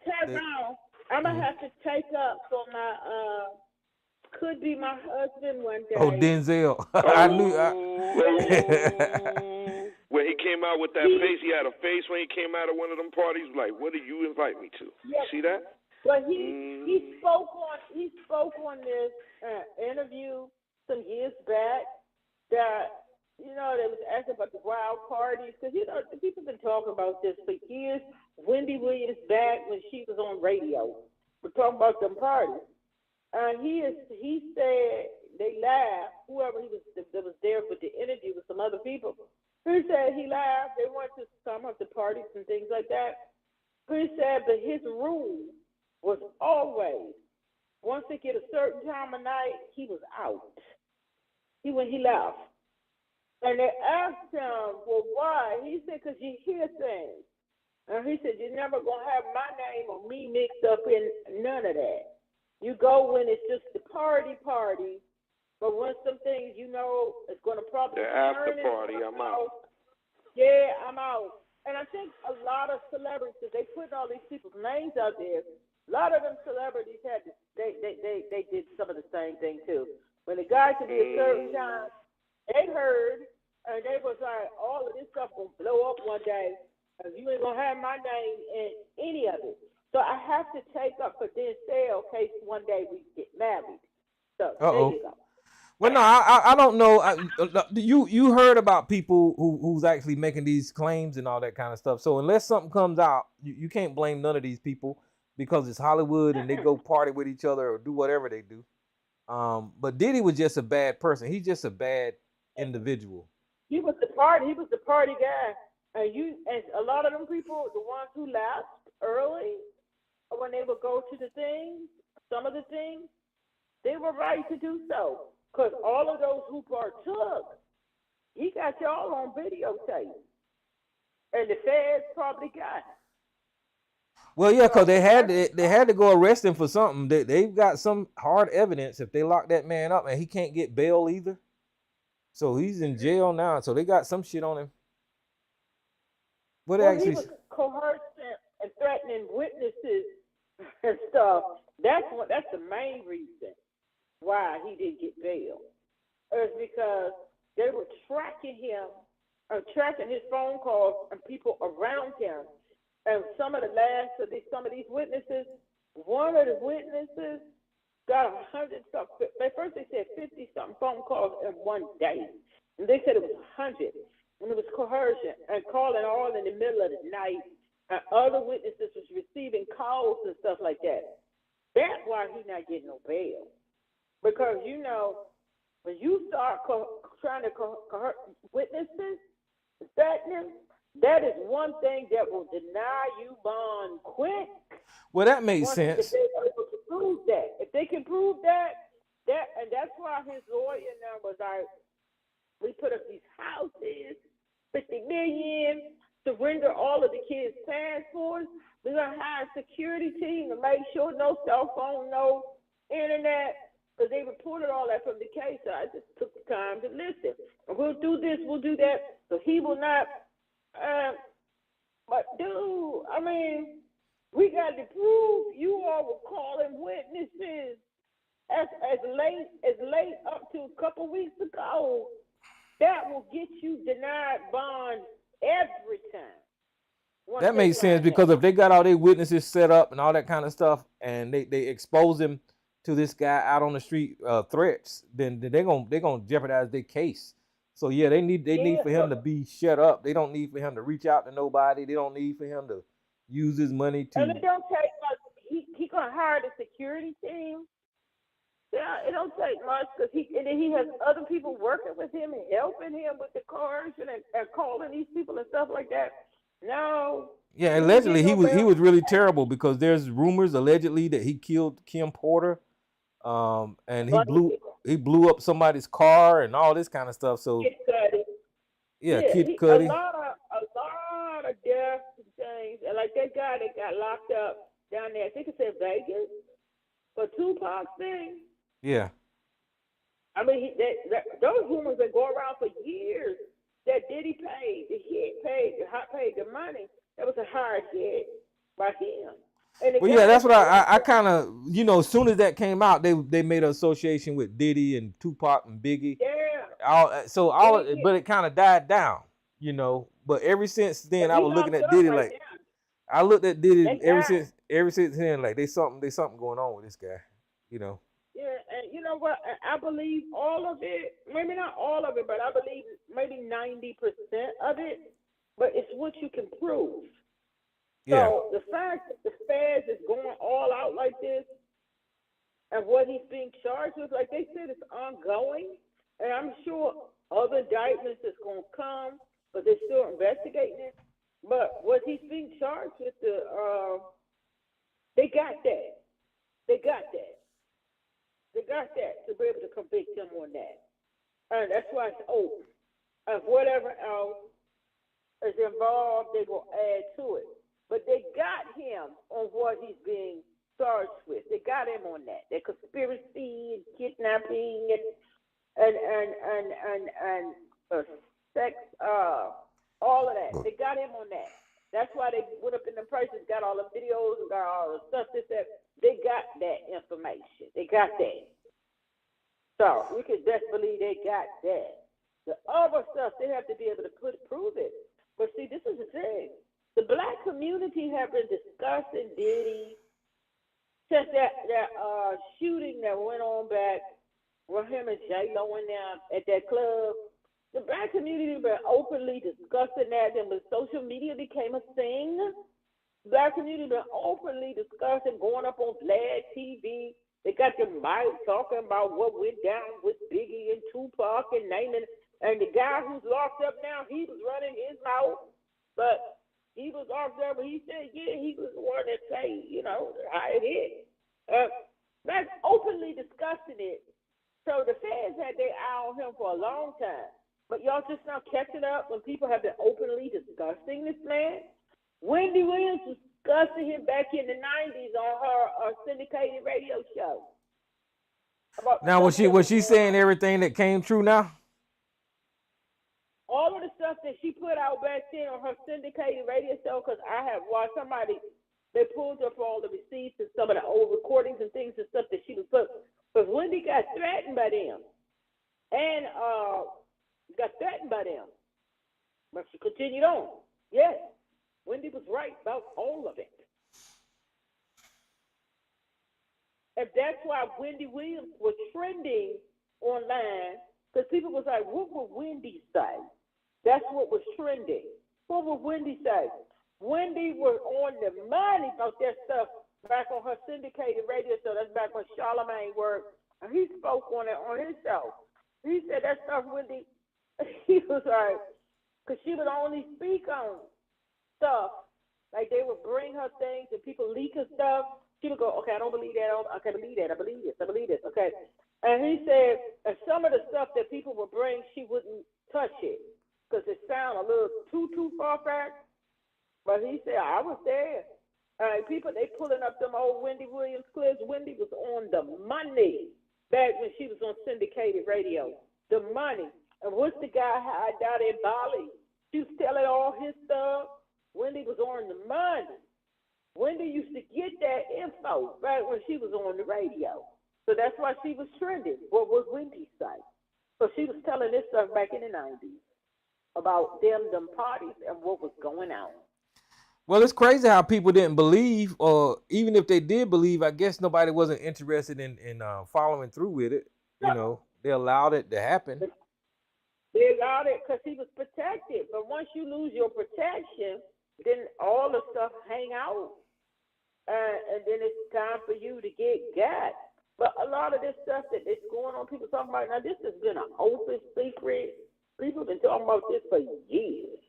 Tyrone, I'm gonna have to take up for my could be my husband one day. Oh, Denzel. I knew. When he came out with that face, he had a face when he came out of one of them parties. Like, what did you invite me to? Yeah. You see that? But he spoke on this interview some years back that they was asking about the wild parties because people been talking about this for years. Wendy Williams back when she was on radio. We're talking about them parties. He said they laughed. Whoever that was there with the interview with some other people. He said he laughed. They went to some of the parties and things like that. He said, but his rule was always once they get a certain time of night, he was out. He left, and they asked him, well, why? He said, because you hear things. And he said, you're never going to have my name or me mixed up in none of that. You go when it's just the party, but when some things you know it's going to probably The after turn party, I'm out. Yeah, I'm out. And I think a lot of celebrities, they put all these people's names out there. A lot of them celebrities they did some of the same thing too. When it got to be a certain time, they heard and they was like, all of this stuff gonna blow up one day. And you ain't gonna have my name in any of it. So I have to take up for Denzel in case one day we get married. So there you go. Well, no, I don't know. You heard about people who's actually making these claims and all that kind of stuff. So unless something comes out, you can't blame none of these people because it's Hollywood and they go party with each other or do whatever they do. But Diddy was just a bad person. He's just a bad individual. He was the party guy, and a lot of them people, the ones who left early, when they would go to the things, some of the things, they were right to do so. Because all of those who partook, he got y'all on videotape. And the feds probably got it. Well, yeah, because they had to go arrest him for something. They've got some hard evidence if they lock that man up, and he can't get bail either. So he's in jail now. So they got some shit on him. What he was coercing and threatening witnesses and stuff. That's the main reason why he didn't get bail. It's because they were tracking him, tracking his phone calls and people around him. And some of these witnesses, one of the witnesses got 100-something. First they said 50-something phone calls in one day, and they said it was 100, and it was coercion and calling all in the middle of the night. And other witnesses was receiving calls and stuff like that. That's why he's not getting no bail, because when you start trying to coerce witnesses, threatening. That is one thing that will deny you bond quick. Well, that makes sense. If they're able to prove that. If they can prove that, and that's why his lawyer now was like, we put up these houses, $50 million, surrender all of the kids' passports. We're going to hire a security team to make sure no cell phone, no internet, because they reported all that from the case. So I just took the time to listen. We'll do this, we'll do that. So he will not. But dude, I mean, we got to prove you all were calling witnesses as late up to a couple weeks ago. That will get you denied bond every time. That makes sense because if they got all their witnesses set up and all that kind of stuff, and they expose him to this guy out on the street threats, then they're gonna jeopardize their case. So yeah, they need for him to be shut up. They don't need for him to reach out to nobody. They don't need for him to use his money to. And it don't take much. He gonna hire the security team. Yeah, it don't take much because he has other people working with him and helping him with the coercion and calling these people and stuff like that. No. Yeah, allegedly he was really terrible because there's rumors allegedly that he killed Kim Porter, and he blew up somebody's car and all this kind of stuff. So Kid Cudi. Yeah, Kid Cudi. A lot of deaths and things, and like that guy that got locked up down there, I think it's in Vegas, for Tupac's thing. Yeah. I mean, those rumors that go around for years that Diddy paid, paid the money. That was a hard hit by him. Well, yeah, that's what I kind of, as soon as that came out, they made an association with Diddy and Tupac and Biggie. Yeah. But it kind of died down, But ever since then, I was looking at Diddy like, I looked at Diddy ever since then, like there's something going on with this guy, Yeah, and you know what? I believe all of it. Maybe not all of it, but I believe maybe 90% of it. But it's what you can prove. Yeah. So the fact that the feds is going all out like this, and what he's being charged with, like they said, it's ongoing. And I'm sure other indictments is going to come, but they're still investigating it. But what he's being charged with, they got that. They got that. They got that to be able to convict him on that. And that's why it's open. And whatever else is involved, they will add to it. but they got him on what he's being charged with. They got him on that. The conspiracy and kidnapping and sex, all of that. They got him on that. That's why they went up in the prices, got all the videos, and got all the stuff. They got that information. They got that. So we can just believe they got that. The other stuff, they have to be able to prove it. But see, this is the thing. The black community have been discussing Diddy since that shooting that went on back with him and J-Lo and them at that club. The black community has been openly discussing that. Then when social media became a thing, the black community has been openly discussing, going up on Vlad TV. They got the mic talking about what went down with Biggie and Tupac and naming. And the guy who's locked up now, he was running his mouth, but he was locked up. But he said, yeah, he was the one that say, how it is. That's openly discussing it. So the feds had their eye on him for a long time. But y'all just now catching up when people have been openly discussing this man. Wendy Williams was discussing him back in the 90s on her syndicated radio show. Now, was she saying everything that came true now? All of the stuff that she put out back then on her syndicated radio show, because I have watched they pulled up all the receipts and some of the old recordings and things and stuff that she was put. Because Wendy got threatened by them. And got threatened by them. But she continued on. Yes, Wendy was right about all of it. And that's why Wendy Williams was trending online, because people was like, what would Wendy say? That's what was trending. What would Wendy say? Wendy was on the money about that stuff back on her syndicated radio show. That's back when Charlamagne worked. And he spoke on it on his show. He said that stuff, Wendy, he was like, because she would only speak on stuff. Like they would bring her things and people leak her stuff. She would go, okay, I don't believe that. I can't believe that. I believe this. I believe this. Okay. And he said, and some of the stuff that people would bring, she wouldn't touch it because it sounded a little too far-fetched. But he said, I was there. People, they pulling up them old Wendy Williams clips. Wendy was on the money back when she was on syndicated radio. The money. And what's the guy hiding out in Bali? She was telling all his stuff. Wendy was on the money. Wendy used to get that info right when she was on the radio. So that's why she was trending. What was Wendy say? So she was telling this stuff back in the 90s about them parties and what was going on. Well, it's crazy how people didn't believe, or even if they did believe, I guess nobody wasn't interested in following through with it. They allowed it to happen. They allowed it because he was protected. But once you lose your protection, then all the stuff hang out. And then it's time for you to get got. But a lot of this stuff that is going on, people talking about, now this has been an open secret. People have been talking about this for years.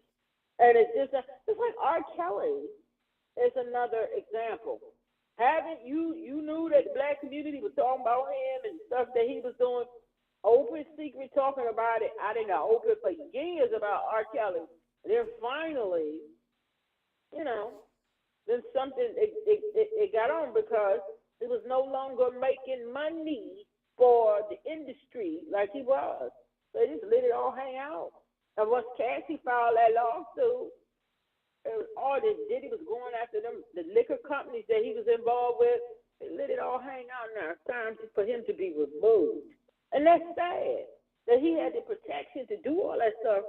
And it's just, it's like R. Kelly is another example. You knew that the black community was talking about him and stuff that he was doing, open secret talking about it. I didn't know open for years about R. Kelly. And then finally, then something, it got on because it was no longer making money for the industry like he was. So they just let it all hang out. And once Cassie filed that lawsuit, all this Diddy was going after them, the liquor companies that he was involved with, they let it all hang out now. It's time for him to be removed. And that's sad that he had the protection to do all that stuff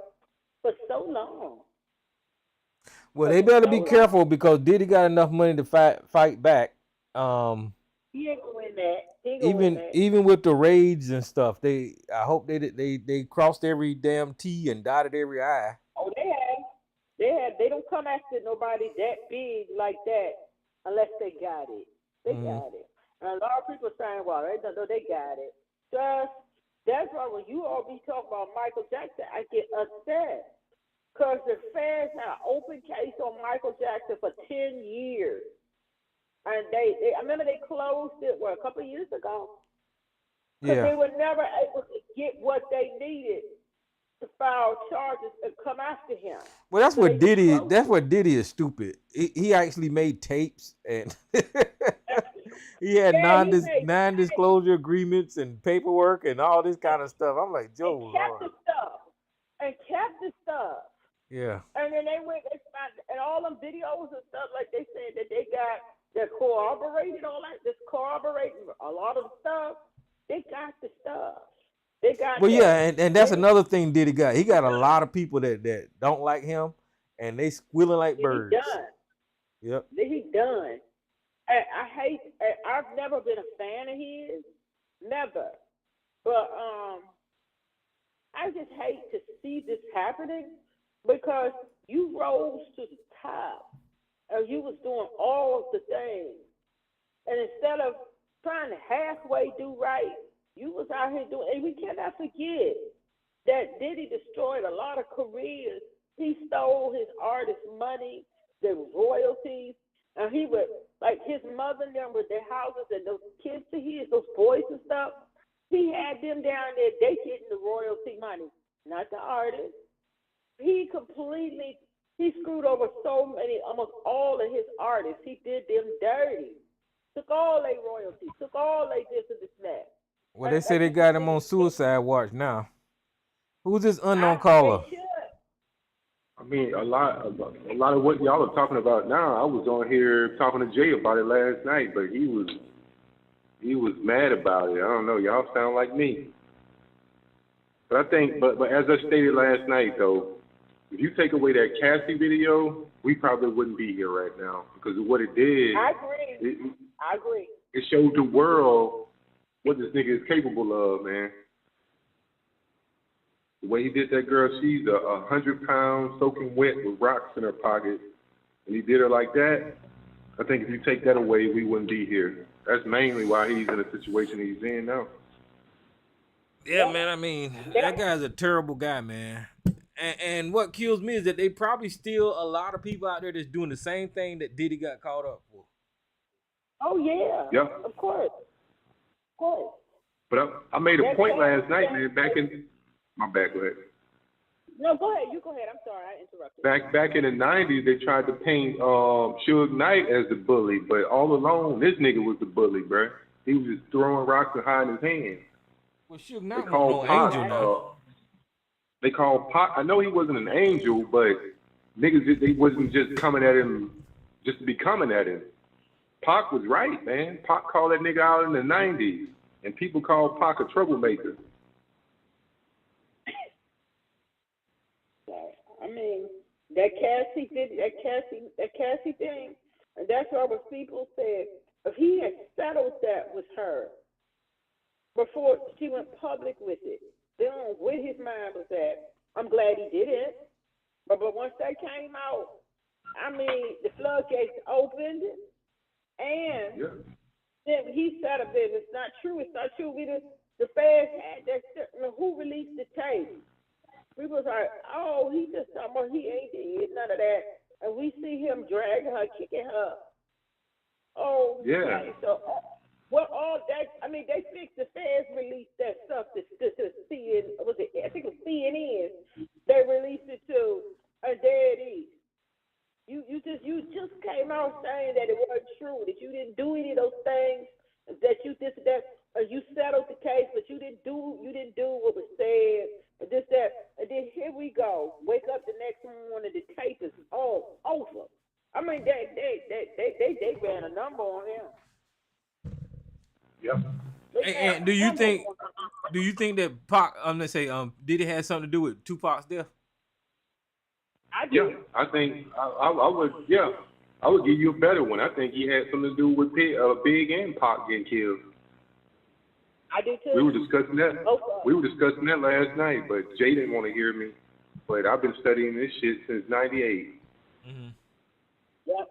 for so long. Well, they better be careful because Diddy got enough money to fight back. He ain't gonna win that. Even with the raids and stuff, I hope they crossed every damn T and dotted every I. Oh, they have. They don't come after nobody that big like that unless they got it. They got it. And a lot of people are saying, well, they got it. That's why when you all be talking about Michael Jackson, I get upset. Because the feds had an open case on Michael Jackson for 10 years. And I remember they closed it, a couple of years ago? Because they were never able to get what they needed to file charges and come after him. Well, that's So what they can Diddy. close That's it. what Diddy is stupid. He actually made tapes and he had Yeah, he made non-disclosure agreements and paperwork and all this kind of stuff. I'm like, Joe, and kept Lord. the stuff. And kept the stuff. Yeah. And then they went, they found, and all them videos and stuff, like they said that they got, that corroborated all that, this corroborating a lot of stuff. They got the stuff. They got Well, that. yeah, and that's another thing Diddy got. He got a lot of people that don't like him, and they squealing like birds. He done. Yep. He done. I hate, I've never been a fan of his. Never. But, I just hate to see this happening because you rose to the top and you was doing all of the things. And instead of trying to halfway do right, you was out here doing, and we cannot forget that Diddy destroyed a lot of careers. He stole his artists' money, their royalties, and he would, like his mother and them with their houses and those kids to his, those boys and stuff, he had them down there, they getting the royalty money, not the artists. He screwed over so many, almost all of his artists. He did them dirty. Took all their royalties, took all their this and this and that. Well, they say they got him on suicide watch now. Who's this unknown caller? I mean, a lot of what y'all are talking about now. I was on here talking to Jay about it last night, but he was mad about it. I don't know. Y'all sound like me. But I think, but as I stated last night, though, if you take away that Cassie video, we probably wouldn't be here right now because of what it did. I agree. I agree. It showed the world what this nigga is capable of, man. The way he did that girl, she's 100 pounds soaking wet with rocks in her pocket, and he did her like that. I think if you take that away, we wouldn't be here. That's mainly why he's in the situation he's in now. Yeah, man. I mean, that guy's a terrible guy, man. And what kills me is that they probably still a lot of people out there that's doing the same thing that Diddy got caught up for. Oh yeah. Yeah. Of course. Of course. But I made a point last night, man. My bad. Go ahead. No, go ahead. You go ahead. I'm sorry, I interrupted. Back in the 90s, they tried to paint Suge Knight as the bully, but all along, this nigga was the bully, bro. He was just throwing rocks and hiding his hand. Well, Suge Knight was no angel now. They called Pac. I know he wasn't an angel, but niggas, they wasn't just coming at him just to be coming at him. Pac was right, man. Pac called that nigga out in the 90s, and people called Pac a troublemaker. I mean, that Cassie thing, and that's why what people said, if he had settled that with her before she went public with it, then where his mind was at, I'm glad he did it. But once that came out, I mean, the floodgates opened, and then he said of it, it's not true. The feds had that, who released the tape? We was like, oh, he just talking about he ain't did none of that. And we see him dragging her, kicking her. Oh, yeah. So, what all that, I mean, they fixed, the feds released that stuff to CNN, I think it was CNN. They released it to, and there it is. You just came out saying that it wasn't true, that you didn't do any of those things, that you settled the case, but you didn't do what was said. And this, that, and then here we go. Wake up the next morning, the tape is all over. I mean, they ran a number on him. Yep. And do you think that Pac, let's say, did it have something to do with Tupac's death? I do. Yeah, I think I would. Yeah, I would give you a better one. I think he had something to do with Big and Pac getting killed. I do too. We were discussing that last night, but Jay didn't want to hear me. But I've been studying this shit since '98. Mm-hmm. Yep.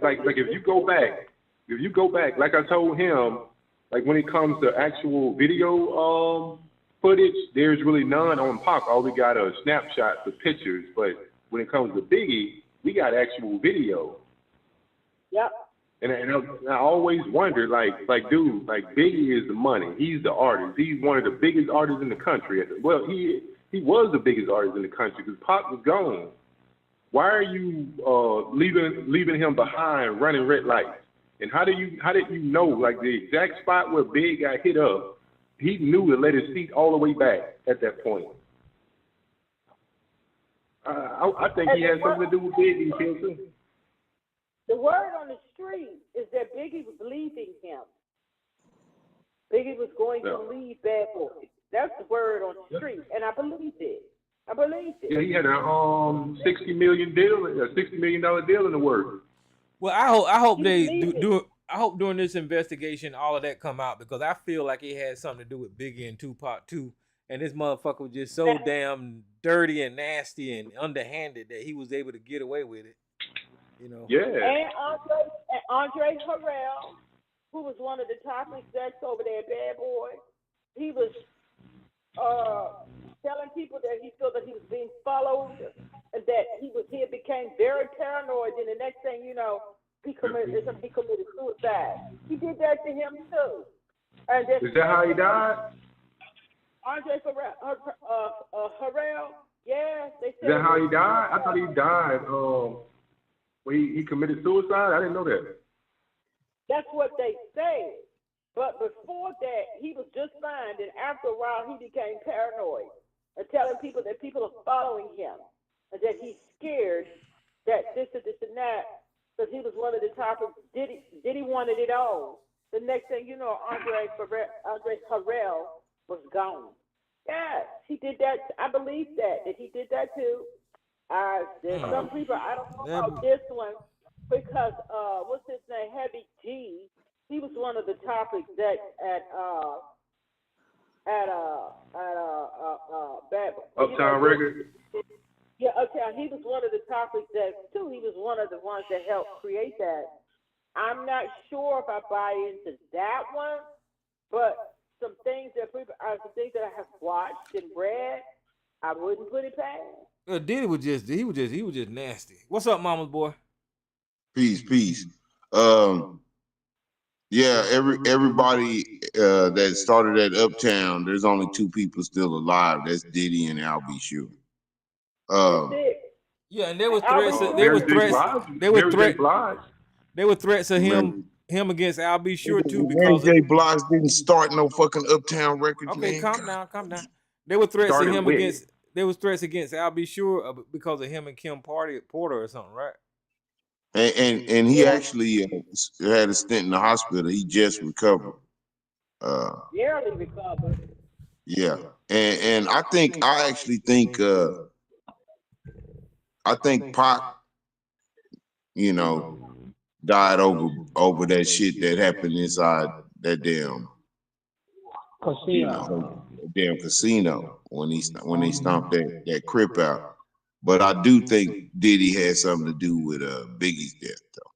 Like if you go back, like I told him, like when it comes to actual video footage, there's really none on Pac. All we got are snapshots of pictures. But when it comes to Biggie, we got actual video. Yep. And I always wondered, dude, Biggie is the money. He's the artist. He's one of the biggest artists in the country. Well, he he was the biggest artist in the country because Pac was gone. Why are you leaving him behind running red lights? And how did you know like the exact spot where Big got hit up? He knew to let his feet all the way back at that point. I think he had something to do with Big being killed too. The word on the street is that Biggie was leaving him. Biggie was going to leave Bad Boy. That's the word on the street, and I believed it. Yeah, he had a $60 million deal in the works. Well, I hope they do. I hope during this investigation, all of that come out because I feel like it had something to do with Biggie and Tupac too. And this motherfucker was just so damn dirty and nasty and underhanded that he was able to get away with it. You know. Yeah. And Andre Harrell, who was one of the top execs over there at Bad Boy, he was telling people that he felt that he was being followed, and that he became very paranoid. And the next thing you know, he committed suicide. He did that to him too. And is that how he died? Andre Harrell, yeah. They said. Is that how he died? I thought he died when he committed suicide. I didn't know that. That's what they say. But before that, he was just fine. And after a while, he became paranoid and telling people that people are following him and that he's scared that this and that, because he was one of the top. Diddy wanted it all. The next thing you know, Andre Harrell was gone. Yes, he did that. I believe that he did that too. There's some people, I don't know about this one, because what's his name, Heavy G. He was one of the top execs at Uptown Records. Yeah, Uptown. He was one of the top execs too. He was one of the ones that helped create that. I'm not sure if I buy into that one, but some things that I have watched and read, I wouldn't put it past. Diddy was just nasty. What's up, mama's boy? Peace. Yeah, everybody that started at Uptown, there's only two people still alive. That's Diddy and Al B. Sure. Yeah, and there was threats. There were threats of him against Al B. Sure too, because J. Blige didn't start no fucking Uptown Records. Okay, man. calm down. There were threats of him against. There was threats against Al B. Sure because of him and Kim Porter or something, right? And he actually had a stint in the hospital. He just recovered. Barely recovered. Yeah, and I actually think Pac, died over that shit that happened inside that damn casino when they stomped that Crip out. But I do think Diddy had something to do with Biggie's death, though.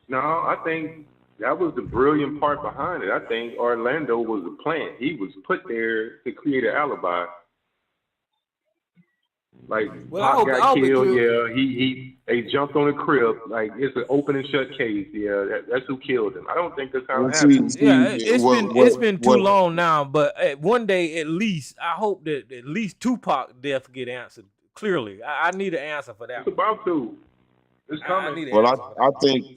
No, I think that was the brilliant part behind it. I think Orlando was a plant. He was put there to create an alibi. Like, Pac got killed. Yeah, they jumped on the Crib. Like, it's an open and shut case. Yeah, that's who killed him. I don't think that's how it happened. It's been too long now. But one day, at least, I hope that at least Tupac death get answered clearly. I need an answer for that. It's about to. It's coming.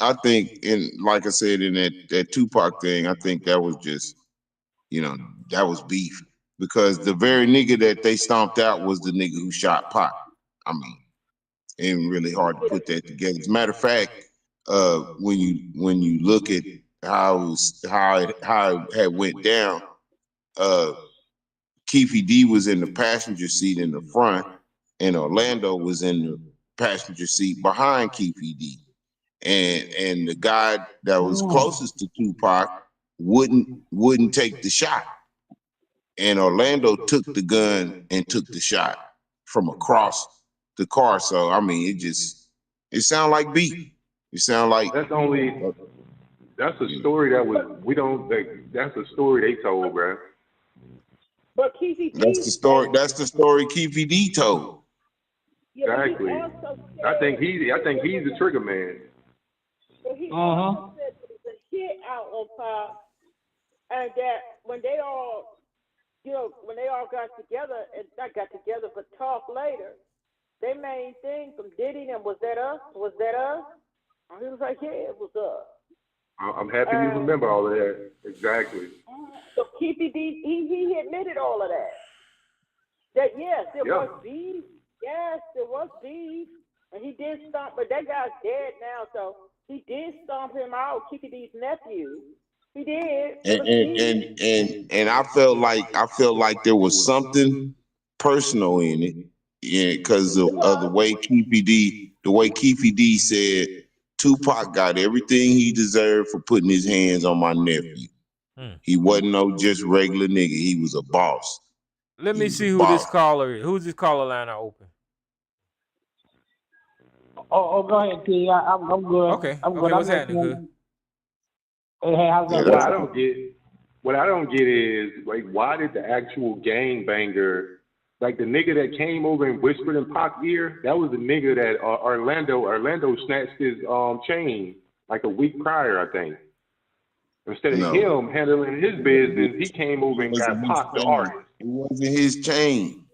I think, in like I said in that Tupac thing, I think that was just, that was beef. Because the very nigga that they stomped out was the nigga who shot Pac. I mean, it ain't really hard to put that together. As a matter of fact, when you look at how it had went down, Keefe D was in the passenger seat in the front, and Orlando was in the passenger seat behind Keefe D. And the guy that was closest to Tupac wouldn't take the shot. And Orlando took the gun and took the shot from across the car. So I mean, it sounded like beef. It sounded like that's a story that's a story they told, bro. But Keefe D, that's the story Keefe D told. Exactly. I think he's the trigger man. But he also said there was a hit out on Pac, and that when they all you know, when they all got together, and not got together, but talk later, their main thing from Diddy and was that us? Was that us? And he was like, yeah, it was us. I'm happy you remember all of that. Exactly. So Keefy D, he admitted all of that. That yes, there was beef. Yes, there was beef, and he did stomp. But that guy's dead now, so he did stomp him out. Keefy D's nephew. He did. And I felt like there was something personal in it, yeah, because of the way Keefy D said Tupac got everything he deserved for putting his hands on my nephew. He wasn't no just regular nigga. He was a boss. Let me see who this caller is. Who's this caller line open? Oh, go ahead, T. I'm good. Okay. I'm good. What's happening, good? Hey, how's that? What I don't get is, like, why did the actual gangbanger, like the nigga that came over and whispered in Pac's ear, that was the nigga that Orlando snatched his chain like a week prior, I think. Instead of him handling his business, he came over and got Pac the artist. It wasn't his chain.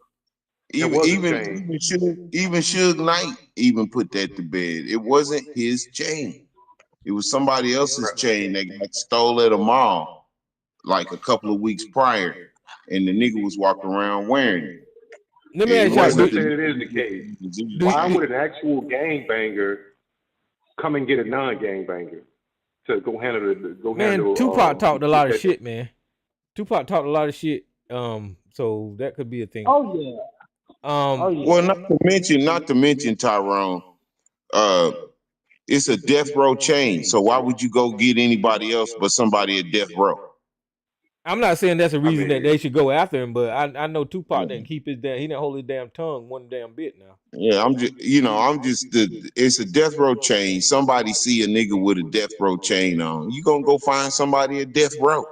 Even Suge Knight even put that to bed. It wasn't his chain. It was somebody else's chain that got stole at a mall like a couple of weeks prior, and the nigga was walking around wearing it. Let me ask you, let's say it is the case. Why would an actual gangbanger come and get a non-gangbanger to go handle Tupac talked a lot of shit, man. Tupac talked a lot of shit. So that could be a thing. Oh yeah. Well, not to mention Tyrone. It's a death row chain. So why would you go get anybody else but somebody at death row? I'm not saying that's a reason that they should go after him, but I know Tupac didn't keep his he didn't hold his damn tongue one damn bit now. Yeah, it's a death row chain. Somebody see a nigga with a death row chain on, you gonna go find somebody at death row.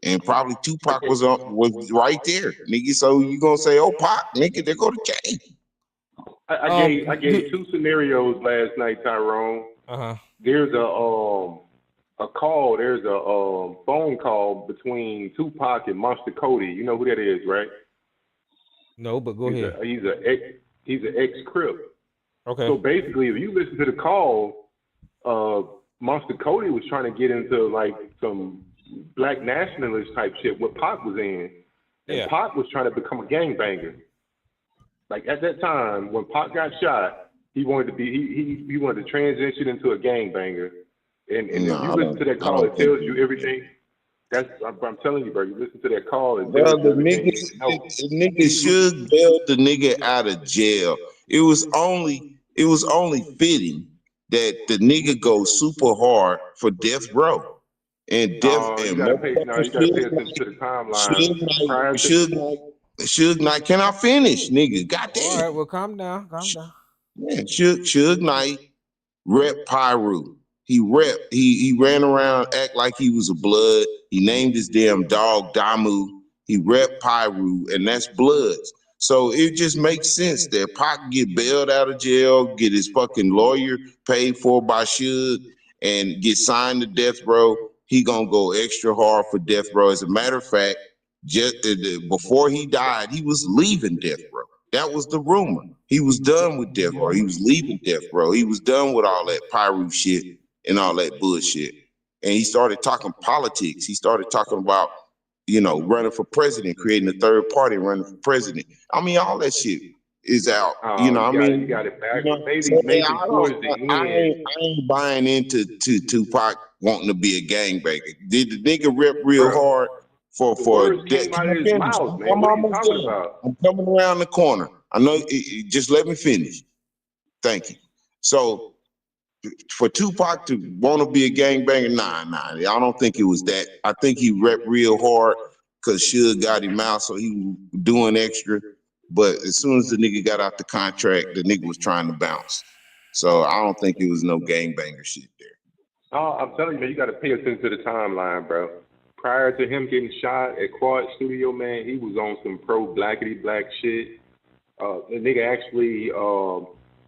And probably Tupac was right there, nigga. So you gonna say, "Oh, Pac, nigga, there go the chain." I gave two scenarios last night, Tyrone. There's a call. There's a phone call between Tupac and Monster Cody. You know who that is, right? No, but go ahead. He's an ex-Crip. Okay. So basically, if you listen to the call, Monster Cody was trying to get into like some black nationalist type shit what Pac was in. And Pac was trying to become a gangbanger. Like at that time when Pac got shot, he wanted to be he wanted to transition into a gangbanger. And if you listen to that call, it tells you everything. I'm telling you, bro, you listen to that call, it tells you everything. The nigga should bail the nigga out of jail. It was only fitting that the nigga goes super hard for death row. And you gotta pay attention to the timeline. Suge Knight, can I finish, nigga? Goddamn. All right, well, calm down. Yeah, Suge Knight rep Pyru. He ran around, act like he was a blood. He named his damn dog Damu. He rep Pyru, and that's Bloods. So it just makes sense that Pac get bailed out of jail, get his fucking lawyer paid for by Suge, and get signed to death row. He gonna go extra hard for death row. As a matter of fact, just before he died, he was leaving death row. That was the rumor. He was done with death row. He was leaving death row. He was done with all that Pyru shit and all that bullshit. And he started talking politics. He started talking about, running for president, creating a third party, running for president. I mean, all that shit is out. You got it back. Maybe towards the end. I ain't buying into Tupac wanting to be a gangbanger. Did the nigga rep real hard for came out of his mouth, man. What are you talking about? I'm coming around the corner. I know. Just let me finish. Thank you. So for Tupac to want to be a gangbanger, nah. I don't think it was that. I think he rep real hard because Suge got him out, so he was doing extra. But as soon as the nigga got out the contract, the nigga was trying to bounce. So I don't think it was no gangbanger shit there. Oh, I'm telling you, man, you got to pay attention to the timeline, bro. Prior to him getting shot at Quad Studio, man, he was on some pro-blackity black shit. The nigga actually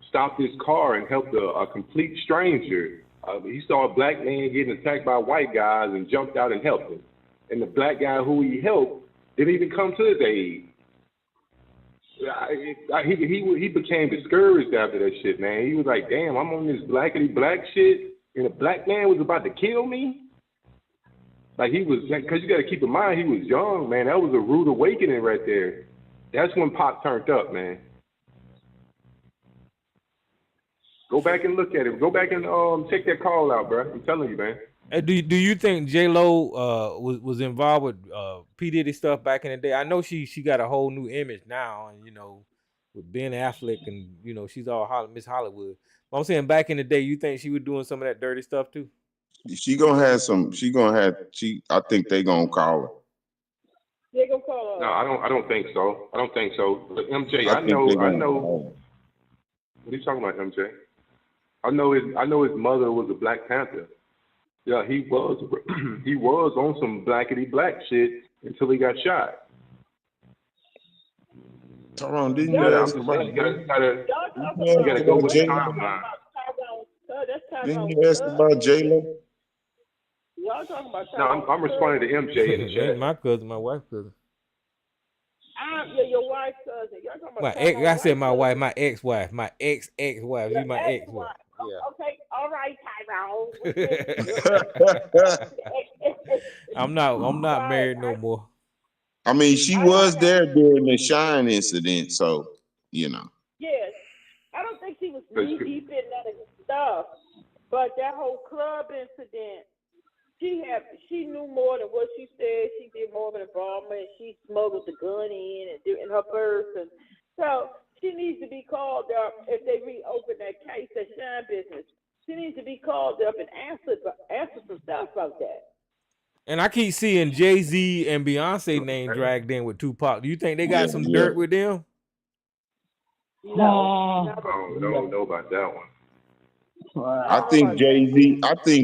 stopped his car and helped a complete stranger. He saw a black man getting attacked by white guys and jumped out and helped him. And the black guy who he helped didn't even come to his aid. He became discouraged after that shit, man. He was like, damn, I'm on this blackity black shit, and a black man was about to kill me. Like, he was, because you got to keep in mind, he was young, man. That was a rude awakening right there. That's when Pac turned up, man. Go back and look at it. Go back and check that call out, bro. I'm telling you, man. Do you think J-Lo was involved with P. Diddy stuff back in the day? I know she got a whole new image now, and with Ben Affleck, and she's all Miss Hollywood. But I'm saying back in the day, you think she was doing some of that dirty stuff too? She gonna have some. I think they gonna call her. They gonna call her. No, I don't think so. I don't think so. But MJ, I know. What are you talking about, MJ? I know his mother was a Black Panther. Yeah, he was on some blackity black shit until he got shot. Tyrone, didn't you ask about? You gotta go with the timeline. Didn't you ask about J-Lo? Y'all talking about? No, I'm responding to MJ in the chat. My cousin, my wife's cousin. Yeah, your wife's cousin. Y'all talking about? My ex. I said my wife, my ex-wife, my ex-wife. She's my ex-wife. Yeah. Okay, all right, Tyrone. I'm not married no more. I mean, she was there during the Shine incident, so Yes, I don't think she was knee deep in that stuff, but that whole club incident, she knew more than what she said. She did more of an involvement. She smuggled the gun in her purse, and so she needs to be called up if they reopen that case, that Shine business. She needs to be called up and answer some stuff about that. And I keep seeing Jay-Z and Beyonce name dragged in with Tupac. Do you think they got some dirt with them? No, I don't know about that one. I think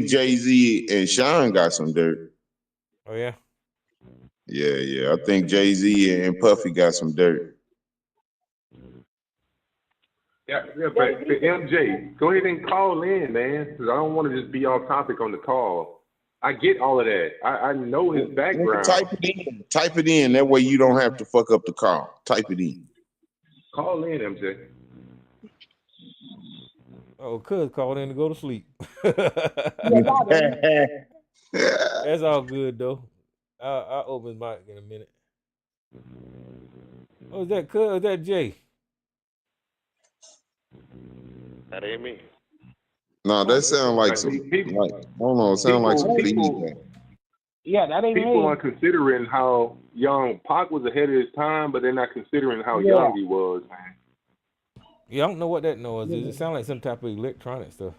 Jay-Z and Sean got some dirt. Oh yeah. Yeah. I think Jay-Z and Puffy got some dirt. Yeah, but MJ, go ahead and call in, man, because I don't want to just be off topic on the call. I get all of that. I know his background. Type it in. That way you don't have to fuck up the call. Type it in. Call in, MJ. Oh, cuz called in to go to sleep. That's all good though. I'll open his mic in a minute. Oh, is that cuz? Is that Jay? That ain't me. No, that sounds like some. Hold on, sound like some people. Yeah, that ain't people me. are considering how young Pac was ahead of his time, but they're not considering how young he was, man. Yeah, I don't know what that noise is. It sounds like some type of electronic stuff.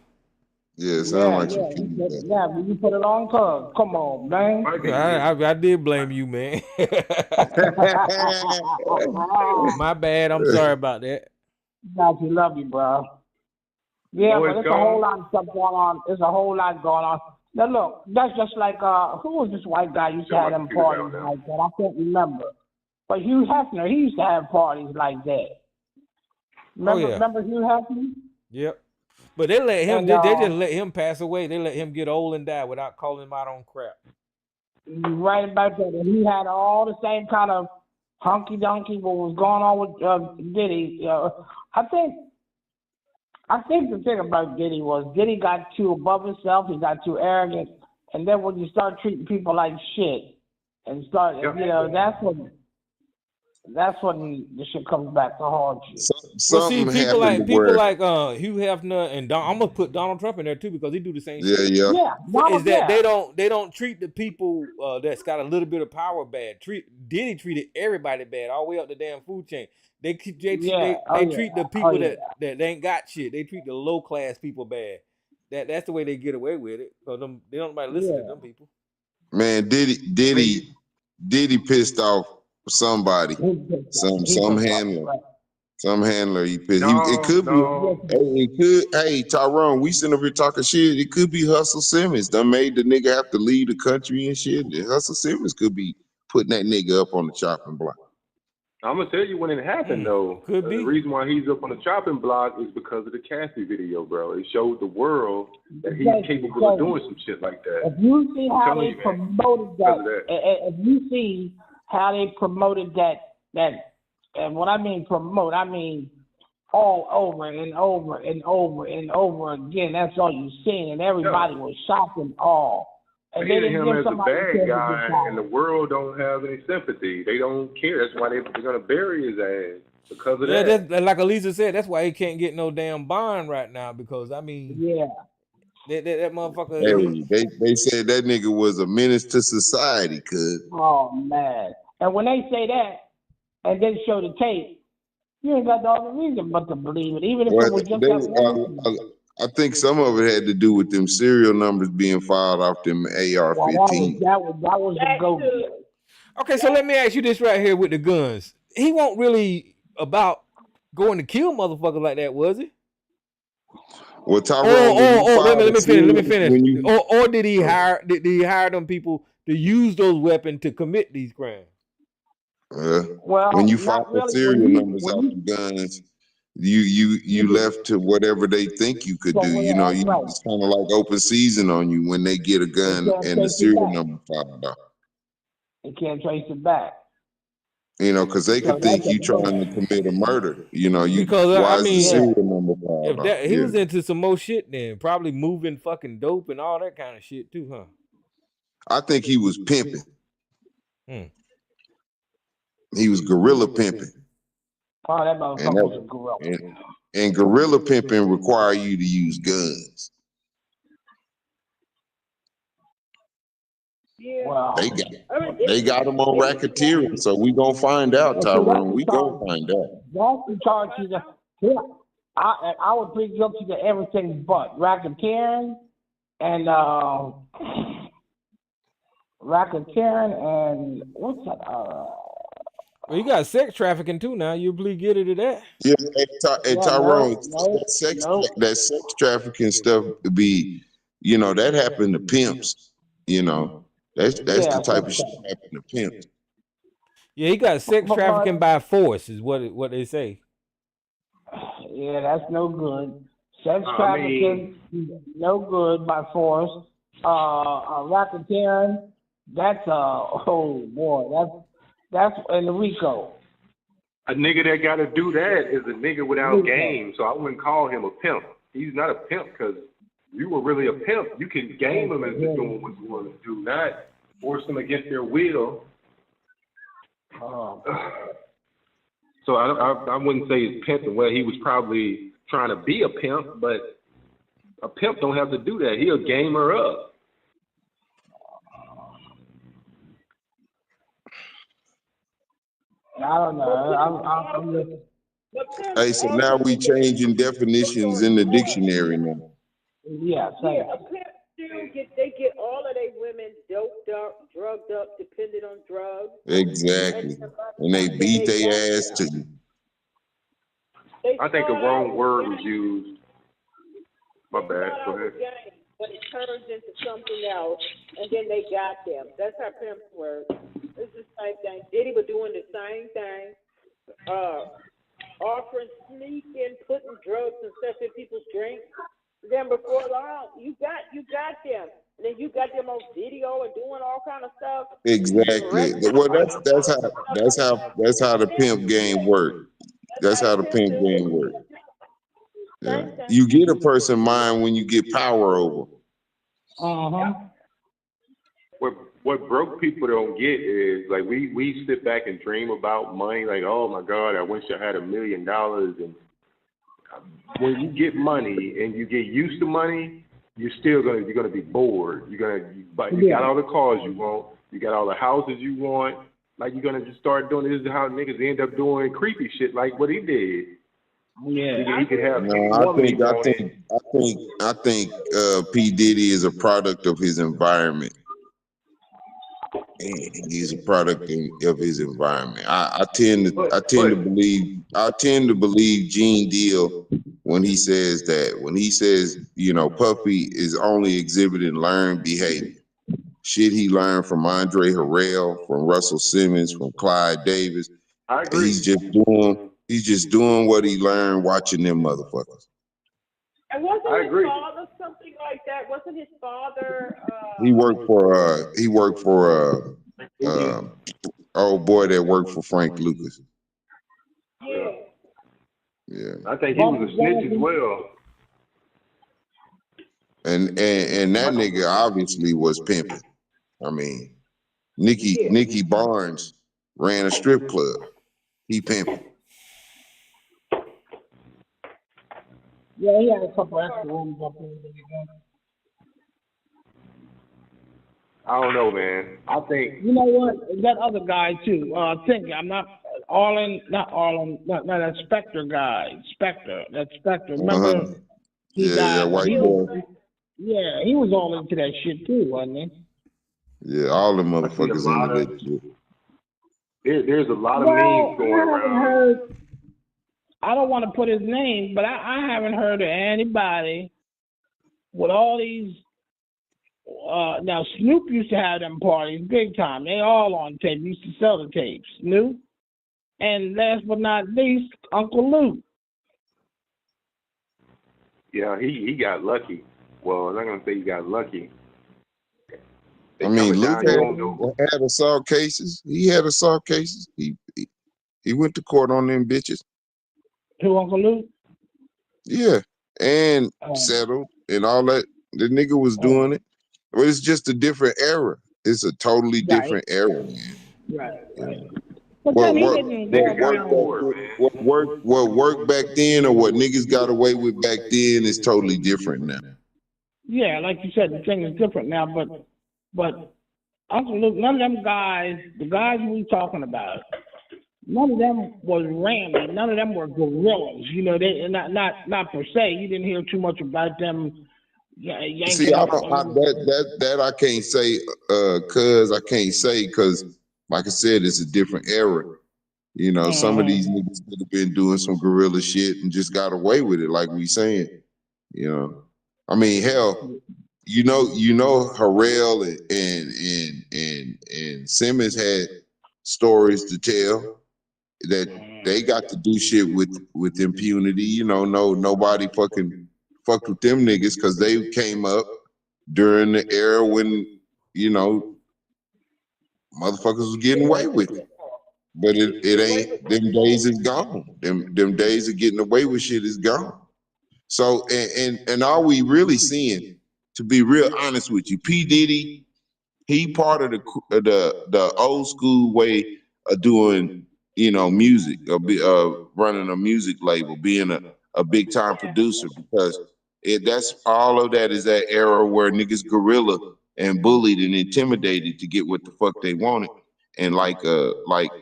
Yeah, it sounds like some people. Yeah, when you put it on, cuz. Come on, man. I did blame you, man. My bad. I'm sorry about that. Got you, love you, bro. Yeah, but there's a whole lot of stuff going on. There's a whole lot going on. Now look, that's just like who was this white guy used to have them parties like that? I can't remember. But Hugh Hefner, he used to have parties like that. Remember Hugh Hefner? Yep. But they let him. They just let him pass away. They let him get old and die without calling him out on crap. Right about that. And he had all the same kind of hunky dunky what was going on with Diddy. I think the thing about Diddy was Diddy got too above himself. He got too arrogant. And then when you start treating people like shit and start, that's when the shit comes back to haunt you. Well, see, people like Hugh Hefner and I'm gonna put Donald Trump in there too because he do the same shit. Yeah. Is that they don't treat the people that's got a little bit of power bad. Diddy treated everybody bad all the way up the damn food chain. They treat the people that ain't got shit. They treat the low class people bad. That's the way they get away with it. So they don't nobody listen to them people. Man, Diddy pissed off somebody, some handler. He pissed. Hey, Tyrone, we sitting over here talking shit. It could be Hustle Simmons. That made the nigga have to leave the country and shit. Hustle Simmons could be putting that nigga up on the chopping block. I'm gonna tell you when it happened though. Could be. The reason why he's up on the chopping block is because of the Cassie video, bro. It showed the world that he's capable of doing some shit like that. If you see how they promoted that, if you see how they promoted that, and what I mean promote, I mean all over and over and over and over again. That's all you seen, and everybody was shocked and awe. And they Hating didn't him give as a somebody a bad chance to guy, decide. and the world don't have any sympathy. They don't care. That's why they're gonna bury his ass because of Yeah, that. that's like Elisa said. That's why he can't get no damn bond right now because I mean, Yeah. that motherfucker. Hey, they said that nigga was a menace to society, cuz. Oh man. And when they say that and then show the tape, you ain't got no other reason but to believe it, even if Well, it was just that one. I think some of it had to do with them serial numbers being filed off them AR-15. That was a go. Okay, so let me ask you this right here with the guns. He won't really about going to kill motherfuckers like that, was he? Well, Tyrone, let me finish. when you- Or did he hire them people to use those weapons to commit these crimes? Well, when you not file the really. serial numbers out the guns, you left to whatever they think you could do. You know, it's kind of like open season on you when they get a gun and the serial number filed out. They can't trace it back. You know, because they could think you trying to commit a murder. You know, why is the serial number filed out? If he was into some more shit, then probably moving fucking dope and all that kind of shit too, huh? I think he was pimping. He was guerrilla pimping. Oh, that motherfucker was a gorilla. And guerrilla pimping require you to use guns. Yeah. They got him on racketeering, so we gonna find out, Tyrone. We gonna find out. That's the charge. Yeah, I would plead guilty to everything but racketeering and what's that? Well, you got sex trafficking too now. You plead guilty to that? Yeah, hey, Tyrone, that sex trafficking stuff be, you know, that happened to pimps. You know, that's the type of shit that happened to pimps. Yeah, he got sex trafficking by force, is what they say. Yeah, that's no good. Sex trafficking, no good by force. Racketeering, that's oh boy, that's in the RICO. A nigga that got to do that is a nigga without game, so I wouldn't call him a pimp. He's not a pimp because you were really a pimp. You can game them into doing what you want to do, not force them against their will. So I wouldn't say he's pimping. Well, he was probably trying to be a pimp, but a pimp don't have to do that. He'll game her up. I don't know. Hey, so now we changing definitions in the dictionary now. Yeah, a pimp still get all of their women doped up, drugged up, dependent on drugs. Exactly. And they beat their ass too. I think the wrong word was used. My bad. Go ahead. But it turns into something else, and then they got them. That's how pimps work. It's the same thing. Diddy was doing the same thing, offering, sneaking, putting drugs and stuff in people's drinks. Then before long, you got them. And then you got them on video and doing all kind of stuff. Exactly. Well, that's how the pimp game works. That's how the pimp game works. Yeah. You get a person mind when you get power over. What broke people don't get is like we sit back and dream about money. Like, oh my God, I wish I had $1 million. And when you get money and you get used to money, you're gonna be bored. You got all the cars you want. You got all the houses you want. Like you're gonna just start doing this. Is how niggas end up doing creepy shit like what he did. Yeah, he could have. No, I think P. Diddy is a product of his environment. And he's a product of his environment. I tend to believe Gene Deal when he says, you know, Puffy is only exhibiting learned behavior. Shit he learned from Andre Harrell, from Russell Simmons, from Clyde Davis. I agree. He's just doing what he learned watching them motherfuckers. And wasn't his father something like that? Wasn't his father? He worked for old boy that worked for Frank Lucas. Yeah. Yeah. I think he was a snitch as well. And that nigga obviously was pimping. I mean, Nicky Barnes ran a strip club. He pimping. Yeah, he had a couple extra rooms up there. I don't know, man. I think you know what? That other guy too. I think I'm not that Spectre guy. Spectre. Remember? He died. White boy. Yeah, he was all into that shit too, wasn't he? Yeah, all the motherfuckers into that shit. There's a lot of memes going around. I don't want to put his name, but I haven't heard of anybody with all these. Now Snoop used to have them parties big time. They all on tape. Used to sell the tapes. Snoop, and last but not least, Uncle Luke. Yeah, he got lucky. Well, I'm not gonna say he got lucky. I mean, Luke had assault cases. He had assault cases. He went to court on them bitches. Who, Uncle Luke? Yeah, and settled and all that. The nigga was doing it. But it's just a different era. It's a totally different era, man. Right. What worked back then or what niggas got away with back then is totally different now. Yeah, like you said, the thing is different now, but Uncle Luke, none of them guys, the guys we talking about, none of them was Randy. None of them were gorillas. You know, they not per se. You didn't hear too much about them. See, that I can't say, cause like I said, it's a different era. You know, some of these niggas could have been doing some gorilla shit and just got away with it, like we saying. You know, I mean, hell, you know, Harrell and Simmons had stories to tell that they got to do shit with impunity. You know, nobody fucking fucked with them niggas because they came up during the era when, you know, motherfuckers was getting away with it. But it ain't, them days is gone. Them days of getting away with shit is gone. So, and all we really seeing, to be real honest with you, P. Diddy, he part of the old school way of doing, you know, music, or running a music label, being a big time producer, because that's all of that is that era where niggas gorilla and bullied and intimidated to get what the fuck they wanted. And like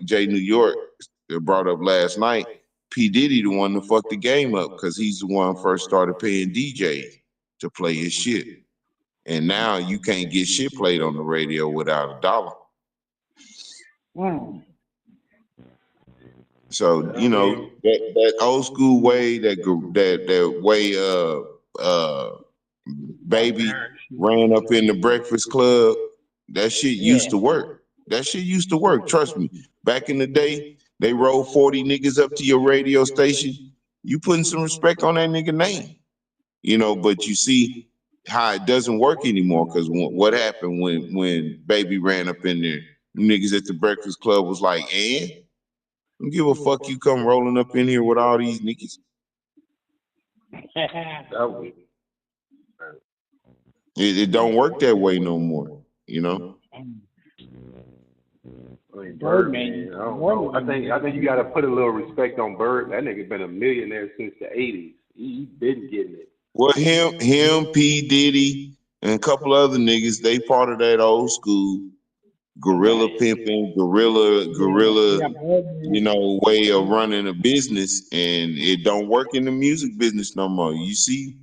Jay New York brought up last night, P. Diddy the one to fuck the game up because he's the one first started paying DJs to play his shit. And now you can't get shit played on the radio without $1. Wow. So, you know, that old school way, that way Baby ran up in the Breakfast Club, that shit used to work. That shit used to work. Trust me. Back in the day, they rolled 40 niggas up to your radio station. You putting some respect on that nigga name. You know, but you see how it doesn't work anymore, because what happened when Baby ran up in there? Niggas at the Breakfast Club was like, and? Don't give a fuck you come rolling up in here with all these niggas. It don't work that way no more, you know? I mean, Bird, man, I don't know. I think you got to put a little respect on Bird. That nigga been a millionaire since the 80s. He been getting it. Well, him, P. Diddy, and a couple other niggas, they part of that old school gorilla pimping, gorilla, you know, way of running a business, and it don't work in the music business no more. You see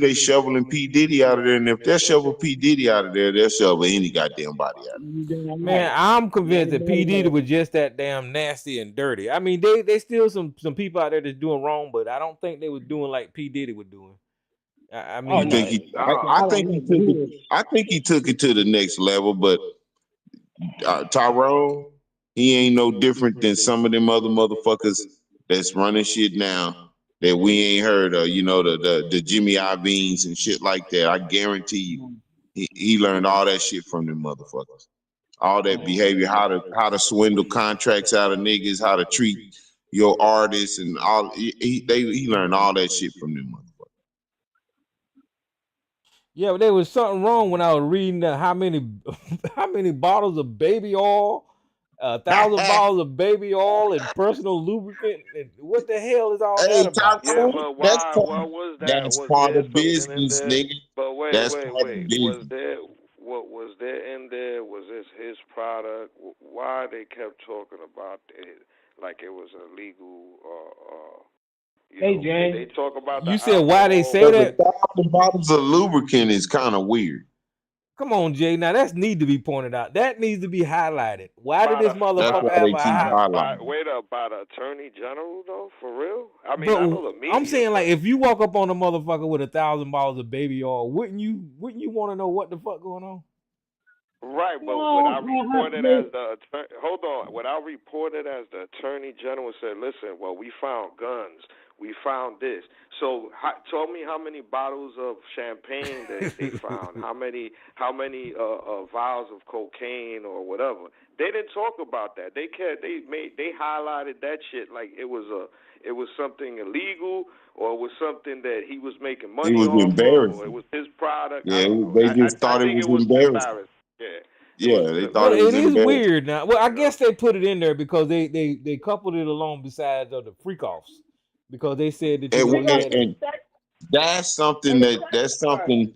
they shoveling P. Diddy out of there, and if they shovel P. Diddy out of there, they'll shovel any goddamn body out of there. Man, I'm convinced that P. Diddy was just that damn nasty and dirty. I mean, they still some people out there that's doing wrong, but I don't think they was doing like P. Diddy was doing. I mean, I think he took it to the next level, but Tyrone, he ain't no different than some of them other motherfuckers that's running shit now that we ain't heard of, you know, the Jimmy Iovine's and shit like that. I guarantee you, he learned all that shit from them motherfuckers. all that behavior, how to swindle contracts out of niggas, how to treat your artists, and all. He learned all that shit from them motherfuckers. Yeah, but there was something wrong when I was reading that how many bottles of baby oil, 1,000 bottles of baby oil and personal lubricant. And what the hell is all that about? Yeah, but why? What was that? That's Was part there of something in business, there? nigga. But wait. That's part of Was business. there? What was there in there? Was this his product? Why they kept talking about it like it was illegal? Hey, Jay. They talk about You the said why they alcohol. say that? 1,000 bottles of lubricant is kind of weird. Come on, Jay. Now that's need to be pointed out. That needs to be highlighted. Why did this motherfucker have a by the attorney general though? For real? I mean, But I know the media. I'm saying, like, if you walk up on a motherfucker with 1,000 bottles of baby oil, wouldn't you want to know what the fuck going on? Right, but when I reported as the attorney, hold on. When I reported as the attorney general said, "Listen, well, we found guns, we found this." So, tell me how many bottles of champagne they found, how many vials of cocaine or whatever. They didn't talk about that. They highlighted that shit like it was something illegal, or it was something that he was making money It was off of, embarrassing. or it was his product. Yeah, I don't know. they just thought I it think was embarrassing. embarrassing. Yeah, they thought it was is embarrassing. weird now. Well, I guess they put it in there because they coupled it along besides the freak offs because they said that and that's something that's something.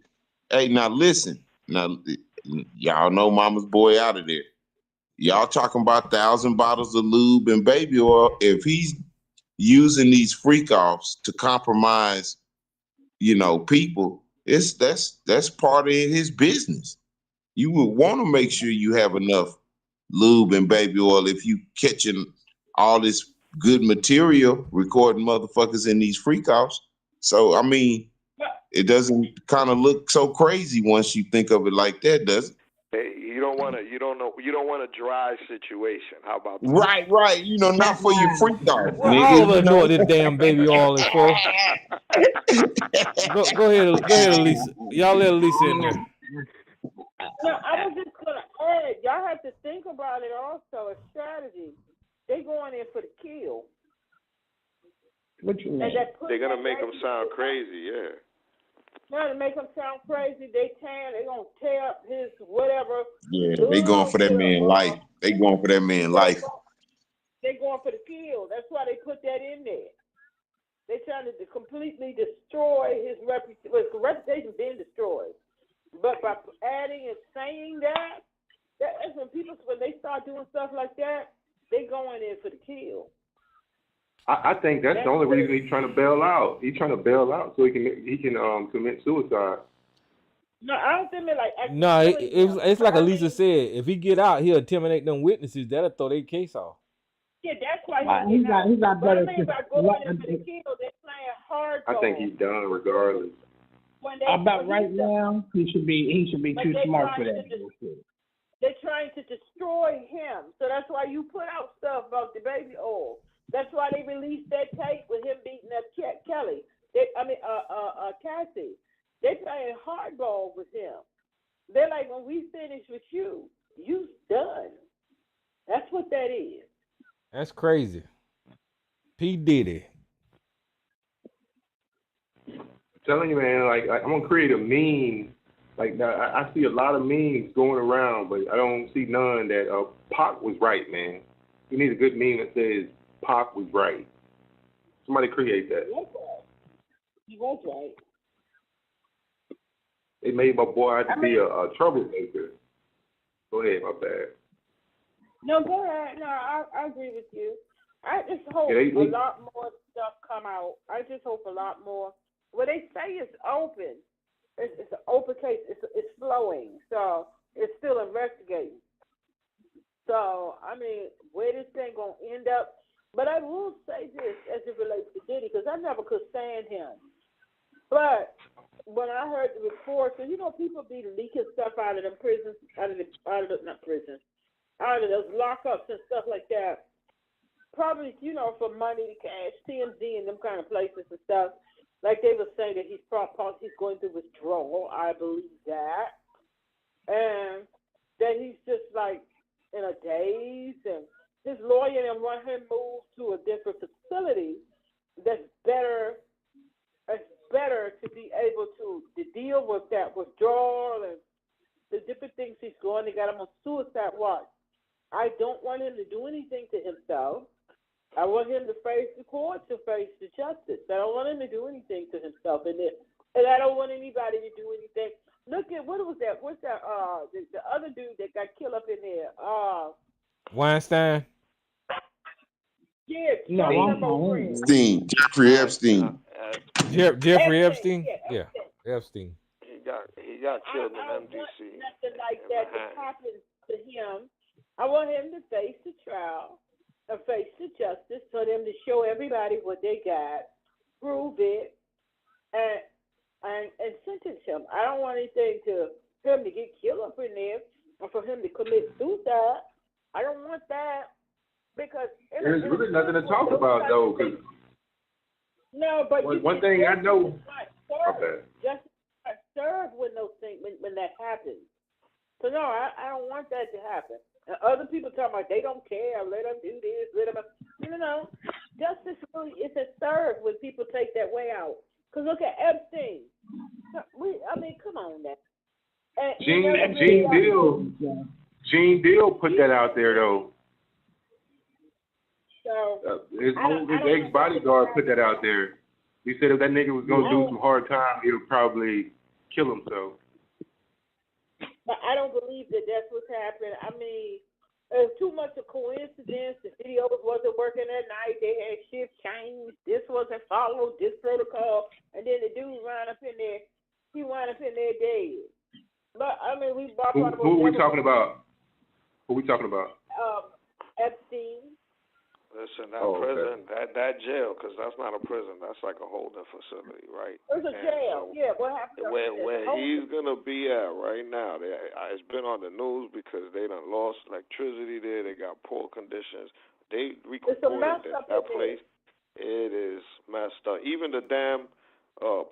Hey, now listen, y'all know Mama's boy out of there. Y'all talking about 1,000 bottles of lube and baby oil. If he's using these freak offs to compromise, people, that's part of his business. You would want to make sure you have enough lube and baby oil if you catching all this good material, recording motherfuckers in these freak offs. So I mean, it doesn't kind of look so crazy once you think of it like that, does it? Hey, you don't want a dry situation. How about that? Right. Not for your freak off. Well, nigga, all of us know what this damn baby oil is for. Go ahead, Elisa. Y'all let Elisa in there. No, I was just gonna add. Y'all have to think about it also. A strategy. They going in for the kill. What you mean? They're gonna make them sound crazy, yeah. No, to make him sound crazy, they gonna tear up his whatever. Yeah, they going for that man life. They going for that man life. They going for the kill. That's why they put that in there. They trying to completely destroy his reputation. His reputation being destroyed. But by adding and saying that's when they start doing stuff like that, they going in for the kill. I think that's the only reason he's trying to bail out. He's trying to bail out so he can commit suicide. No, I don't think like. No, it's like Elisa said. If he get out, he'll intimidate them witnesses. That'll throw their case off. Yeah, that's why he's not better. Going in for the kill, they're playing hard. I think he's done regardless. About right now, he should be too smart for that. They're trying to destroy him, so that's why you put out stuff about the baby oil. That's why they released that tape with him beating up Kelly. Cassie. They playing hardball with him. They're like, when we finish with you, you's done. That's what that is. That's crazy. P. Diddy. I'm telling you, man, like I'm gonna create a meme. Like I see a lot of memes going around, but I don't see none that Pac was right, man. You need a good meme that says Pac was right. Somebody create that. He was right. They made my boy out to be a troublemaker. Go ahead, my bad. No, go ahead. No, I agree with you. I just hope a lot more stuff come out. I just hope a lot more. What they say is open. It's an open case. It's flowing. So it's still investigating. So, I mean, where this thing going to end up. But I will say this as it relates to Diddy, because I never could stand him. But when I heard the reports, and people be leaking stuff out of them prisons, out of those lockups and stuff like that. Probably, for money, cash, TMZ and them kind of places and stuff. Like they were saying that he's going through withdrawal. I believe that. And that he's just like in a daze, and his lawyer and want him moved to a different facility that's better. It's better to be able to deal with that withdrawal and the different things he's going. They got him on suicide watch. I don't want him to do anything to himself. I want him to face the courts and face the justice. I don't want him to do anything to himself, and I don't want anybody to do anything. Look at what was that? What's that? The other dude that got killed up in there. Weinstein. Yeah, Epstein, Jeffrey Epstein. Jeffrey Epstein. Yeah, Epstein. He got killed in MDC. Nothing like that happened to him. I want him to face the trial and face the justice for them to show everybody what they got, prove it, and sentence him. I don't want anything for him to get killed up in there or for him to commit suicide. I don't want that because there's really nothing to talk about though. Cause no, but one thing I know. Justice serve when those things when that happens. So no, I don't want that to happen. And other people talking about they don't care. Let them do this. Let them. Justice really isn't served when people take that way out. Cause look at Epstein. Come on now. Gene Deal put that out there though. So his ex-bodyguard put that out there. He said if that nigga was gonna do some hard time, he would probably kill himself. But I don't believe that that's what's happened. I mean, it's too much of coincidence. The videos wasn't working that night. They had shift changed. This wasn't followed, this protocol. And then the dude wound up in there. He wound up in there dead. But, I mean, we brought up... Who are we talking about? Epstein. Listen, that prison, that jail, because that's not a prison. That's like a holding facility, right? It's a jail. Yeah, what happened? Where he's going to be at right now, it's been on the news because they done lost electricity there. They got poor conditions. They recorded that place. It is messed up. Even the damn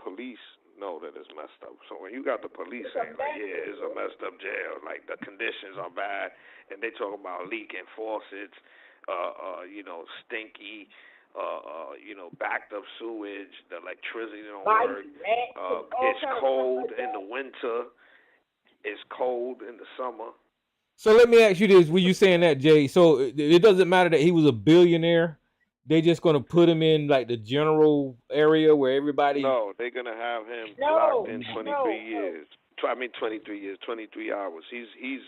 police know that it's messed up. So when you got the police saying, it's a messed up jail, like the conditions are bad, and they talk about leaking faucets, stinky, backed up sewage, the electricity don't work. It's cold in the winter. It's cold in the summer. So let me ask you this: were you saying that, Jay? So it doesn't matter that he was a billionaire. They just gonna put him in like the general area where everybody. No, they're gonna have him locked in 23 years. 23 years, 23 hours. He's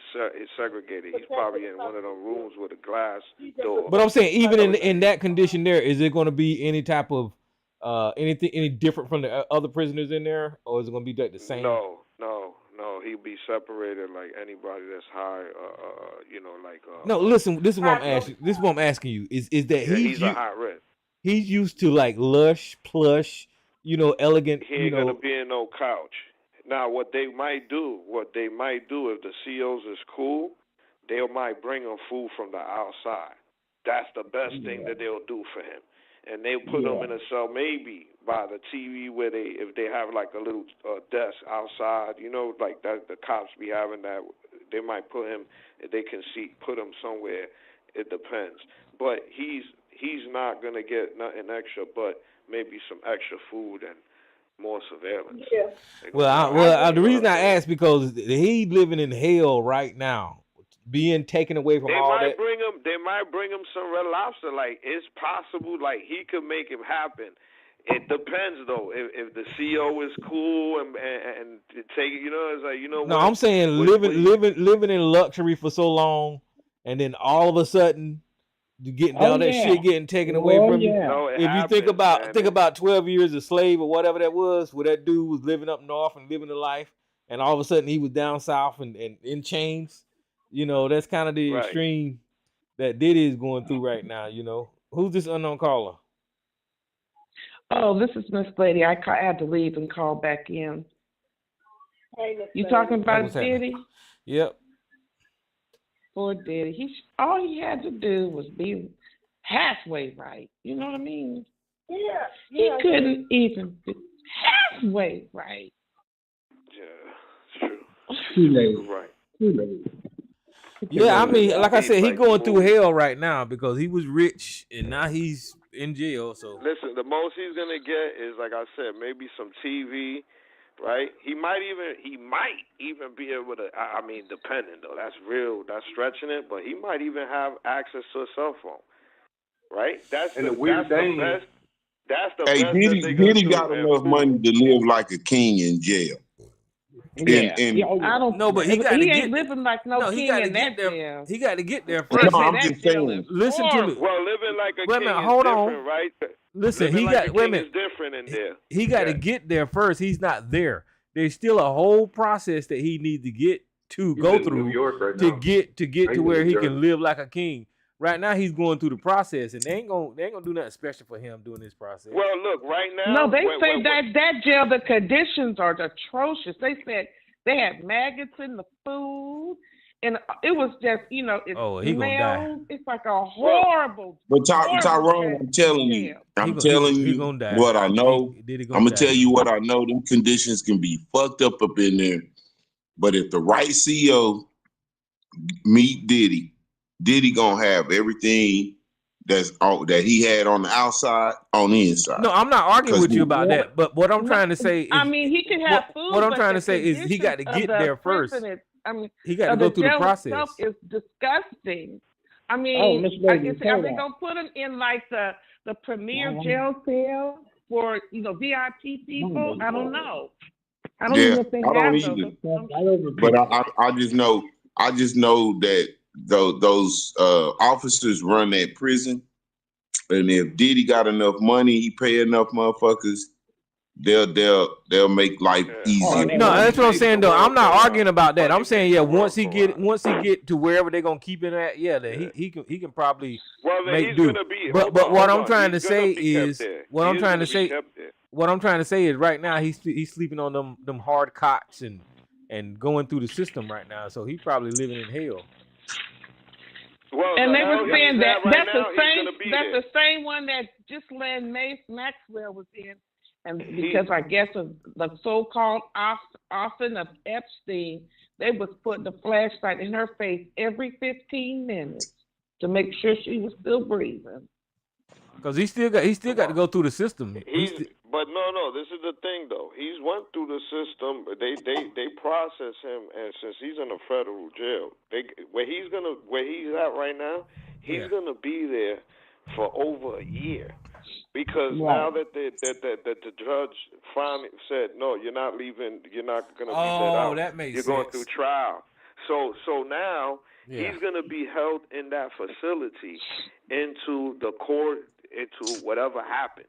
segregated. He's probably in one of those rooms with a glass door. But I'm saying, even in that condition, there is it going to be any type of any different from the other prisoners in there, or is it going to be like the same? No. He'll be separated like anybody that's high. No, listen. This is what I'm asking. This is what I'm asking you. Is that he's a high risk. He's used to like lush, plush, elegant. He ain't gonna be in no couch. Now, what they might do if the COs is cool, they might bring him food from the outside. That's the best thing that they'll do for him. And they'll put him in a cell maybe by the TV where if they have like a little desk outside, like that the cops be having that, they might put him, they can put him somewhere. It depends. But he's not going to get nothing extra but maybe some extra food and more surveillance. Yeah. Well, the reason I ask because he living in hell right now, being taken away from all that. They might bring him some Red Lobster. Like it's possible, like he could make it happen. It depends though. If the CO is cool and take it, it's like No, I'm saying living in luxury for so long, and then all of a sudden. You getting all that shit getting taken away from you. No, if you think about 12 years a slave or whatever that was, where that dude was living up north and living the life, and all of a sudden he was down south and in chains. That's kind of the extreme that Diddy is going through right now. Who's this unknown caller? Oh, this is Miss Lady. I had to leave and call back in. Hey, you talking about Diddy? Yep. Poor Diddy. All he had to do was be halfway right. You know what I mean? Yeah. He couldn't even be halfway right. Yeah, it's true. Too late. Right. Too late. Yeah, I mean, like I said, he going through hell right now because he was rich and now he's in jail. So Listen, the most he's gonna get is, like I said, maybe some TV, right? He might even be able to. I mean, depending though, that's stretching it, but he might even have access to a cell phone, right? That's And the the weird thing, best. That's the Hey, best that they gonna Diddy do. got enough money to live like a king in jail. Yeah. I don't. no, but he got to He get. ain't living like no he king got to in get that there. jail. He got to get there No, first. I'm That just jail saying. is Listen to me. horrible. Well, living like a Wait a king minute, is hold different, on. right? Listen, Living he like got. a Wait a king minute. is different in there. He got to get there first. He's not there. There's still a whole process that he needs to get to he's go in New through York right to now. get He's to in where New he can Jersey. live like a king. Right now, he's going through the process, and they ain't gonna do nothing special for him doing this process. Well, look, right now. No, they say that jail, the conditions are atrocious. They said they had maggots in the food, and it was just, he gonna die. smells. It's like a horrible. But horrible Tyrone, I'm telling you, jail. I'm telling he you gonna die. what I know. Diddy I'm gonna die. tell you what I know. Them conditions can be fucked up in there. But if the right CEO meet Diddy, Diddy gonna have everything that he had on the outside on the inside. No, I'm not arguing with you about that. But what I'm trying to say is, I mean, he can have food. What I'm but trying the to say is, he got to conditions get of the there first. prison is- I mean, He got to go through the jail process. itself is disgusting. I mean, Oh, Miss I Lady, guess say are they that. gonna put him in like the premier No. jail cell for VIP people? I don't know. I don't Yeah, even think I don't have those. either. But I just know that those officers run that prison, and if Diddy got enough money, he pay enough motherfuckers, they'll make life easier. No, that's what I'm saying though. I'm not arguing about that. I'm saying once he get to wherever they're gonna keep him at, that he can probably make he's do. gonna be. But what I'm trying to He's gonna say be kept is there. what He I'm is trying gonna to be say. kept there. What I'm trying to say is right now he's sleeping on them hard cots and going through the system right now. So he's probably living in hell. Well, And they were hell saying he's that at right that's now, the he's same gonna be that's there. the same one that Ghislaine Maxwell was in, and because I guess of the so-called often of Epstein, they was putting a flashlight in her face every 15 minutes to make sure she was still breathing. Because he still got to go through the system. But no, this is the thing though. He's went through the system. They process him, and since he's in a federal jail, where he's at right now, he's gonna be there for over a year. Because now that the judge finally said, no, you're not leaving, you're not going to be let out. That makes You're sense. going through trial. So now he's going to be held in that facility into the court, into whatever happens,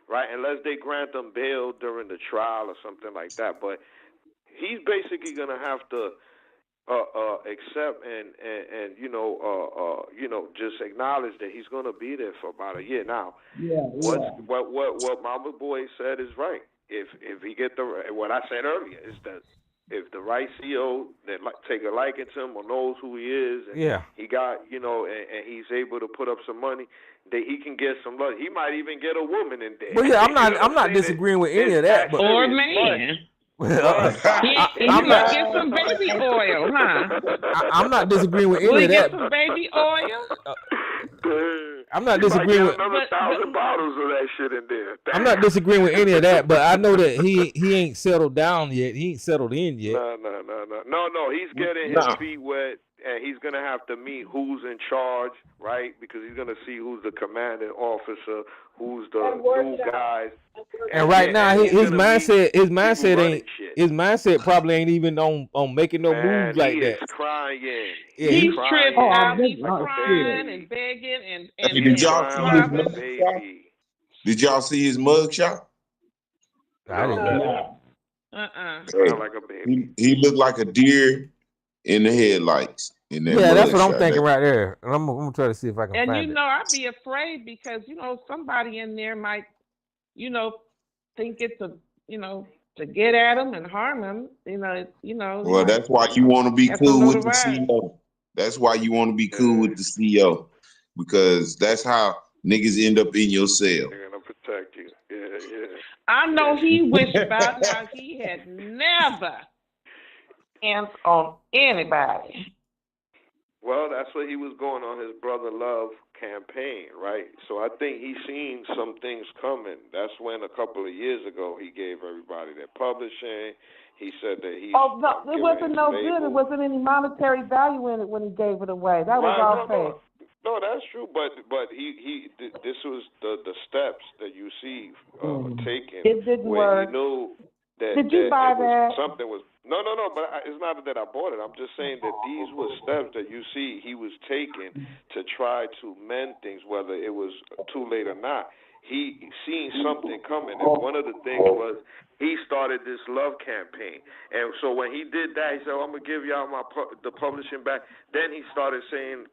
right? Unless they grant them bail during the trial or something like that. But he's basically going to have to accept and just acknowledge that he's going to be there for about a year. Now, what Mama Boy said is right. If he get what I said earlier is that if the right CEO that take a liking to him or knows who he is, and he got and he's able to put up some money, that he can get some love. He might even get a woman in there. Well, yeah, I'm not disagreeing with any of that, but or man. He might get some baby oil, huh? I'm not disagreeing with any Will he of get that. some baby oil? I'm not disagreeing with another 1,000 bottles of that shit in there. I'm not disagreeing with any of that, but I know that he ain't settled down yet. He ain't settled in yet. No. He's getting his feet wet, and he's gonna have to meet who's in charge, right? Because he's gonna see who's the commanding officer, who's the new guys. And right now, his mindset probably ain't even on making no moves like he that. Is crying. Yeah, he's crying. tripped out. He's crying and begging and Hey, did y'all see his mugshot? Did y'all see his mugshot? I didn't know. Sound like a baby. He looked like a deer in the headlights. In that that's what I'm mugshot. thinking right there. And I'm gonna try to see if I can and find it. I'd be afraid because somebody in there might think it's to get at him and harm him. Well, that's why you want to be cool with the CEO. That's why you want to be cool with the CEO, because that's how niggas end up in your cell. They're gonna protect you. Yeah. I know he wished about now he had never hands on anybody. Well, that's what he was going on his Brother Love campaign, right? So I think he's seen some things coming. That's when a couple of years ago he gave everybody their publishing. He said that he's Oh no, it wasn't no good. It wasn't any monetary value in it when he gave it away. That was all fake. No, that's true. But this was the steps that you see taken. It didn't where work. He knew that, Did you buy that? Something was no. But it's not that I bought it. I'm just saying that these were steps that you see he was taking to try to mend things, whether it was too late or not. He seen something coming, and one of the things was he started this love campaign. And so when he did that, he said, "I'm gonna give y'all the publishing back." Then he started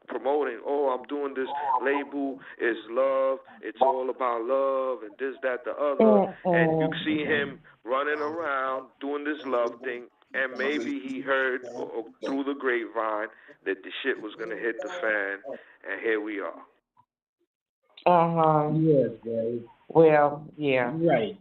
promoting, "Oh, I'm doing this label. It's love. It's all about love, and this, that, the other." And you see him running around doing this love thing. And maybe he heard through the grapevine that the shit was gonna hit the fan, and here we are. Yes, Dave. Well, yeah. Right.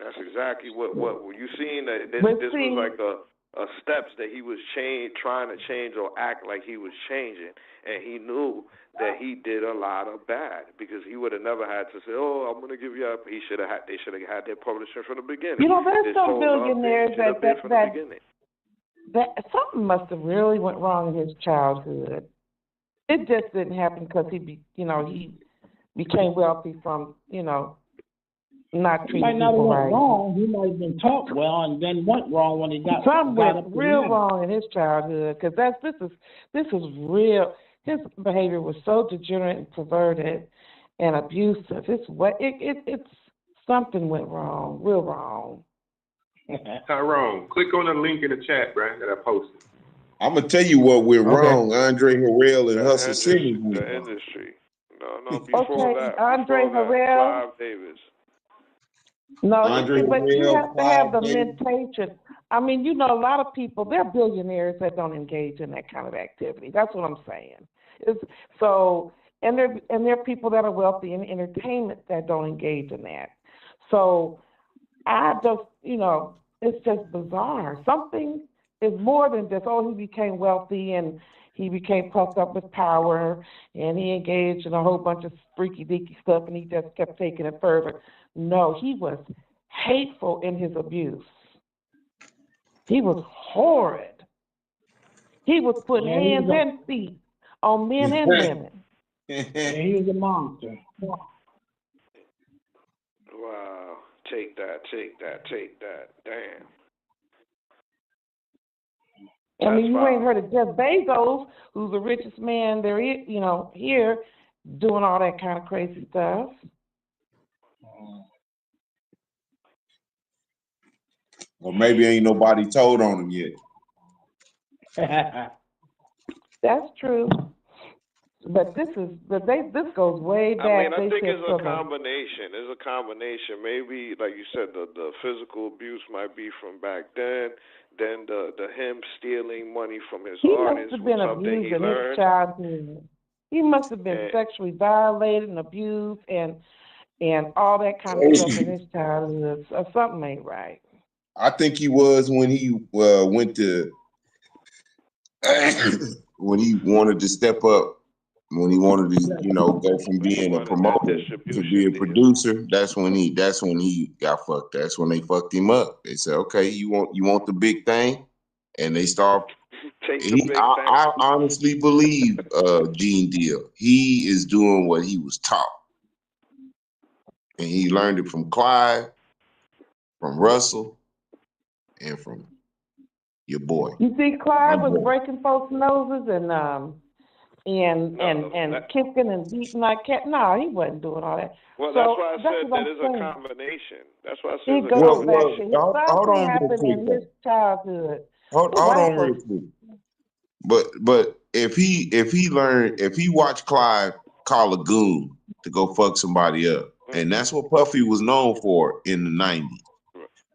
That's exactly what you seeing. That this was like a steps that he was trying to change or act like he was changing, and he knew that he did a lot of bad because he would have never had to say, "Oh, I'm going to give you up." They should have had their publishing from the beginning. You know, there's some billionaires that something must have really went wrong in his childhood. It just didn't happen because he became wealthy from not treating He might not have people went right. wrong. He might have been taught well and then went wrong when he got Something got went up real to wrong in his childhood because this is real. His behavior was so degenerate and perverted and abusive. It's something went wrong, real wrong. Tyrone, click on the link in the chat, Brian, that I posted. I'm gonna tell you what went wrong. Andre Harrell and Hustle Simmons. The industry. No. Before that, Andre Harrell. Clive Davis. No, Andre but you Harrell, have to have the Clive Davis. mentation. I mean, a lot of people, they're billionaires that don't engage in that kind of activity. That's what I'm saying. And there are people that are wealthy in entertainment that don't engage in that. So I just, it's just bizarre. Something is more than just, he became wealthy and he became puffed up with power and he engaged in a whole bunch of freaky deaky stuff and he just kept taking it further. No, he was hateful in his abuse. He was horrid. He was putting hands and feet on men and women. He was a monster. Wow. Take that. Damn. I mean, you ain't heard of Jeff Bezos, who's the richest man there is, here, doing all that kind of crazy stuff. Or maybe ain't nobody told on him yet. That's true. But this goes way back. I think it's a combination. It's a combination. Maybe, like you said, the physical abuse might be from back then. Then the him stealing money from his artists was something he learned. His childhood. He must have been sexually violated and abused and all that kind of stuff in his childhood. So something ain't right. I think he was when he went to when he wanted to step up. When he wanted to, go from being a promoter to be a producer, that's when he got fucked. That's when they fucked him up. They said, "Okay, you want the big thing," and they start. I honestly believe Gene Deal. He is doing what he was taught, and he learned it from Clyde, from Russell, and from your boy. You see, Clyde was breaking folks' noses and kicking and beating like cat. No, he wasn't doing all that. Well, that's why I said that is a combination. That's why I said it goes back to something happened in his childhood. Hold on real quick. But if he watched Clyde call a goon to go fuck somebody up, and that's what Puffy was known for in the 90s,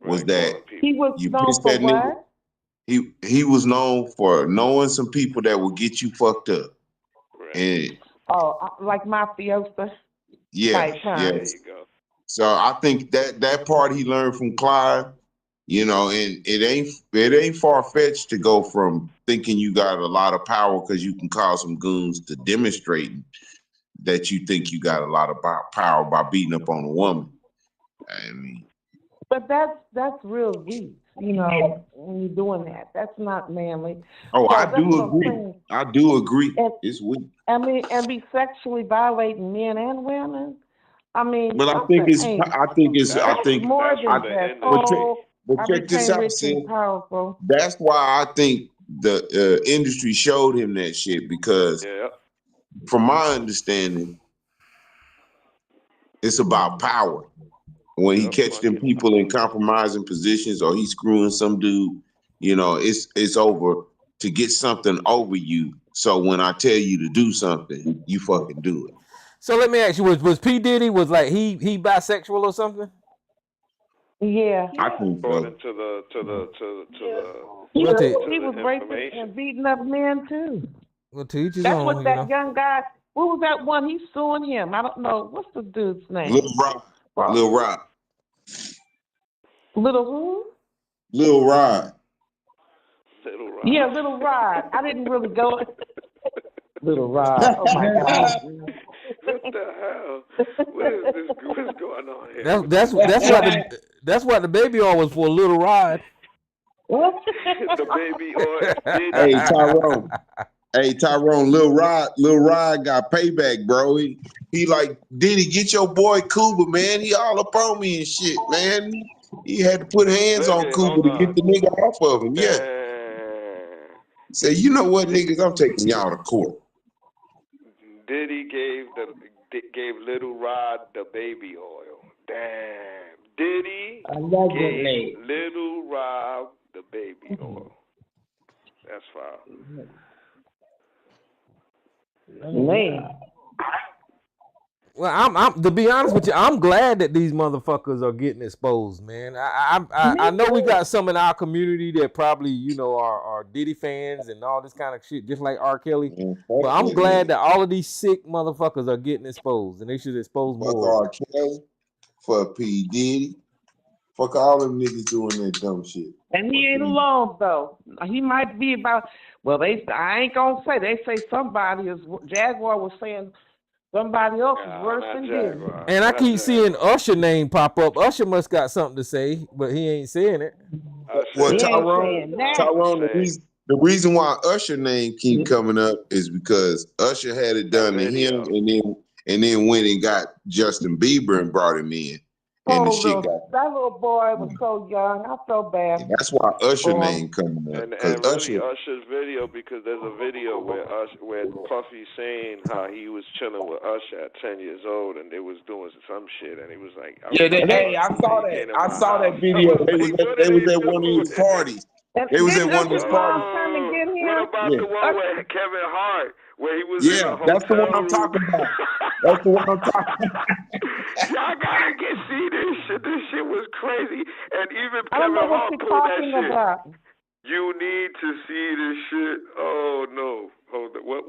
was that he was known for what? He was known for knowing some people that would get you fucked up. And like mafiosa. Yeah, yes. So I think that part he learned from Clyde, You know, and it ain't far fetched to go from thinking you got a lot of power because you can call some goons to demonstrating that you think you got a lot of power by beating up on a woman. I mean, but that's real weak. You know, when you're doing that, that's not manly. oh, So I that's do what I'm agree. saying. I do agree. And It's weak. I mean, and be sexually violating men and women. I mean, But I think something ain't. That's more than just but I check this became out, rich sis. and powerful. That's why I think the industry showed him that shit because, from my understanding, it's about power. When he catch them people in compromising positions or he's screwing some dude, you know, it's over to get something over you. So when I tell you to do something, you fucking do it. So let me ask you: Was P Diddy was like he bisexual or something? Yeah, I think so. According to the he to was the raping information. and beating up men too. Well, to each his That's own, what you that know. young guy. What was that one? He's suing him. I don't know. What's the dude's name? Lil Rod. Lil Rod. Little who? Lil Rod. Little Rod. Yeah, Little Rod. I didn't really go. Little Rod. Oh my God. What the hell? What's going on here? That's what the baby oil was for, Little Rod. The baby oil. Hey Tyrone. Hey Tyrone, Lil Rod got payback, bro. He like, Diddy, get your boy Cuba, man. He all up on me and shit, man. He had to put hands on Cuba to get the nigga off of him. Yeah. Say, you know what, niggas, I'm taking y'all to court. Diddy gave Little Rod the baby oil. Damn. Diddy gave Little Rod the baby oil. That's foul. Man. Well, I'm to be honest with you, I'm glad that these motherfuckers are getting exposed, man. I know we got some in our community that probably, you know, are Diddy fans and all this kind of shit, just like R. Kelly. But I'm glad that all of these sick motherfuckers are getting exposed, and they should expose more. Fuck R. Kelly, fuck P. Diddy, fuck all them niggas doing that dumb shit. And he ain't alone though. He might be about. Well, I ain't gonna say. They say somebody is. Jaguar was saying. Somebody else is worse than Diddy. And I keep seeing Usher name pop up. Usher must got something to say, but he ain't saying it. Well, Tyrone, the reason why Usher name keep coming up is because Usher had it done to him, and then went and got Justin Bieber and brought him in, and the shit got. That little boy was so young. I felt bad. That's why Usher name coming up. And really Usher's video, because there's a video where Puffy saying how he was chilling with Usher at 10 years old, and they was doing some shit, and he was like, I saw that. I saw that video. They was at one of his parties. They was at one of his parties. What about the one with Kevin Hart, where he was in a hotel that's the one I'm talking about. That's the one I'm talking about. Y'all gotta see this shit. This shit was crazy. And even I don't Kevin know what Hart you're pulled that talking shit. about. You need to see this shit. Oh no. Hold on. What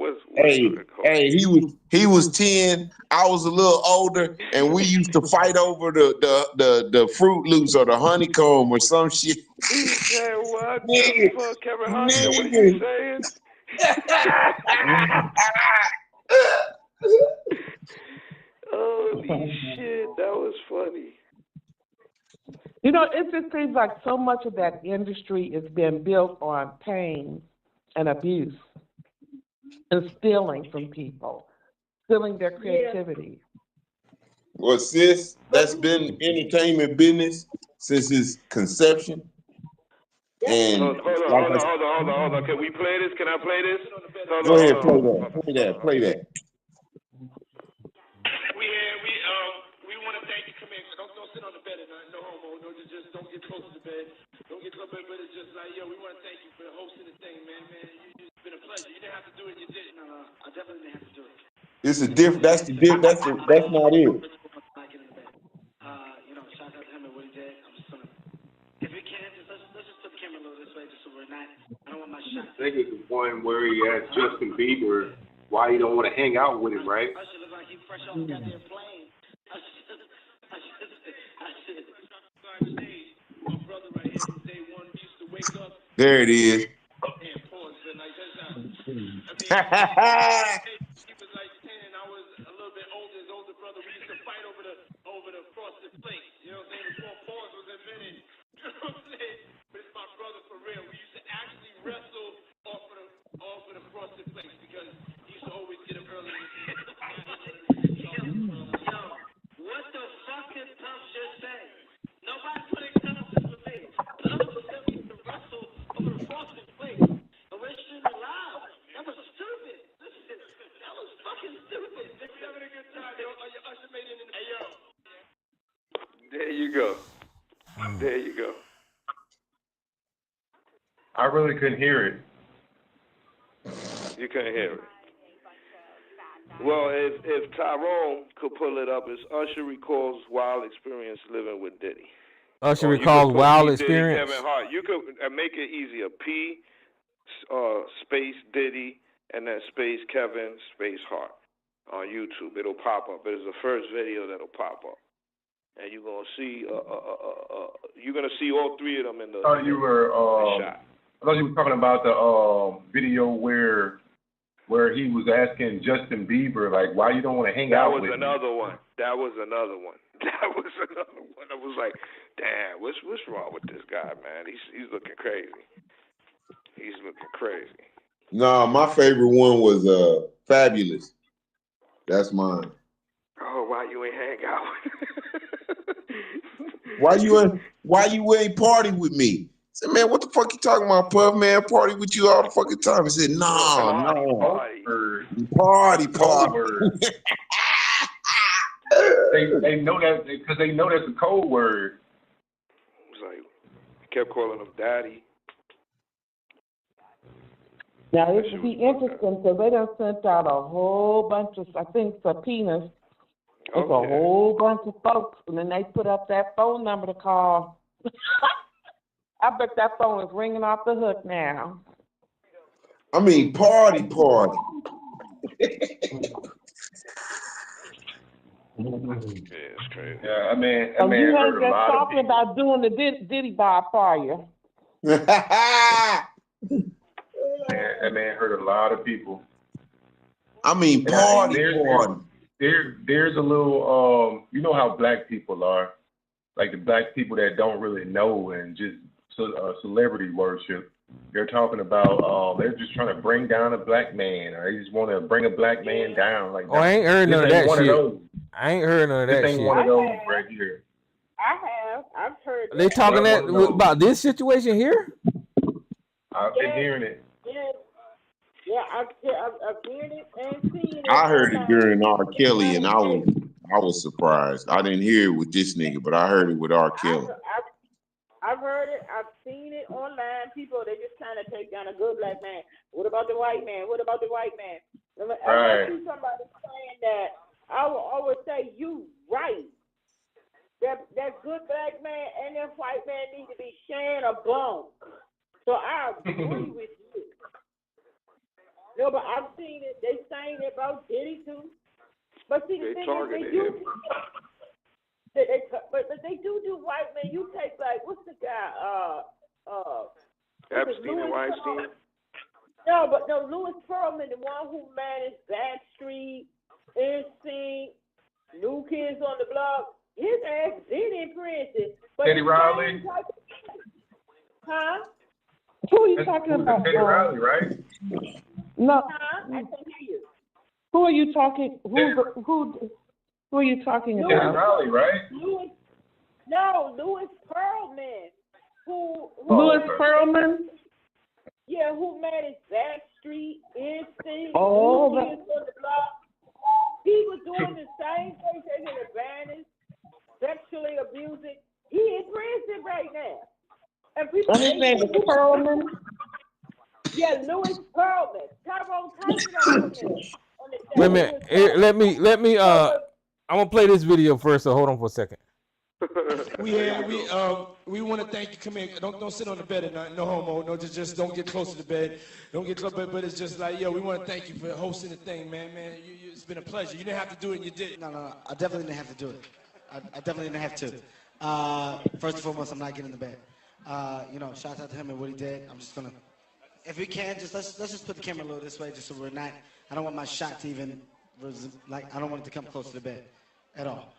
Hey, he was 10. I was a little older, and we used to fight over the Fruit Loops or the honeycomb or some shit. He said what? The fuck, Kevin Hart? What are you saying? Holy shit, that was funny. You know, it just seems like so much of that industry is being built on pain and abuse and stealing from people, stealing their creativity. Well, sis, that's been entertainment business since its conception. And hold on. Can we play this? Can I play this? Go ahead, play that. We want to thank you. Come in. Don't sit on the bed at night. No homo. No, just don't get close to the bed. Don't get close to the bed. But it's just like, yo, we want to thank you for hosting the thing, man. It's been a pleasure. You didn't have to do it. You did. No, I definitely didn't have to do it. It's a different. That's not it. You know, shout out to him and what he did. I'm just gonna, if we can, let's just put the camera a little this way, just so we're not. I don't want my shot. I think it's the point where he asked Justin Bieber why he don't want to hang out with him, right? I should look like he fresh off the goddamn plane. I should. My brother right here. There it is. He was like 10 and I was a little bit older. His older brother. We used to fight over the frosted flakes. You know what I'm saying? Before pause was invented. You know what I'm saying? But it's my brother for real. We used to actually wrestle off of the frosted flakes because he used to always get up early. Yo, what the fuck is Puff just saying? Nobody put in contact with me. Puff said we used to wrestle over the frosted flakes. And we're streaming live. That was stupid. That was fucking stupid. We're having a good time, yo. Your usher made it in the... Hey, yo. There you go. There you go. I really couldn't hear it. You couldn't hear it. Well, if Tyrone could pull it up, it's Usher recalls wild experience living with Diddy. Usher recalls wild experience. Kevin Hart. You could make it easier. P space Diddy and then space Kevin space Hart on YouTube. It'll pop up. It's the first video that'll pop up, and you're gonna see. You're gonna see all three of them in the. I thought you were. shot. I thought you were talking about the video where he was asking Justin Bieber, like, why you don't want to hang out with me? That was another one. I was like, damn, what's wrong with this guy, man? He's looking crazy. He's looking crazy. No, my favorite one was Fabulous. That's mine. Oh, why you ain't hang out? Why you ain't party with me? I said, man, what the fuck you talking about, Puff? Man, party with you all the fucking time. He said, no. Party. They know that because they know that's a code word. It was like, he kept calling him daddy. Now, it should be interesting because they done sent out a whole bunch of, I think, subpoenas. It's a whole bunch of folks, and then they put up that phone number to call. I bet that phone is ringing off the hook now. I mean, party. Yeah, it's crazy. Yeah, I mean, you ain't heard a just lot of talking people. about doing the Diddy Bob, are you? That man hurt a lot of people. I mean, party. There's a little, you know how black people are, like the black people that don't really know and just celebrity worship. They're talking about, they're just trying to bring down a black man, or they just want to bring a black man down. Like, I ain't heard none of that shit. I ain't heard none of that shit. This ain't one of those right here. I've heard. They talking about this situation here? I've been hearing it. Yeah, I've heard it and seen it. I heard it during R. Kelly, and I was surprised. I didn't hear it with this nigga, but I heard it with R. Kelly. I've heard it. I've seen it online. People, they just trying to take down a good black man. What about the white man? What about the white man? I see somebody saying that, I will always say, you right. That good black man and that white man need to be sharing a bunk. So I agree with you. No, but I've seen it. They saying it about Diddy too. But see, the thing is, they do. But they do white men. You take like, what's the guy? Epstein and Weinstein. No, Louis Pearlman, the one who managed Backstreet, NSYNC, New Kids on the Block. His ass did in prison. Teddy Riley. Huh? Who are you talking about? Teddy Riley, right? No. Huh? I can't hear you. Who are you talking? Who are you talking about? Teddy Riley, right? Louis Pearlman. Louis Pearlman? Yeah, who managed Backstreet, NSYNC, Oh, New Kids on the Block. He was doing the same thing, taking advantage, sexually abusing. He in prison right now. And people his name is Pearlman? Yeah, Louis Pearlman. Tyrone Thompson. Wait a minute. Let me. I'm gonna play this video first. So hold on for a second. We want to thank you. Come here. Don't sit on the bed at night. No homo. No, just don't get close to the bed. Don't get close. But it's just like, yo, we want to thank you for hosting the thing, man. It's been a pleasure. You didn't have to do it, and you did it. No. I definitely didn't have to do it. I definitely didn't have to. First and foremost, I'm not getting in the bed. Shout out to him and what he did. I'm just gonna, if we can, let's just put the camera a little this way, just so we're not. I don't want my shot to even I don't want it to come close to the bed, at all.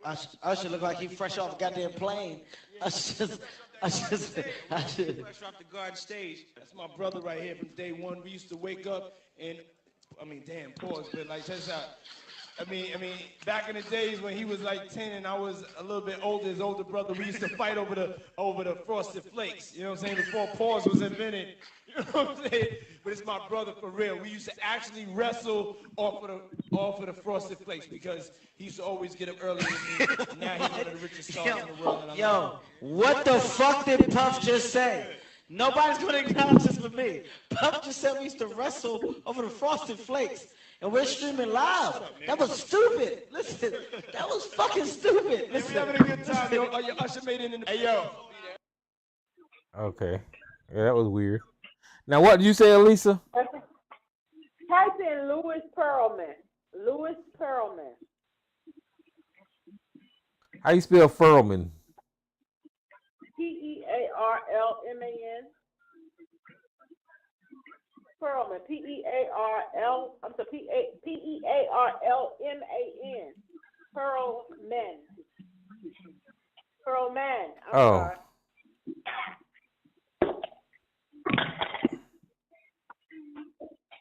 Usher look like he fresh off a goddamn plane. Fresh off the garden stage. That's my brother right here from day one. We used to wake up and, pause, but like that's how. Back in the days when he was like 10 and I was a little bit older, his older brother, we used to fight over the Frosted Flakes. You know what I'm saying? Before pause was invented. You know what I'm saying? But it's my brother for real. We used to actually wrestle off of the Frosted Flakes because he used to always get up earlier than me. Now he's one of the richest stars in the world. What the fuck did Puff just say? Nobody's gonna acknowledge this but me. Puff just said we used to wrestle over the Frosted Flakes. And we're streaming live. That was stupid. Listen, that was fucking stupid. Listen. We're having a good time, yo. Usher made it in the... Hey, yo. Okay. Yeah, that was weird. Now, what did you say, Elisa? Type in Louis Pearlman. Louis Pearlman. How you spell Pearlman? Pearlman. Pearlman, Pearlman. Pearlman. Pearlman. I'm sorry.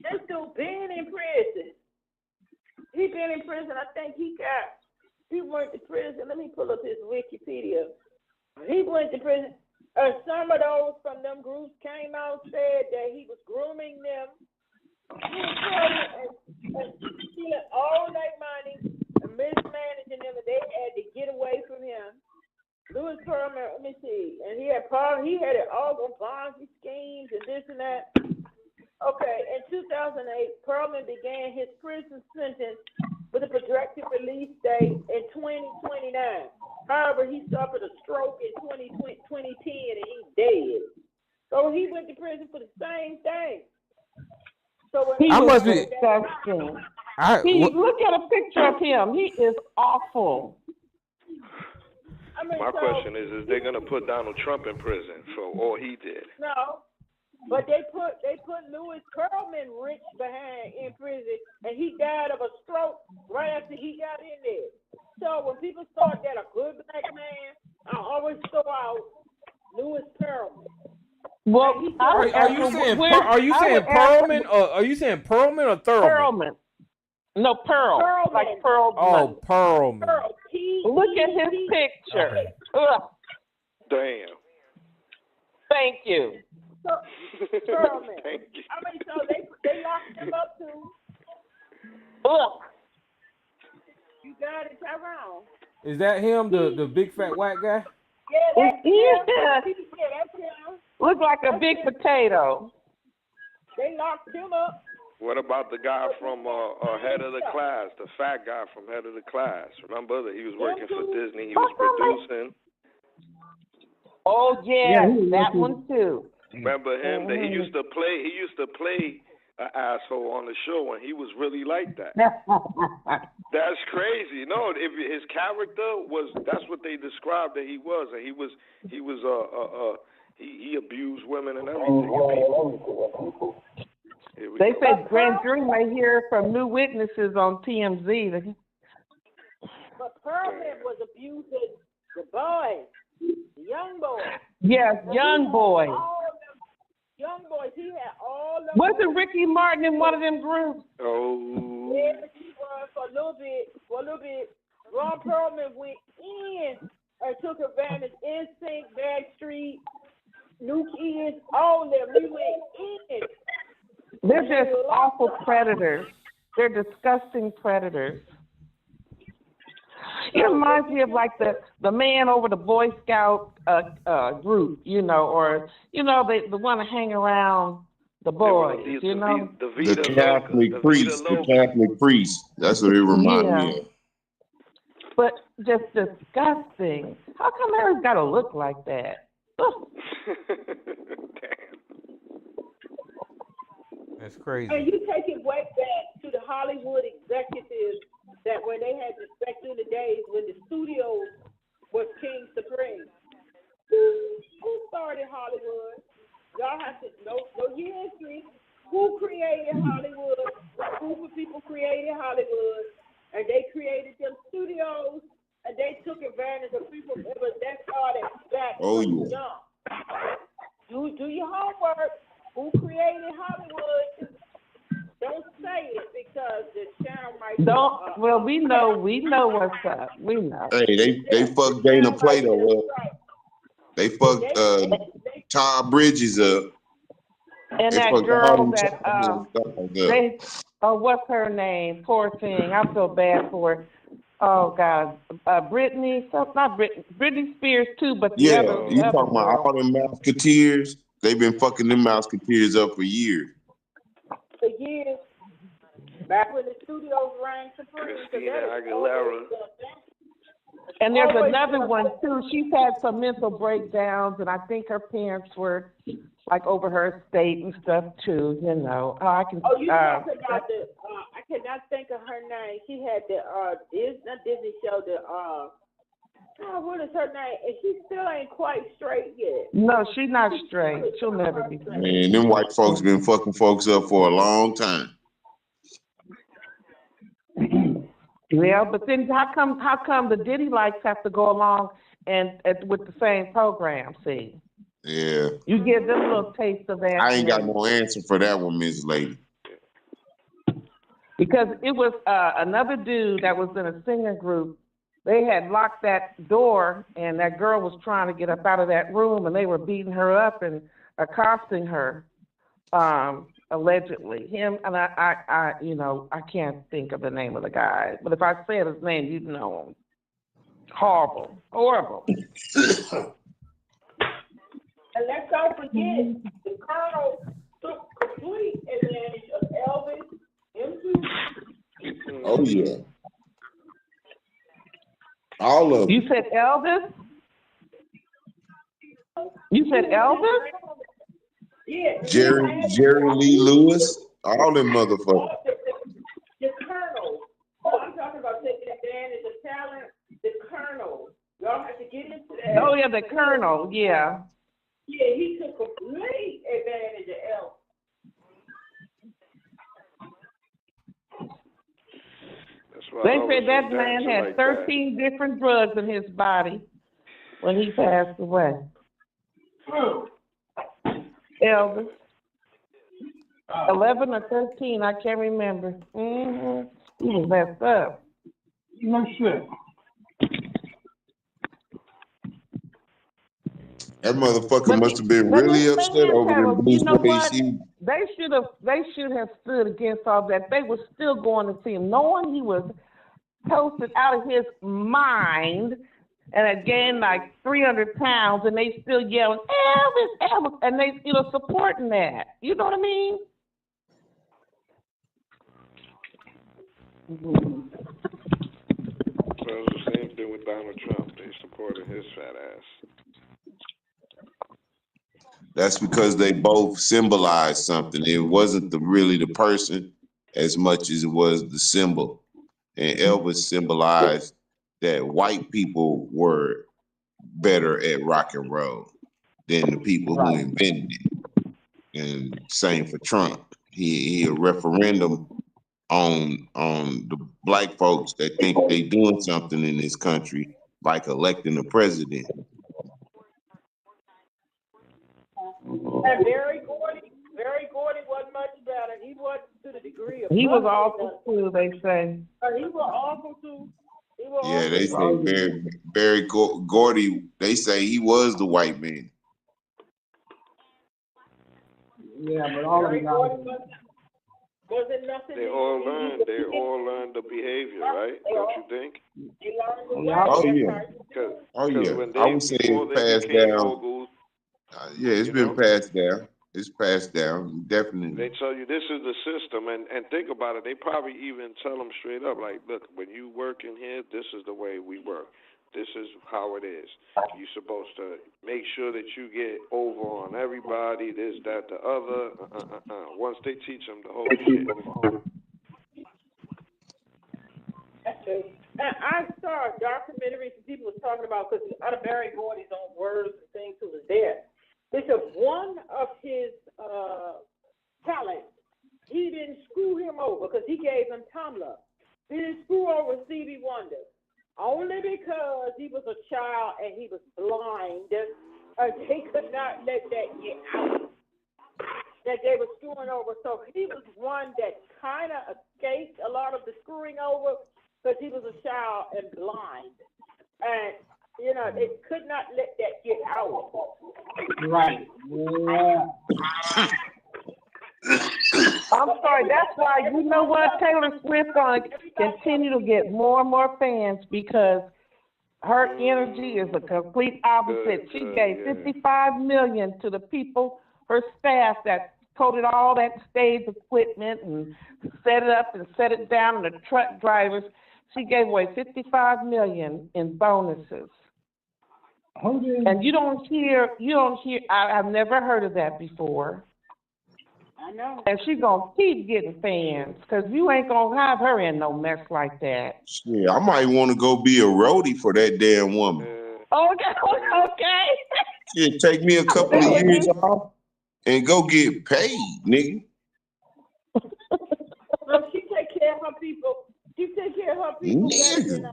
This dude been in prison. He been in prison. I think he went to prison. Let me pull up his Wikipedia. He went to prison. Some of those from them groups came out and said that he was grooming them. He was stealing all their money and mismanaging them, and they had to get away from him. Louis Pearlman, let me see. And he had it all on Ponzi schemes and this and that. Okay, in 2008, Pearlman began his prison sentence with a projected release date in 2029. However, he suffered a stroke in 2010 and he's dead. So he went to prison for the same thing. So he must be disgusting. Look at a picture of him. He is awful. My question is they going to put Donald Trump in prison for all he did? No. But they put Louis Pearlman rich behind in prison, and he died of a stroke right after he got in there. So when people thought that a good black man, I always throw out Louis Pearlman. Well, are you saying Pearlman or Thurman? Pearlman. No, Pearl. Pearlman. Like Pearl. Oh, Pearlman. Look at his picture. Okay. Damn. Thank you. Pearlman. So they locked him up too. You got it, Tyrone. Is that him, the big fat white guy? Yeah, that's him. Look like a big potato. They locked him up. What about the guy from Head of the Class, the fat guy from Head of the Class? Remember that he was working for Disney. He was producing. Oh yeah, that one too. Remember him? That he used to play an asshole on the show, and he was really like that. That's crazy. No, if his character that's what they described that he was, and he abused women and everything. They said grand jury may hear from new witnesses on TMZ. But Pearlman was abusing the boys, the young boys. Yes, young boys. Young boys, he had all of Wasn't Ricky Martin in one of them groups? Oh. Yeah, he was for a little bit. Ron Perlman went in and took advantage. NSYNC, Backstreet, New Kids, all of them. He went in. They're just awful predators. They're disgusting predators. It reminds me of like the man over the Boy Scout group, or they want to hang around the boys, The Catholic priest, the Catholic priest. That's what it reminds me of. But just disgusting. How come everyone's got to look like that? That's crazy. And you take it way back to the Hollywood executives that when they had back in the days when the studios was king supreme. Who started Hollywood, and they created them studios, and they took advantage of people. That started back from young. Do your homework. Who created Hollywood? Don't say it because the channel might. Don't. Well, we know what's up. We know. Hey, they fucked Dana Plato up. They fucked Todd Bridges up. And that girl that what's her name? Poor thing. I feel bad for her. Oh God, Britney. Not Britney. Britney Spears too, but the other. You talking about all them Mouseketeers? They've been fucking them Mouseketeers up for years. For years, back when the studios rang supreme. Christina Aguilera. And there's another one too. She's had some mental breakdowns, and I think her parents were like over her estate and stuff too. You know, I can. Oh, you talking about the? I cannot think of her name. She had the Disney show. What is her name? And she still ain't quite straight yet. No, she's not straight. She'll never be straight. Man, them white folks been fucking folks up for a long time. Yeah, but then how come the Diddy likes have to go along and with the same program? See. Yeah. You get them little taste of that. I ain't got no answer for that one, Miss Lady. Because it was another dude that was in a singing group. They had locked that door, and that girl was trying to get up out of that room, and they were beating her up and accosting her, allegedly. Him and I can't think of the name of the guy, but if I said his name, you'd know him. Horrible. And let's not forget, the Colonel took complete advantage of Elvis, M2. Oh yeah. All of them. You said Elvis? Yeah. Jerry Lee Lewis, all them motherfuckers. The Colonel. I'm talking about taking advantage of talent. The Colonel. Y'all have to get into that. Oh yeah, the Colonel. Yeah. Yeah, he took complete advantage of Elvis. They said that man had 13 different drugs in his body when he passed away. Elvis. 11 or 13, I can't remember. Mm-hmm. He was messed up. No shit. That motherfucker must have been really upset over them Blues Brothers. They should have stood against all that. They were still going to see him, knowing he was toasted out of his mind and had gained like 300 pounds, and they still yelling, Elvis, and they, supporting that. You know what I mean? Well, it's the same thing with Donald Trump. They supported his fat ass. That's because they both symbolized something. It wasn't really the person as much as it was the symbol. And Elvis symbolized that white people were better at rock and roll than the people who invented it. And same for Trump. He a referendum on the black folks that think they doing something in this country, like electing a president. And Barry Gordy wasn't much better. He wasn't to the degree of. He was awful too, they say. He was awful too. Yeah, they say Barry Gordy. They say he was the white man. Yeah, but all of them. Wasn't nothing. They all learned the behavior, right? Don't you think? Oh yeah. I would say it's passed down. Yeah, it's been passed down. It's passed down, definitely. They tell you this is the system, and think about it. They probably even tell them straight up, like, look, when you work in here, this is the way we work. This is how it is. You're supposed to make sure that you get over on everybody, this, that, the other. Once they teach them the whole shit. I saw a documentary some people were talking about, because out of Barry Gordy's own words and things who was there. They said one of his talents, he didn't screw him over because he gave him Tamla. He didn't screw over Stevie Wonder only because he was a child and he was blind. They could not let that get out that they were screwing over. So he was one that kind of escaped a lot of the screwing over because he was a child and blind. And, you know, they could not let that get out. Right. Yeah. I'm sorry. That's why, you know what, Taylor Swift going to continue to get more and more fans because her energy is a complete opposite. She gave $55 million to the people, her staff that toted all that stage equipment and set it up and set it down, and the truck drivers. She gave away $55 million in bonuses. And you don't hear. I've never heard of that before. I know. And she's going to keep getting fans because you ain't going to have her in no mess like that. Shit, I might want to go be a roadie for that damn woman. Okay. Shit, take me a couple of years off and go get paid, nigga. So she take care of her people. She take care of her people better than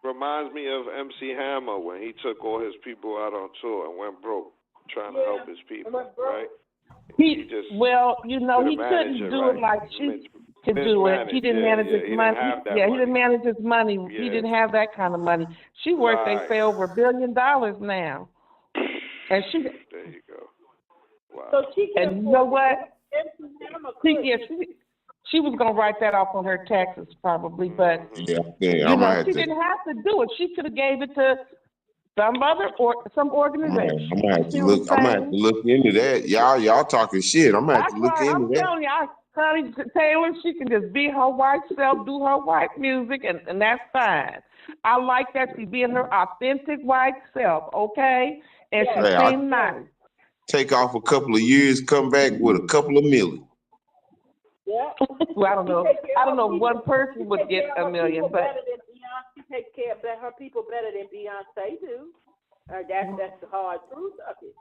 reminds me of MC Hammer when he took all his people out on tour and went broke trying to help his people, right? He couldn't do it like she could do it. He didn't manage his money. He didn't manage his money. He didn't have that kind of money. She worth, they say, over $1 billion now. And she. There you go. Wow. So she can and you know what? She was gonna write that off on her taxes probably, but she didn't have to do it. She could have gave it to some organization. I'm gonna have to look into that. Y'all talking shit. I'm gonna have to look into that. I'm telling you, Connie Taylor, she can just be her white self, do her white music, and that's fine. I like that she being her authentic white self, okay? And she seems nice. Take off a couple of years, come back with a couple of million. Yeah. Well, I don't know. One person would get $1 million, but she takes care of her people better than Beyonce do. That's the hard truth of it.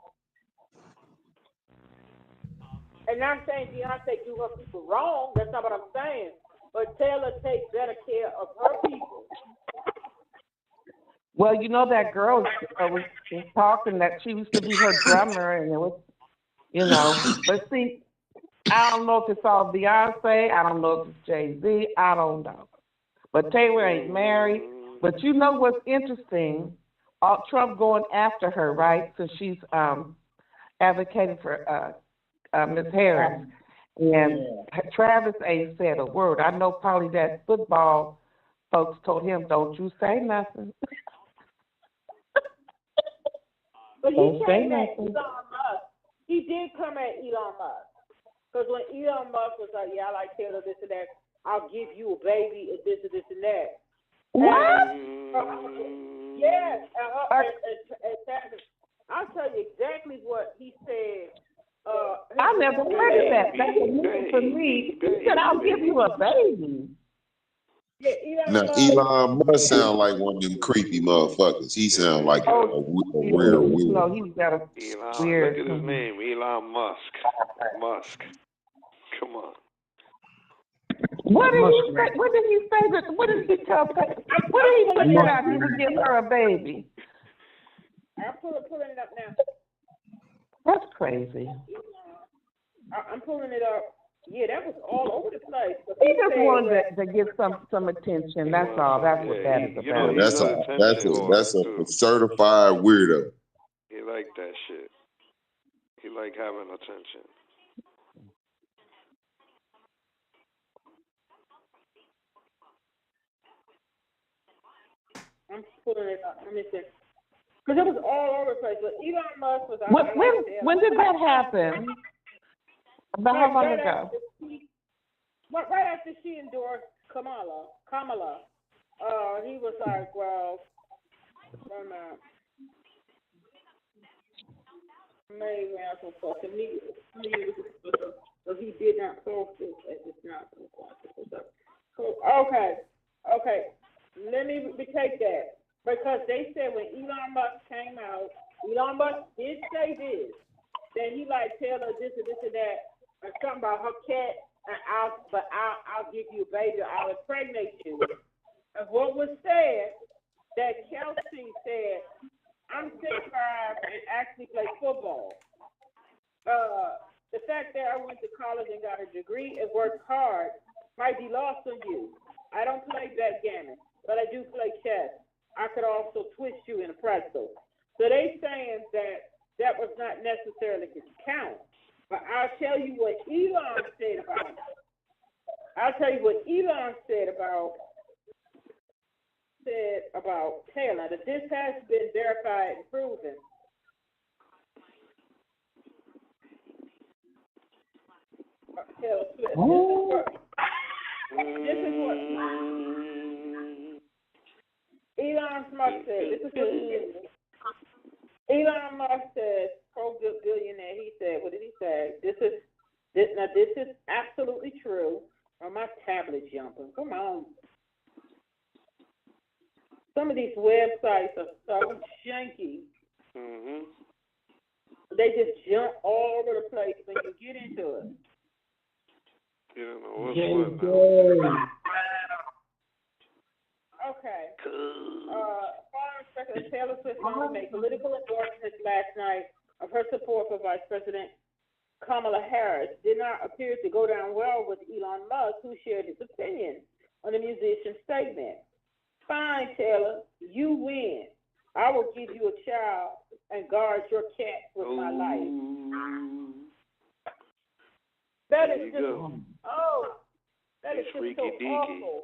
And I'm saying Beyonce do her people wrong. That's not what I'm saying. But Taylor takes better care of her people. Well, you know that girl was talking that she used to be her drummer, and it was, But see, I don't know if it's all Beyonce. I don't know if it's Jay-Z. I don't know. But Taylor ain't married. But you know what's interesting? Trump going after her, right? So she's advocating for Ms. Harris. And Travis ain't said a word. I know probably that football folks told him, don't you say nothing. But he came at Elon Musk. He did come at Elon Musk. Because when Elon Musk was like, I like Taylor, this and that, I'll give you a baby, and this and this and that. What? Yes. I'll tell you exactly what he said. I never heard of that. That's a news for me. He said, I'll give you a baby. Now, Elon Musk sound like one of them creepy motherfuckers. He sound like a weird. No, he's got a weird. Look at his name, Elon Musk. Musk. Come on. What did he say? What did he say? What did he tell? What did he put it out? He would give her a baby. I'm pulling it up now. That's crazy. I'm pulling it up. Yeah, that was all over the place. He just wanted to get some attention. That's all. That's what that is about. That's a certified weirdo. He like that shit. He like having attention. I'm pulling it up. Let me see. Because it was all over the place. But Elon Musk was. When did that happen? About how long ago? Right after she endorsed Kamala. He was like, well, maybe I some fucking needle. So he did not post it at this time. So, okay. Let me take that. Because they said when Elon Musk came out, Elon Musk did say this. Then he like tell her this and this and that. Or something about her cat I'll give you a baby. I'll impregnate you. And what was said that Kelsey said, I'm 6'5" and actually play football. The fact that I went to college and got a degree and worked hard might be lost on you. I don't play backgammon, but I do play chess. I could also twist you in a pretzel. So they saying that was not necessarily his count. But I'll tell you what Elon said about it. Taylor, that this has been verified and proven. Taylor Swift. This is what Elon Musk said. This is what he did. Elon Musk said, pro-billionaire, he said, what did he say? This is absolutely true. Oh, my tablet's jumping. Come on. Some of these websites are so janky. Mm-hmm. They just jump all over the place when you get into it. You don't know what's what now. Okay. Former President Taylor Swift made political endorsements last night of her support for Vice President Kamala Harris. Did not appear to go down well with Elon Musk, who shared his opinion on the musician's statement. Fine, Taylor, you win. I will give you a child and guard your cat with my life. That is just that is just so awful.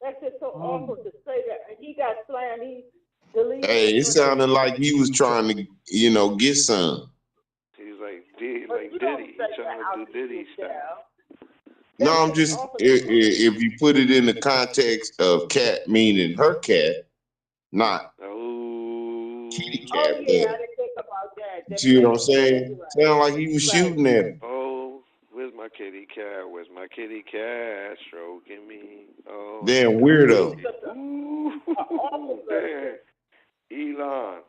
That's just so awful to say that. And he got slammed. He deleted. Hey, it sounded like he was trying to, get some. He's like Diddy. He's trying to do Diddy style. No, I'm just, if you put it in the context of cat meaning her cat, not kitty cat. Oh, yeah, I didn't think about that. See what I'm saying? Sound like he was shooting at him. Oh, where's my kitty cat? Where's my kitty cat? Stroking me. Oh. Damn weirdo. Ooh, damn. Elon.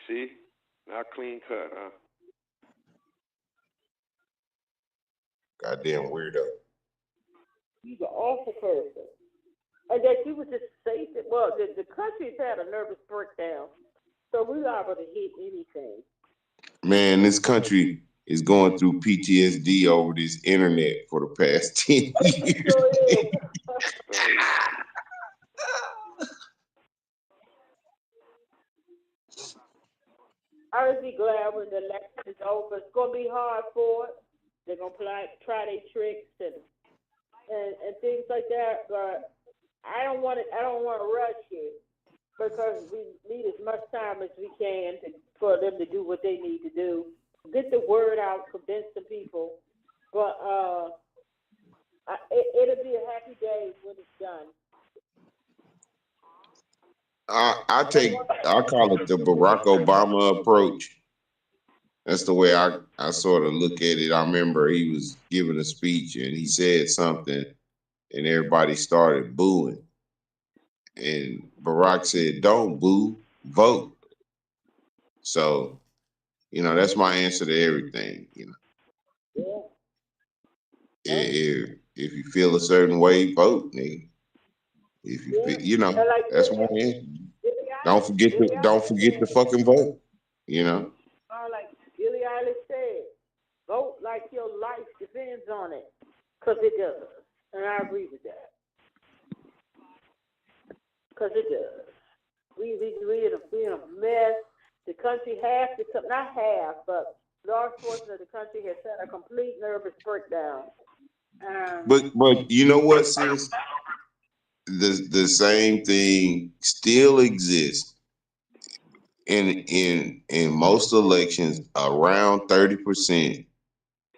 See? Not clean cut, huh? Goddamn weirdo. He's an awful person. And that you would just say that, well, the country's had a nervous breakdown, so we're liable to hit anything. Man, this country is going through PTSD over this internet for the past 10 years. I would be glad when the election is over. It's going to be hard for it. They're going to try their tricks and things like that, but I don't want to rush it because we need as much time as we can for them to do what they need to do, get the word out, convince the people. But it'll be a happy day when it's done. I call it the Barack Obama approach. That's the way I sort of look at it. I remember he was giving a speech and he said something and everybody started booing. And Barack said, "Don't boo, vote." So, that's my answer to everything, Yeah. If you feel a certain way, vote, nigga. If you feel, that's my answer. Don't forget to fucking vote, Like Billie Eilish said, vote like your life depends on it, because it does. And I agree with that. Because it does. We're in a mess. The country has to come, not half, but large portion of the country has had a complete nervous breakdown. But you know what, sis? The same thing still exists in most elections. Around 30%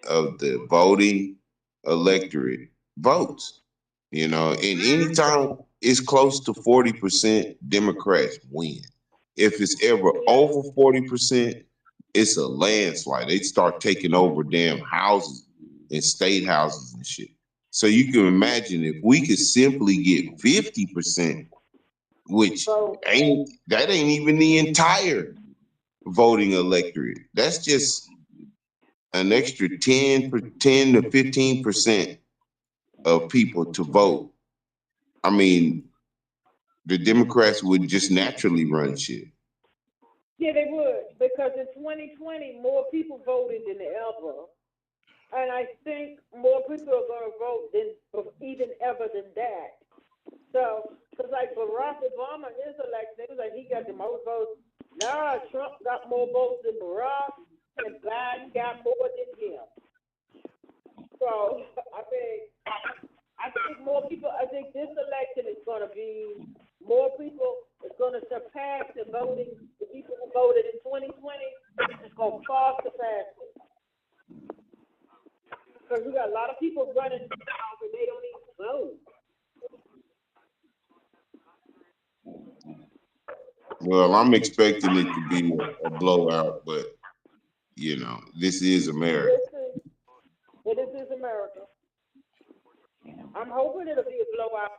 of the voting electorate votes. And anytime it's close to 40%, Democrats win. If it's ever over 40%, it's a landslide. They start taking over damn houses and state houses and shit. So you can imagine if we could simply get 50%, which ain't even the entire voting electorate. That's just an extra 10 to 15% of people to vote, I mean, the Democrats would just naturally run shit. Yeah, they would, because in 2020, more people voted than ever. And I think more people are going to vote than even ever than that. So, because like Barack Obama, his election, it was like he got the most votes. Nah, Trump got more votes than Barack, and Biden got more than him. So, I think more people, I think this election is going to be more people, it's going to surpass the people who voted in 2020. It's going to far surpass it. Because we got a lot of people running now, and they don't even vote. Well, I'm expecting it to be a blowout, but you know, this is America. This is America. I'm hoping it'll be a blowout.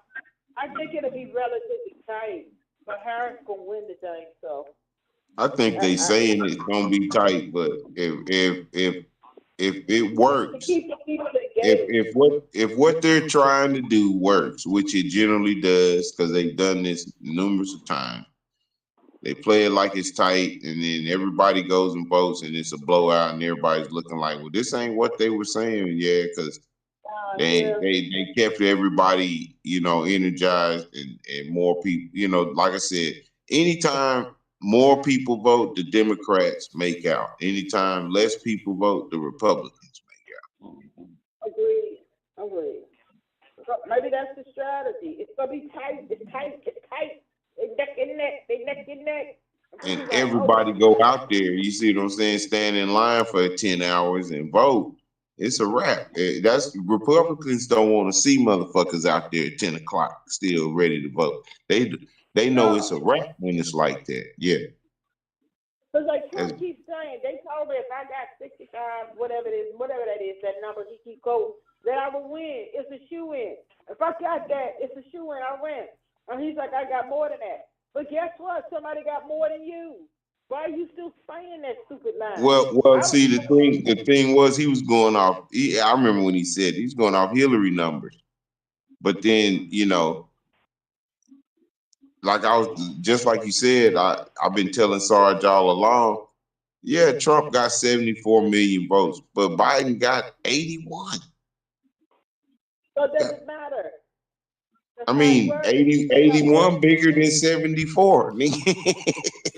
I think it'll be relatively tight, but Harris gonna win the thing. So I think they saying it's gonna be tight, but if it works, if what they're trying to do works, which it generally does, because they've done this numerous of times, they play it like it's tight, and then everybody goes and votes, and it's a blowout, and everybody's looking like, well, this ain't what they were saying, yeah, because they kept everybody, you know, energized and more people, you know, like I said, anytime more people vote, the Democrats make out. Anytime less people vote, the Republicans make out. Agreed. So maybe that's the strategy. It's gonna be tight. It's tight. They neck and neck. And everybody go out there, you see what I'm saying, stand in line for 10 hours and vote. It's a wrap. That's Republicans don't want to see motherfuckers out there at 10 o'clock still ready to vote. They know it's a wrap when it's like that. Yeah. Because like Trump keeps saying, they told me if I got 65, whatever that is, that number he keep going, that I will win. It's a shoe-in. If I got that, it's a shoe-in. I win. And he's like, I got more than that. But guess what? Somebody got more than you. Why are you still saying that stupid line? Well, see, the thing was he was going off. I remember when he said he's going off Hillary numbers, but then you know, like I was just like you said, I've been telling Sarge all along. Yeah, Trump got 74 million votes, but Biden got 81. So it doesn't matter. I mean, 81 bigger than 74.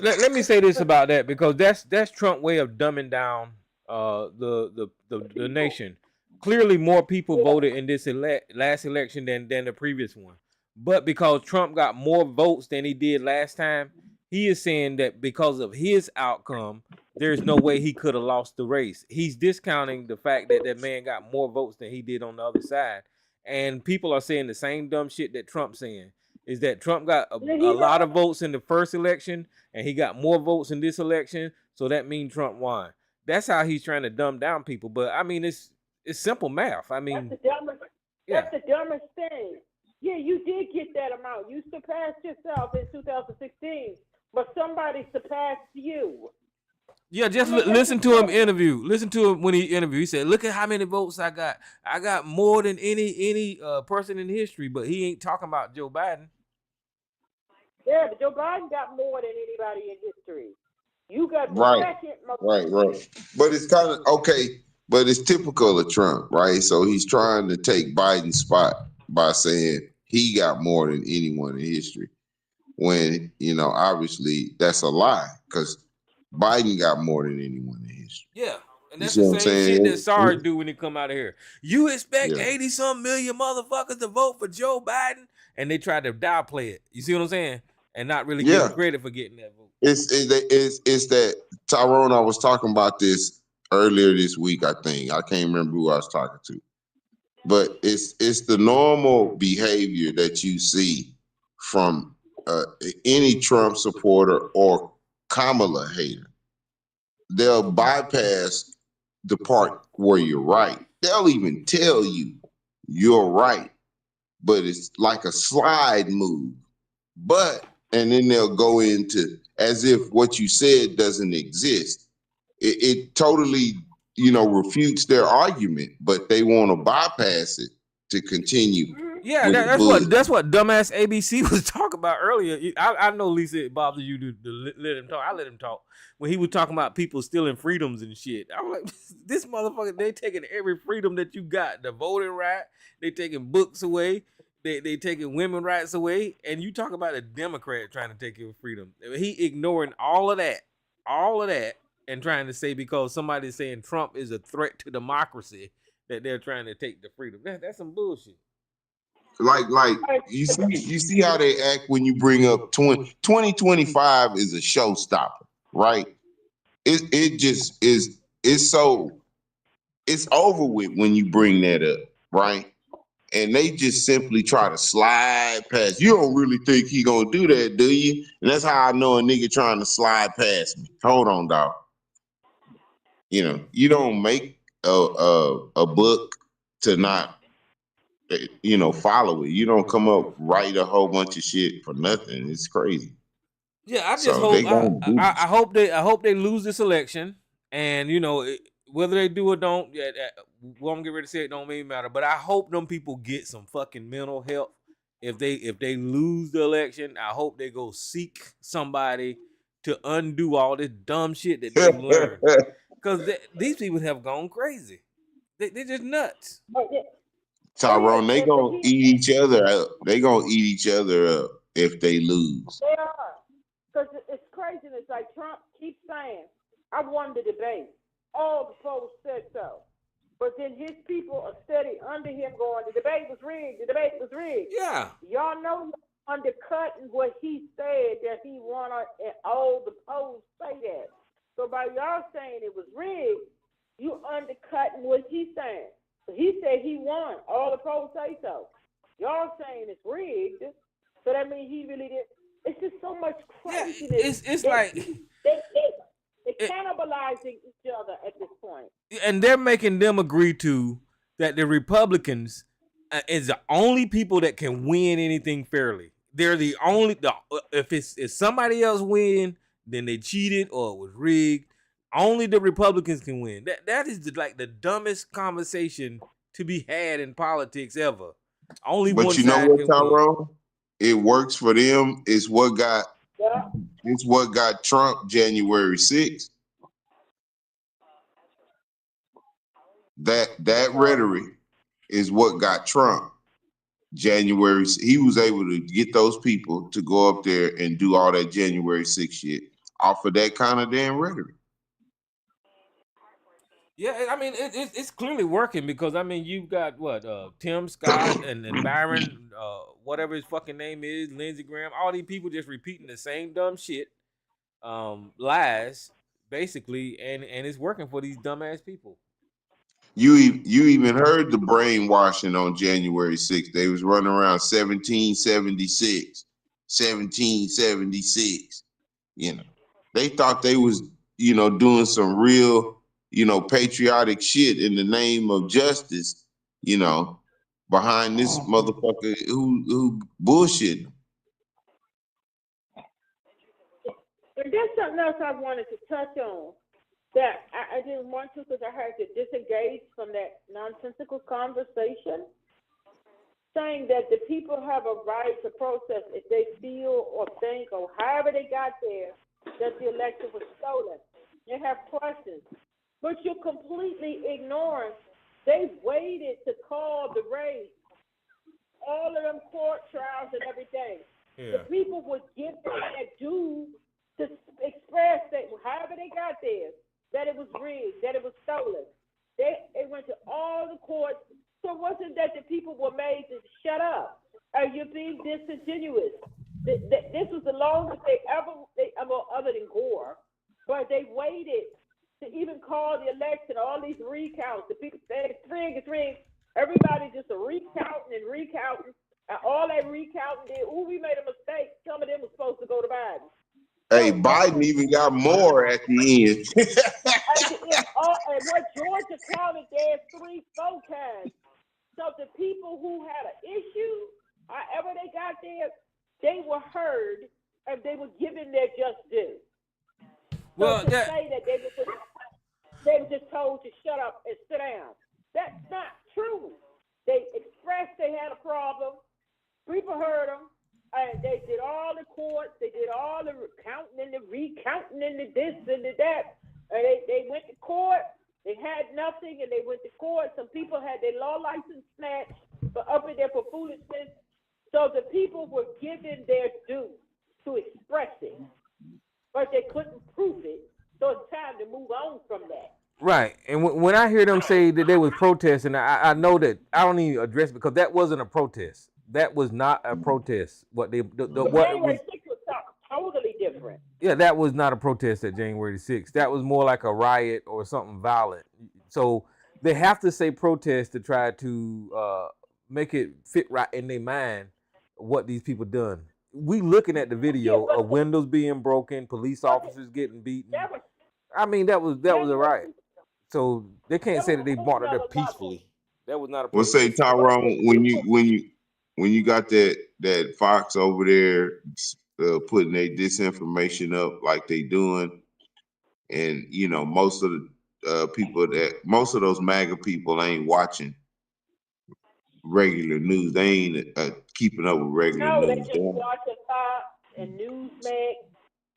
Let me say this about that, because that's Trump's way of dumbing down the nation. Clearly, more people voted in this last election than the previous one. But because Trump got more votes than he did last time, he is saying that because of his outcome, there's no way he could have lost the race. He's discounting the fact that that man got more votes than he did on the other side. And people are saying the same dumb shit that Trump's saying, is that Trump got a lot of votes in the first election and he got more votes in this election, so that means Trump won. That's how he's trying to dumb down people. But I mean, it's simple math. I mean, that's the dumbest thing. Yeah, you did get that amount. You surpassed yourself in 2016, but somebody surpassed you. Yeah, just listen to him interview. Listen to him when he interviewed. He said, "Look at how many votes I got. I got more than any person in history." But he ain't talking about Joe Biden. Yeah, but Joe Biden got more than anybody in history. You got second. Right. But it's kind of okay. But it's typical of Trump, right? So he's trying to take Biden's spot by saying he got more than anyone in history, when you know obviously that's a lie, because Biden got more than anyone in history. Yeah, and that's the same shit that Sarge do when he come out of here. You expect 80-some million motherfuckers to vote for Joe Biden, and they try to downplay it. You see what I'm saying? And not really give him credit for getting that vote. It's that Tyrone. I was talking about this earlier this week. I think I can't remember who I was talking to, but it's the normal behavior that you see from any Trump supporter or Kamala hater. They'll bypass the part where you're right. They'll even tell you you're right, but it's like a slide move. And then they'll go into as if what you said doesn't exist. It totally refutes their argument, but they want to bypass it to continue. Yeah, that's what dumbass ABC was talking about earlier. I know Lisa, it bothers you to let him talk. I let him talk when he was talking about people stealing freedoms and shit. I was like, this motherfucker, they taking every freedom that you got. The voting right, they taking books away, they taking women rights away, and you talk about a Democrat trying to take your freedom. He ignoring all of that, and trying to say because somebody's saying Trump is a threat to democracy that they're trying to take the freedom. That's some bullshit. Like you see how they act when you bring up 2025 is a showstopper, right? It just is. It's over with when you bring that up, right? And they just simply try to slide past. You don't really think he gonna do that, do you? And that's how I know a nigga trying to slide past me. Hold on, dog. You don't make a book to not follow it. You don't come up write a whole bunch of shit for nothing. It's crazy. Yeah, I just hope I hope they lose this election, and whether they do or don't, won't get ready to say it don't even matter. But I hope them people get some fucking mental health. If they lose the election, I hope they go seek somebody to undo all this dumb shit that they've learned. Because these people have gone crazy. They're just nuts. Tyrone, they gonna eat each other up. They gonna eat each other up if they lose. They are. Because it's craziness. Like Trump keeps saying, I won the debate. All the polls said so. But then his people are steady under him going, the debate was rigged. The debate was rigged. Yeah. Y'all know undercutting what he said that he won, and all the polls say that. So by y'all saying it was rigged, you undercutting what he's saying. He said he won. All the polls say so. Y'all saying it's rigged, so that means he really did. It's just so much craziness. Yeah, it's like they're cannibalizing each other at this point. And they're making them agree to that the Republicans is the only people that can win anything fairly. They're the only. If somebody else win, then they cheated or it was rigged. Only the Republicans can win. That is the dumbest conversation to be had in politics ever. Only but one you know side what, can Tyrone? win. It works for them. It's what got Trump January 6th. That rhetoric is what got Trump January. He was able to get those people to go up there and do all that January 6th shit off of that kind of damn rhetoric. Yeah, I mean it's clearly working because you've got Tim Scott and Byron, whatever his fucking name is, Lindsey Graham, all these people just repeating the same dumb shit, lies basically, and it's working for these dumbass people. You even heard the brainwashing on January 6th. They was running around 1776. They thought they was doing some real patriotic shit in the name of justice, behind this motherfucker who bullshitting. And there's something else I wanted to touch on that I didn't want to because I had to disengage from that nonsensical conversation, saying that the people have a right to protest if they feel or think or however they got there that the election was stolen. They have questions. But you're completely ignoring. They waited to call the race, all of them court trials and everything. Yeah. The people would give them that due to express that however they got there, that it was rigged, that it was stolen. They went to all the courts. So it wasn't that the people were made to shut up. You're being disingenuous. This was the longest they ever, other than Gore, but they waited to even call the election, all these recounts. The people said it's rigged. Everybody just recounting. And all that recounting did, we made a mistake. Some of them was supposed to go to Biden. Hey, Biden even got more at the end. And what Georgia counted, there's 3 vote times. So the people who had an issue, however they got there, they were heard and they were given their just due. So They were just told to shut up and sit down. That's not true. They expressed they had a problem. People heard them. And they did all the courts. They did all the counting and the recounting and the this and the that. And they went to court. They had nothing, and they went to court. Some people had their law license snatched for up in there for foolishness. So the people were given their due to express it, but they couldn't prove it. So it's time to move on from that. Right, and when I hear them say that they was protesting, I know that I don't even address it because that wasn't a protest. That was not a protest. What they what January was 6th was totally different. Yeah, that was not a protest at January 6th. That was more like a riot or something violent. So they have to say protest to try to make it fit right in their mind what these people done. We looking at the video of windows being broken, police officers getting beaten. I mean, that was a riot. So they can't say that they marched up there peacefully. That was not a protest. Well, say Tyrone, when you got that Fox over there putting their disinformation up like they doing, and you know most of the most of those MAGA people ain't watching regular news. They ain't keeping up with regular news. No, they just watching Fox and Newsmax.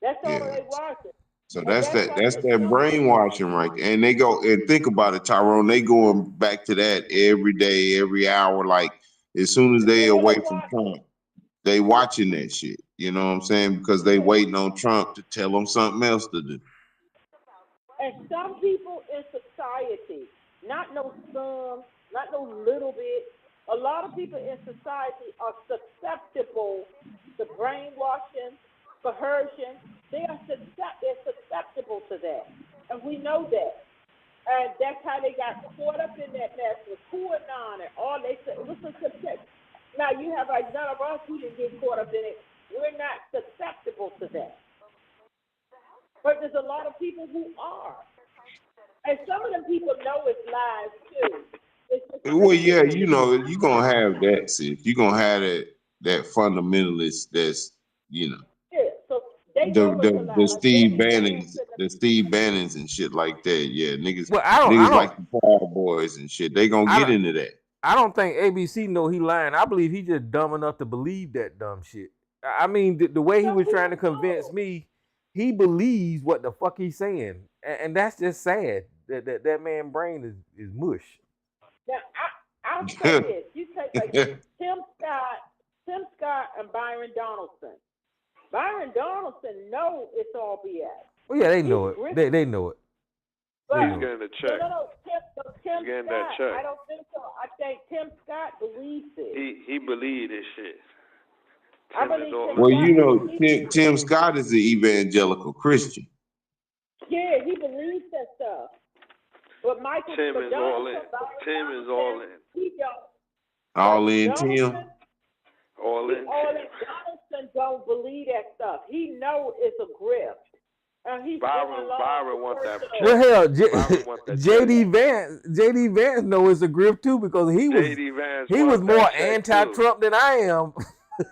That's all they watching. So that's that brainwashing right there. And they go and think about it, Tyrone. They going back to that every day, every hour. Like as soon as they away from Trump, they watching that shit. You know what I'm saying? Because they waiting on Trump to tell them something else to do. And some people in society, not no some, not no little bit. A lot of people in society are susceptible to brainwashing, coercion. They're susceptible to that, and we know that. And that's how they got caught up in that mess with QAnon and all. They said it was a success. Now you have like none of us who didn't get caught up in it. We're not susceptible to that. But there's a lot of people who are, and some of them people know it's lies too. Well, yeah, you know, you're gonna have that, sis. You're gonna have that fundamentalist that's, you know. Yeah, so they the Steve Bannons and shit like that. Yeah, niggas I don't like the Proud Boys and shit. They gonna get into that. I don't think ABC know he lying. I believe he just dumb enough to believe that dumb shit. I mean, the way he was trying to convince me, he believes what the fuck he's saying, and that's just sad. That man's brain is mush. Now I'll say this: you take like Tim Scott, and Byron Donaldson. Byron Donaldson know it's all BS. Well, yeah, they know it. They know it. But he's getting a check. No, Tim getting Scott, that check. I don't think so. I think Tim Scott believes it. He believes this shit. Well, you know, Tim Scott is an evangelical Christian. Yeah, he believes that stuff. But Michael Tim is all in. Tim is all in. He don't. All in, Tim. All in. Donaldson don't believe that stuff. He know it's a grift. Byron want that. Well, hell, JD Vance know it's a grift too because he was more anti-Trump than I am.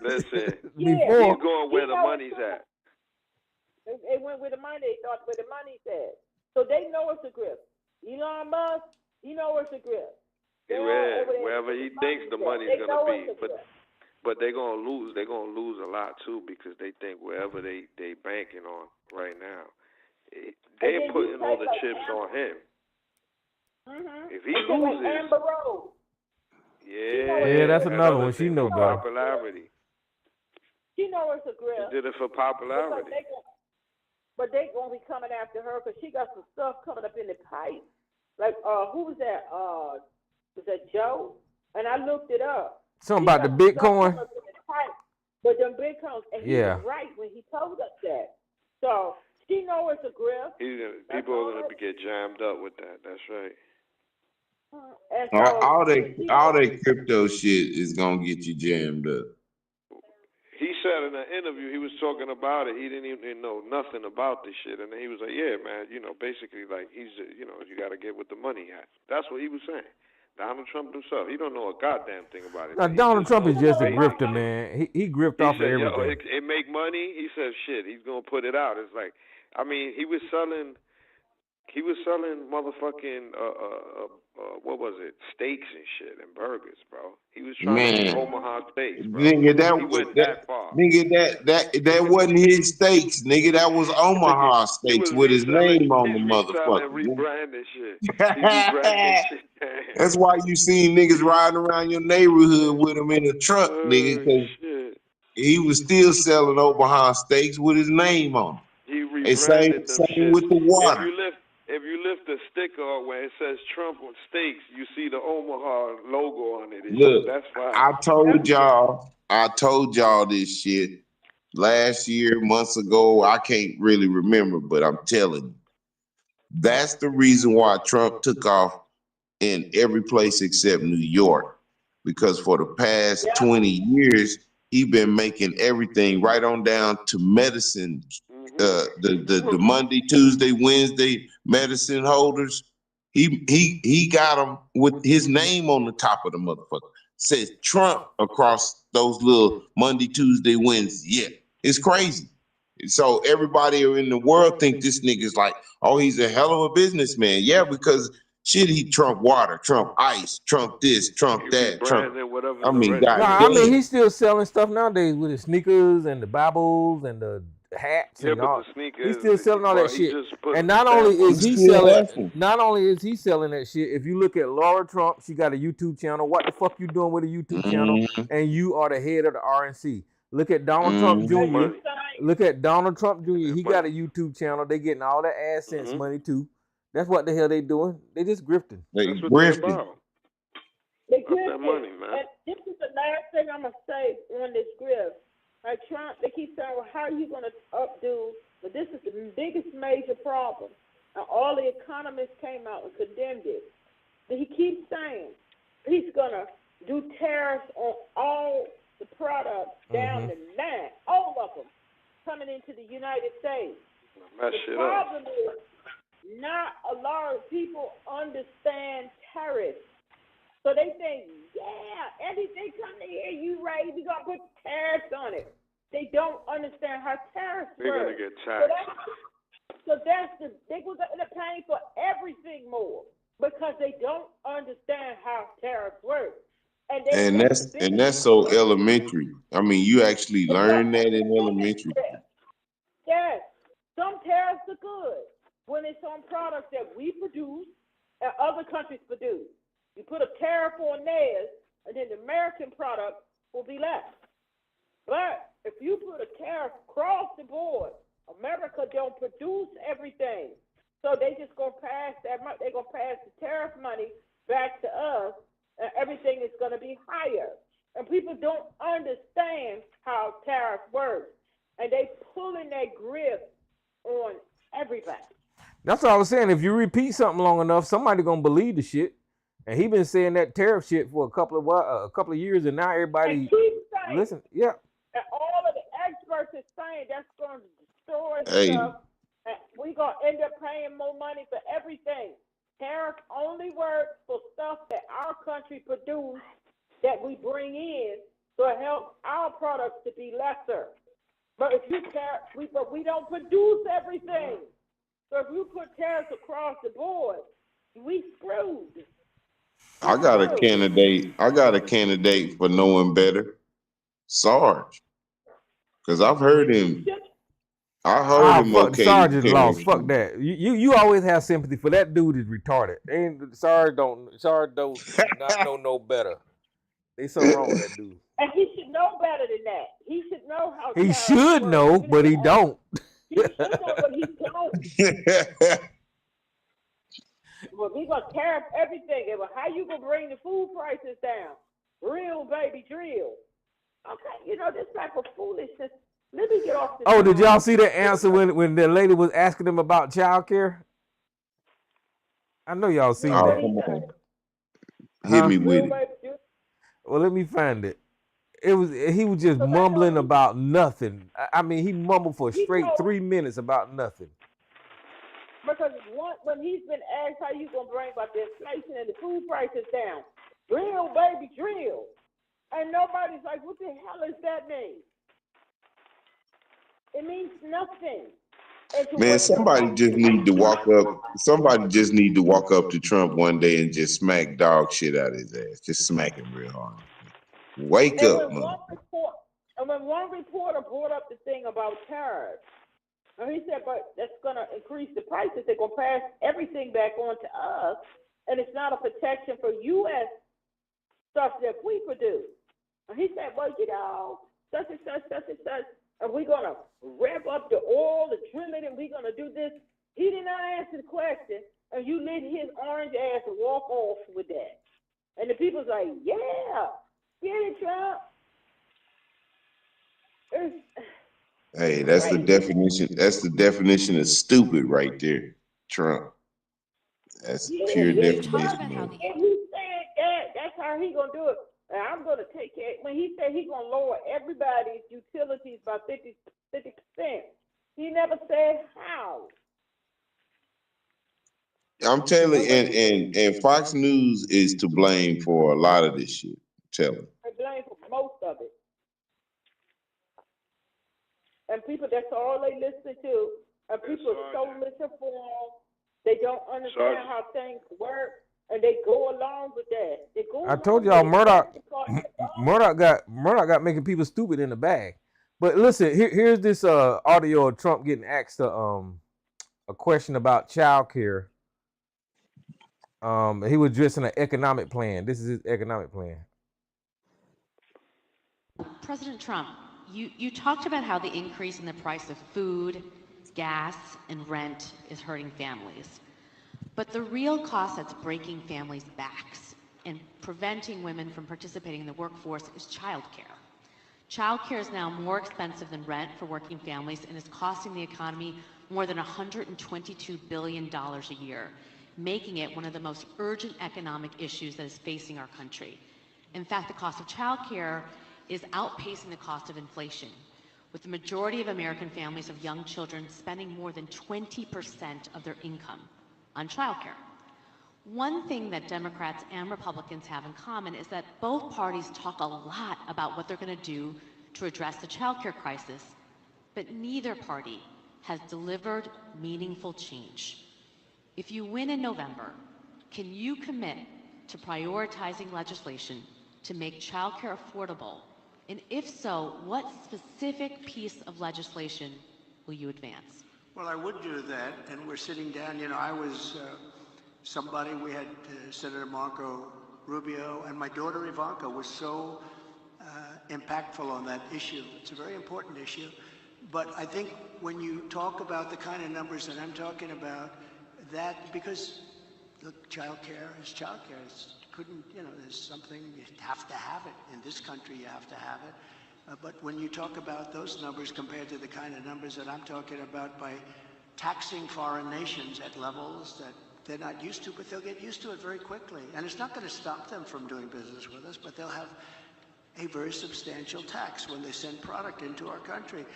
Listen, before. He's going where the money's at. They went where the money. They thought where the money's at. So they know it's a grift. Elon Musk, he know it's a grift. Wherever he thinks the money's gonna be, but they're gonna lose. They're gonna lose a lot too because they think wherever they banking on right now, they're putting all the chips on him. Mm-hmm. If he loses, like Amber Rose. Yeah, that's another one. She know better. Popularity. She know it's a grift. She did it for popularity. But they gonna be coming after her because she got some stuff coming up in the pipe. Like who was that? Was that Joe? And I looked it up. Something about the Bitcoin. But them Bitcoins, and he was right when he told us that. So she know it's a grift. People are gonna get jammed up with that. That's right. All that crypto shit is gonna get you jammed up. He said in an interview, he was talking about it. He didn't even know nothing about this shit, and he was like, "Yeah, man, you know, basically, like you got to get with the money hat." That's what he was saying. Donald Trump himself, he don't know a goddamn thing about it. Now, Donald Trump is just a grifter, man. He grift off of everything. It make money. He says, "Shit, he's gonna put it out." It's like, I mean, he was selling He was selling motherfucking what was it? Steaks and shit and burgers, bro. He was trying to be Man, Omaha Steaks, bro. nigga, He went that far. that wasn't his steaks, nigga. That was Omaha He steaks was with his reselling, name on the he's reselling, motherfucker. rebranding shit. He rebranding shit. That's why you seen niggas riding around your neighborhood with him in a truck, nigga, because Shit. he was still selling Omaha steaks with his name on it. He And same rebranded them shit. with the water. If you lift the sticker where it says Trump on steaks, you see the Omaha logo on it. And Look, shit. That's why. I told y'all this shit last year, months ago. I can't really remember, but I'm telling you, that's the reason why Trump took off in every place except New York, because for the past 20 years, he been making everything right on down to medicine. The Monday, Tuesday, Wednesday medicine holders, he got them with his name on the top of the motherfucker. Says Trump across those little Monday, Tuesday, Wednesday. Yeah, it's crazy. So everybody in the world think this nigga's like, oh, he's a hell of a businessman. Yeah, because shit, he Trump water, Trump ice, Trump this, Trump that, Trump. I mean, he's still selling stuff nowadays with his sneakers and the Bibles and the hats and all. He's still selling all that shit. And not only is he selling that shit. If you look at Laura Trump, she got a YouTube channel. What the fuck you doing with a YouTube channel? And you are the head of the RNC. Look at Donald Trump Jr. Look at Donald Trump Jr. He got a YouTube channel. They getting all that AdSense money too. That's what the hell they doing. They just grifting. That's what they're about. They that money, man. And this is the last thing I'm gonna say on this grift. Like Trump, they keep saying, "Well, how are you gonna updo?" But this is the biggest major problem. And all the economists came out and condemned it. But he keeps saying he's gonna do tariffs on all the products down the line, all of them coming into the United States. Mess The shit problem is not a lot of people understand tariffs. So they think, yeah, anything coming here, you right, we gonna put tariffs on it. They don't understand how tariffs They're work. gonna get taxed. So that's they're paying for everything more because they don't understand how tariffs work. And that's so elementary. I mean, you actually learn that in elementary. Yes, some tariffs are good when it's on products that we produce and other countries produce. You put a tariff on theirs, and then the American product will be less. But if you put a tariff across the board, America don't produce everything. So they just gonna pass that money. They're gonna pass the tariff money back to us, and everything is gonna be higher. And people don't understand how tariffs work, and they pulling that grip on everybody. That's what I was saying. If you repeat something long enough, somebody gonna believe the shit. And he been saying that tariff shit for a couple of years, and now everybody listen. Yeah. And all of the experts are saying that's going to destroy stuff. And we're going to end up paying more money for everything. Tariffs only work for stuff that our country produce that we bring in to help our products to be lesser. But if you but we don't produce everything. So if you put tariffs across the board, we screwed. I got a candidate for knowing better, Sarge, because I've heard him. I heard him. Fuck, Sarge is lost. Fuck that. You always have sympathy for that dude. Is retarded. Sarge don't not know no better. There's something wrong with that dude. And he should know better than that. He should know how. He should know, but he don't. He should know, but he don't. Well, we gonna tariff everything. Well, how you gonna bring the food prices down? Real, baby, drill. Okay, this type of foolishness. Let me get off this. Oh, did y'all see the answer when the lady was asking him about child care? I know y'all seen that. Hit me with it. Well, let me find it. He was just mumbling about nothing. I mean, he mumbled for straight 3 minutes about nothing. Because when he's been asked how you gonna bring about the inflation and the food prices down, drill, baby, drill, and nobody's like, what the hell does that mean? It means nothing. Man, somebody just need to walk up. Somebody just need to walk up to Trump one day and just smack dog shit out of his ass. Just smack him real hard. Wake up, man. When one reporter brought up the thing about tariffs, and he said, but that's going to increase the prices. They're going to pass everything back on to us, and it's not a protection for U.S. stuff that we produce. And he said, well, such and such, and we're going to rev up the oil, the trim it, and we're going to do this. He did not answer the question, and you let his orange ass walk off with that. And the people's like, yeah, get it, Trump. Hey, that's the definition. That's the definition of stupid right there, Trump. That's pure definition. And he said that. That's how he gonna do it. And I'm gonna take care. When he said he gonna lower everybody's utilities by 50%, he never said how. I'm telling you, and Fox News is to blame for a lot of this shit. Tell them. They blame for most of it. And people, that's all they listen to. And people are so misinformed. They don't understand how things work, and they go along with that. I told y'all, Murdoch got making people stupid in the bag. But listen, here's this audio of Trump getting asked a question about child care. He was addressing an economic plan. This is his economic plan. President Trump, you talked about how the increase in the price of food, gas, and rent is hurting families. But the real cost that's breaking families' backs and preventing women from participating in the workforce is childcare. Childcare is now more expensive than rent for working families and is costing the economy more than $122 billion a year, making it one of the most urgent economic issues that is facing our country. In fact, the cost of childcare is outpacing the cost of inflation, with the majority of American families of young children spending more than 20% of their income on childcare. One thing that Democrats and Republicans have in common is that both parties talk a lot about what they're going to do to address the childcare crisis, but neither party has delivered meaningful change. If you win in November, can you commit to prioritizing legislation to make childcare affordable? And if so, what specific piece of legislation will you advance? Well, I would do that, and we're sitting down. You know, I was somebody, we had Senator Marco Rubio, and my daughter Ivanka was so impactful on that issue. It's a very important issue. But I think when you talk about the kind of numbers that I'm talking about, that, because look, childcare is childcare. There's something, you have to have it. In this country, you have to have it. But when you talk about those numbers compared to the kind of numbers that I'm talking about by taxing foreign nations at levels that they're not used to, but they'll get used to it very quickly. And it's not going to stop them from doing business with us, but they'll have a very substantial tax when they send product into our country.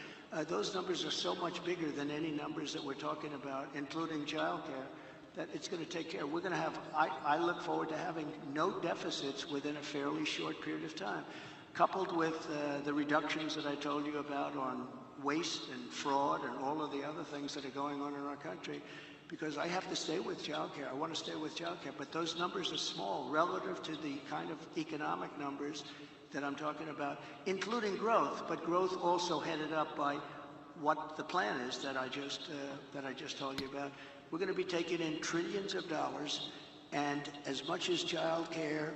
Those numbers are so much bigger than any numbers that we're talking about, including childcare, that it's going to take care. We're going to have, I look forward to having no deficits within a fairly short period of time, coupled with the reductions that I told you about on waste and fraud and all of the other things that are going on in our country, because I have to stay with childcare. I want to stay with childcare, but those numbers are small relative to the kind of economic numbers that I'm talking about, including growth, but growth also headed up by what the plan is that I just told you about. We're going to be taking in trillions of dollars, and as much as child care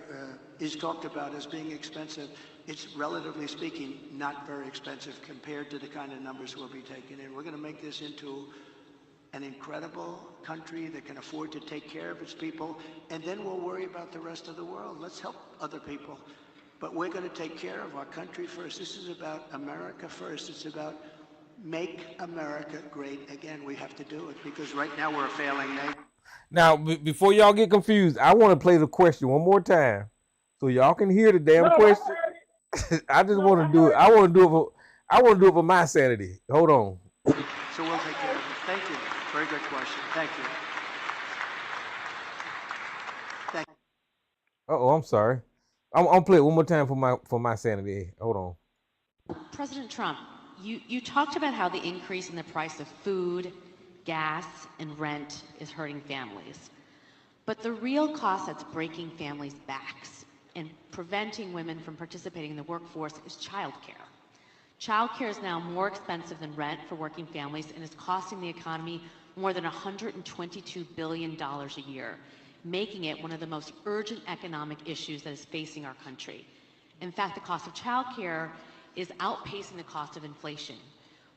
is talked about as being expensive, it's relatively speaking not very expensive compared to the kind of numbers we'll be taking in. We're going to make this into an incredible country that can afford to take care of its people, and then we'll worry about the rest of the world. Let's help other people. But we're going to take care of our country first. This is about America first. It's about make America great again. We have to do it because right now we're a failing nation. Now, before y'all get confused, I want to play the question one more time so y'all can hear the damn question. I just want to do it. I want to do it for my sanity. Hold on. So we'll take care of it. Thank you. Very good question. Thank you. Thank you. Uh-oh, I'm sorry. I'm play it one more time for my sanity. Hold on. President Trump, you talked about how the increase in the price of food, gas, and rent is hurting families. But the real cost that's breaking families' backs and preventing women from participating in the workforce is childcare. Childcare is now more expensive than rent for working families and is costing the economy more than $122 billion a year, making it one of the most urgent economic issues that is facing our country. In fact, the cost of childcare is outpacing the cost of inflation,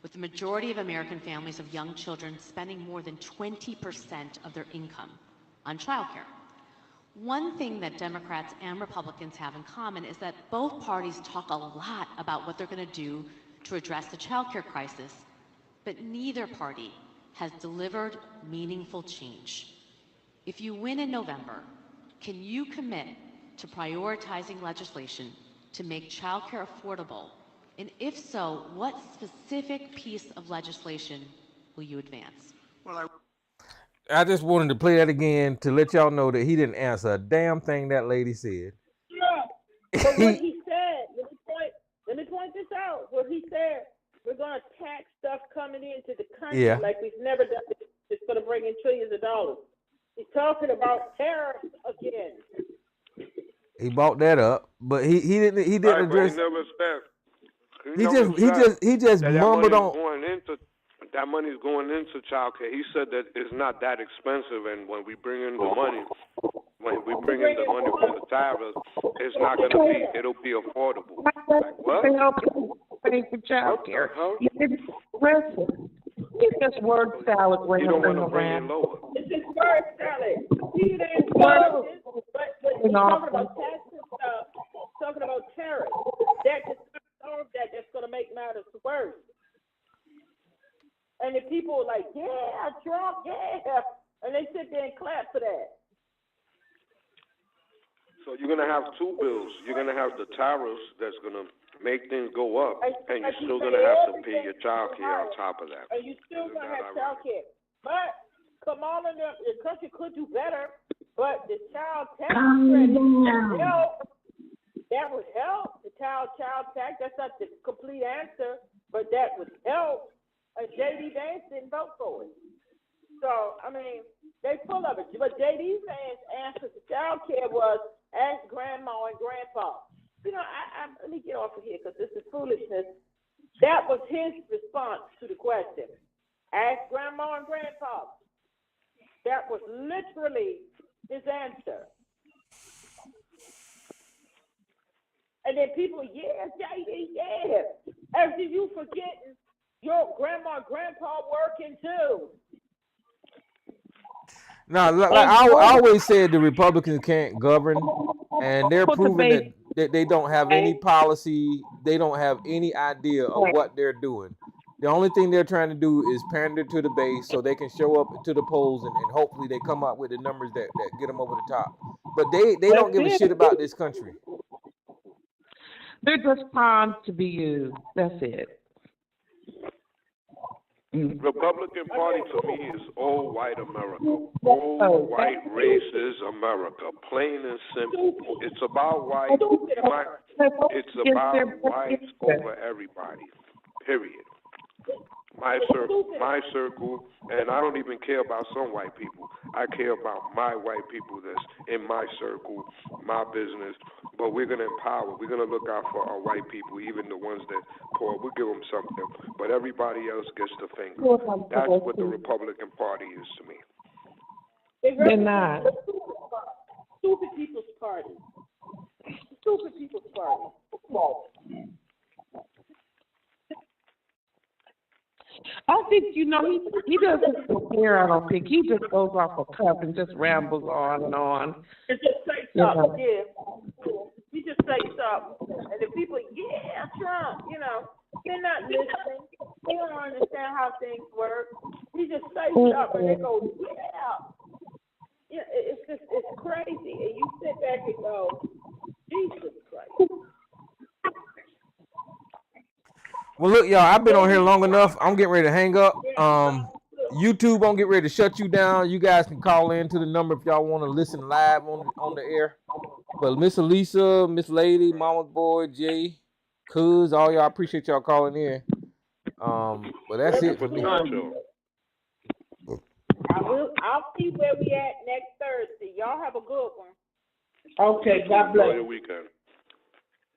with the majority of American families of young children spending more than 20% of their income on childcare. One thing that Democrats and Republicans have in common is that both parties talk a lot about what they're going to do to address the childcare crisis, but neither party has delivered meaningful change. If you win in November, can you commit to prioritizing legislation to make childcare affordable? And if so, what specific piece of legislation will you advance? I just wanted to play that again to let y'all know that he didn't answer a damn thing that lady said. Yeah. But what he said, let me point this out. What he said, we're going to tax stuff coming into the country like we've never done. It's going to bring in trillions of dollars. He's talking about tariffs again. He brought that up, but he didn't address. He never said. He just mumbled on. That money's going into childcare. He said that it's not that expensive, and when we bring in the money, from the tariffs, it's not going to be. It'll be affordable. Like what? Pay for childcare. It's just word salad. You don't want to bring it lower. It's just word salad. He didn't know this, but he's talking about taxes stuff. Talking about tariffs. That's going to make matters worse. And the people are like, yeah, Trump, yeah. And they sit there and clap for that. So you're going to have two bills. You're going to have the tariffs that's going to make things go up, and you're still going to have to pay your child care on top of that. And you're still going to have child care. But Kamala, the country could do better, but the child tax credit would help. That would help. The child tax, that's not the complete answer, but that would help. J.D. Vance didn't vote for it. So, I mean, they full of it. But J.D. Vance's answer to child care was ask grandma and grandpa. You know, let me get off of here because this is foolishness. That was his response to the question. Ask grandma and grandpa. That was literally his answer. And then people, yeah, J.D., yeah. After you forgetting your grandma and grandpa working too. No, like I always said, the Republicans can't govern, and they're proving that they don't have any policy. They don't have any idea of what they're doing. The only thing they're trying to do is pander to the base so they can show up to the polls and hopefully they come up with the numbers that get them over the top. But they don't give a shit about this country. They're just pawns to be used. That's it. Republican Party to me is all white America, all white racist America, plain and simple. It's about white. It's about whites over everybody. Period. My circle, and I don't even care about some white people. I care about my white people that's in my circle, my business. But we're going to empower. We're going to look out for our white people, even the ones that poor. We'll give them something. But everybody else gets the finger. That's what the Republican Party is to me. They're not. Stupid people's party. Stupid people's party. I think, he doesn't prepare, I don't think. He just goes off a cuff and just rambles on and on. And just say something, yeah. He just say something. And the people, yeah, Trump, they're not listening. They don't understand how things work. He just say something and they go, yeah. It's crazy. And you sit back and go, Jesus Christ. Well, look, y'all, I've been on here long enough. I'm getting ready to hang up. YouTube won't get ready to shut you down. You guys can call in to the number if y'all want to listen live on the air. But Miss Elisa, Miss Lady, Mama's Boy, Jay, Cuz, all y'all, appreciate y'all calling in. But that's it for me. I'll see where we at next Thursday. Y'all have a good one. Okay, God bless. Enjoy your weekend.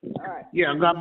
All right. Yeah, God bless.